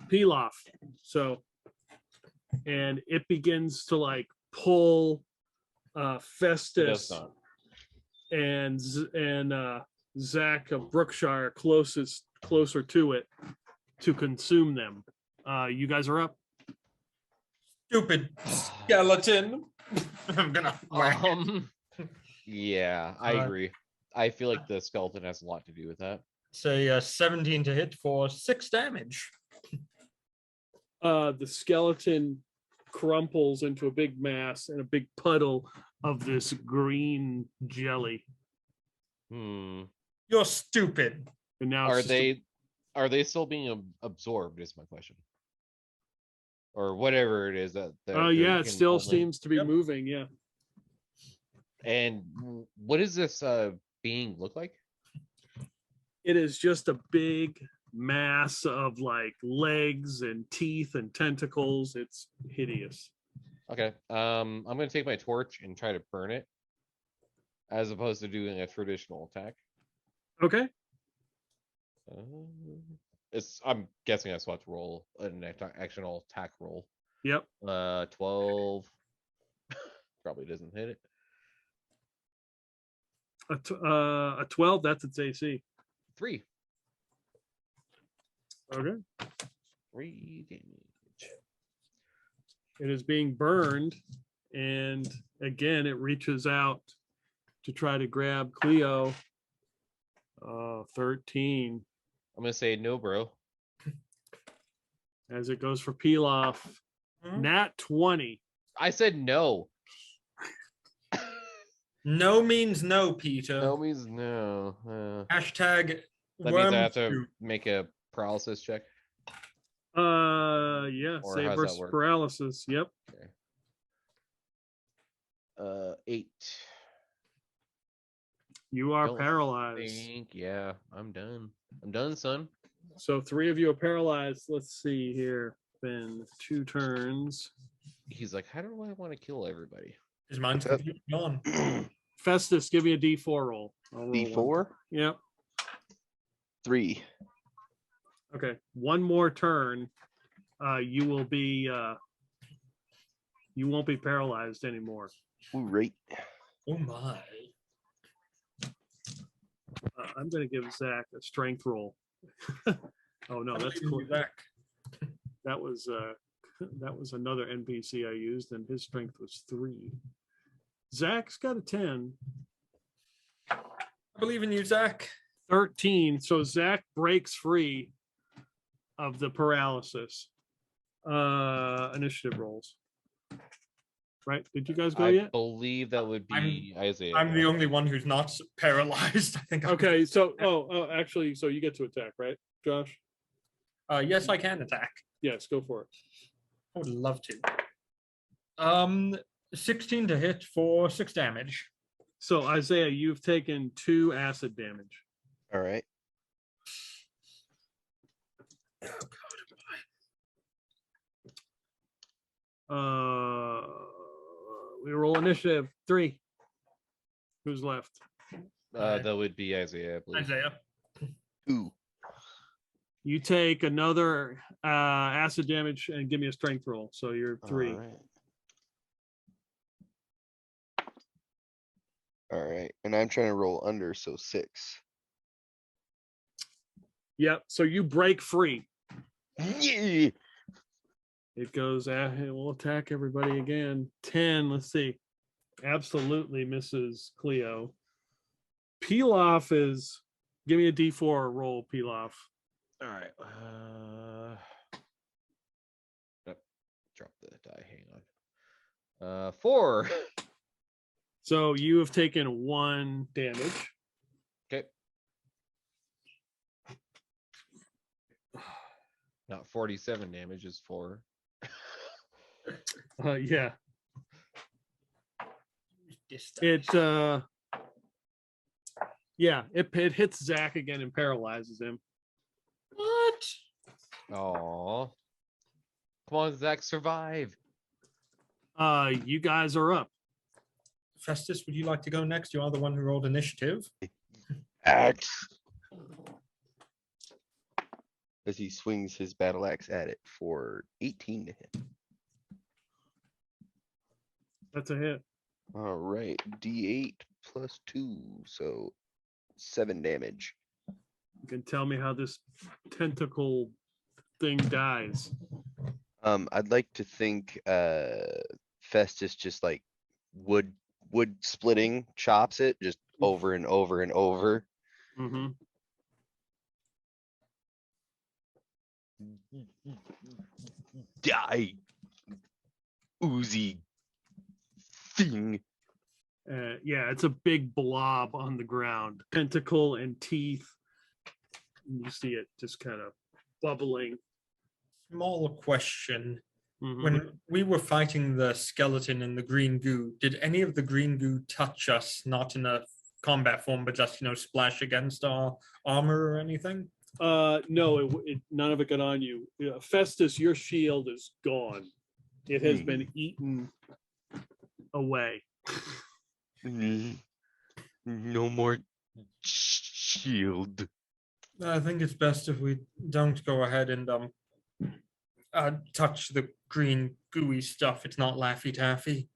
Pilaf. So, and it begins to like pull It does Festus not. and Zach of Brookshire closer to it to consume them. You guys are up. Stupid skeleton. I'm gonna whack it. Yeah, I agree. I feel like the skeleton has a lot to do with that. Say 17 to hit for 6 damage. The skeleton crumples into a big mass and a big puddle of this green jelly. You're stupid. And now Are it's just they still being absorbed? Is my question. Or whatever it is that. Oh yeah, it can still only- seems to be Yep. moving. Yeah. And what does this being look like? It is just a big mass of like legs and teeth and tentacles. It's hideous. Okay. I'm gonna take my torch and try to burn it, as opposed to doing a traditional attack. Okay. I'm guessing I still have to roll an actional attack roll. Yep. 12 probably doesn't hit it. A 12. That's its AC. 3 Okay. 3 damage. It is being burned, and again, it reaches out to try to grab Cleo. 13. I'm gonna say no, bro. As it goes for Pilaf. Nat 20. I said no. No means no, Peter. No means no. Hashtag That worm means I have to soup. make a paralysis check. Yeah, Or save how's that versus work? paralysis. Yep. 8. You are Don't paralyzed. Yeah, I'm done. I'm done, son. So 3 of you are paralyzed. Let's see here. Been 2 turns. He's like, how do I want to kill everybody? His mind's completely gone. Festus, give me a D4 roll. I'll roll one. D4, Yep. 3. Okay. One more turn. You will be you won't be paralyzed anymore. Ooh, right. Oh my. I'm gonna give Zach a strength roll. Oh no, I'm that's leaving cool. you back. That was another NPC I used, and his strength was 3. Zach's got a 10. I believe in you, Zach. 13. So Zach breaks free of the paralysis. Initiative rolls. Right? Did you guys go I yet? believe that would be Isaiah. I'm the only one who's not paralyzed. I think. Okay, so actually, so you get to attack, right, Josh? Yes, I can attack. Yes, go for it. I would love to. 16 to hit for 6 damage. So Isaiah, you've taken 2 acid damage. All right. We roll initiative 3. Who's left? That would be Isaiah, I believe. Isaiah. 2. You take another acid damage and give me a strength roll. So you're 3. All right. All right. And I'm trying to roll under, so 6. Yep. So you break free. Yeah. It goes, it will attack everybody again. 10. Let's see. Absolutely misses Cleo. Pilaf is, give me a D4 roll, Pilaf. All right. Drop the die. Hang on. 4. So you have taken 1 damage. Okay. Not 47 damage is 4. Yeah. This It yeah, it hits Zach again and paralyzes him. What? Oh. Come on, Zach, survive. You guys are up. Festus, would you like to go next? You are the one who rolled initiative. Axe. As he swings his battle axe at it for 18 to hit. That's a hit. All right, D8 plus 2, so 7 damage. You can tell me how this tentacle thing dies. I'd like to think Festus just like wood splitting chops it just over and over and over. Mm-hmm. Die, oozy thing. Yeah, it's a big blob on the ground, tentacle and teeth. And you see it just kind of bubbling. Small question. Mhm. When we were fighting the skeleton in the green goo, did any of the green goo touch us? Not in a combat form, but just, splash against our armor or anything? No, none of it got on you. Festus, your shield is gone. It has been eaten away. No more shield. I think it's best if we don't go ahead and touch the green gooey stuff. It's not Laffy Taffy.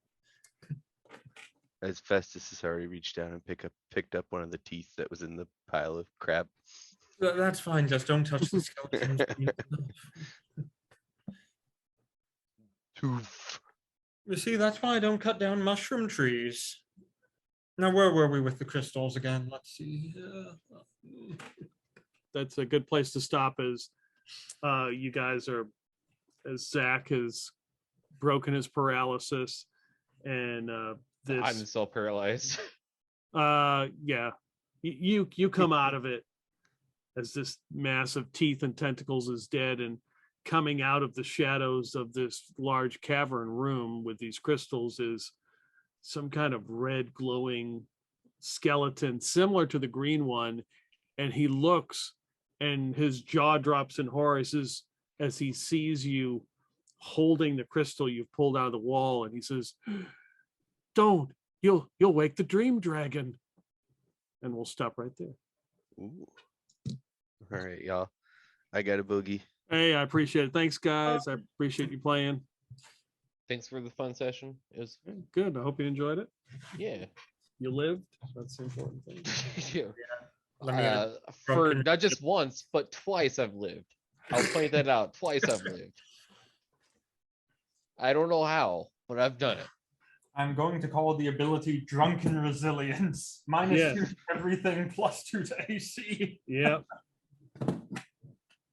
As Festus has already reached down and picked up one of the teeth that was in the pile of crap. That's fine. Just don't touch the skeletons. Toof. You see, that's why I don't cut down mushroom trees. Now, where were we with the crystals again? Let's see. That's a good place to stop. As you guys are, as Zach has broken his paralysis, and this. I'm still paralyzed. Yeah, you come out of it as this mass of teeth and tentacles is dead, and coming out of the shadows of this large cavern room with these crystals is some kind of red glowing skeleton similar to the green one. And he looks and his jaw drops in horror as he sees you holding the crystal you've pulled out of the wall, and he says, "Don't, you'll wake the dream dragon." And we'll stop right there. Ooh. All right, y'all. I got a boogie. Hey, I appreciate it. Thanks, guys. I appreciate you playing. Thanks for the fun session. It was Good. I hope you enjoyed it. yeah. You lived. That's the important thing. Yeah. For not just once, but twice I've lived. I'll point that out. Twice I've lived. I don't know how, but I've done it. I'm going to call the ability Drunken Resilience. -2 to everything, +2 to AC. Yeah.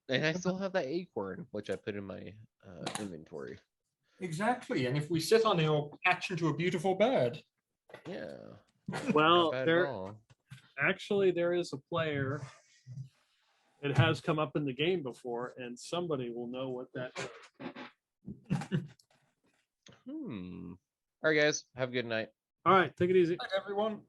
And I still have that acorn, which I put in my inventory. Exactly. And if we sit on it, it'll hatch into a beautiful bird. Yeah. Well, Not bad at there all. actually there is a player. It has come up in the game before, and somebody will know what that is. All right, guys. Have a good night. All right, take it easy. Night, everyone.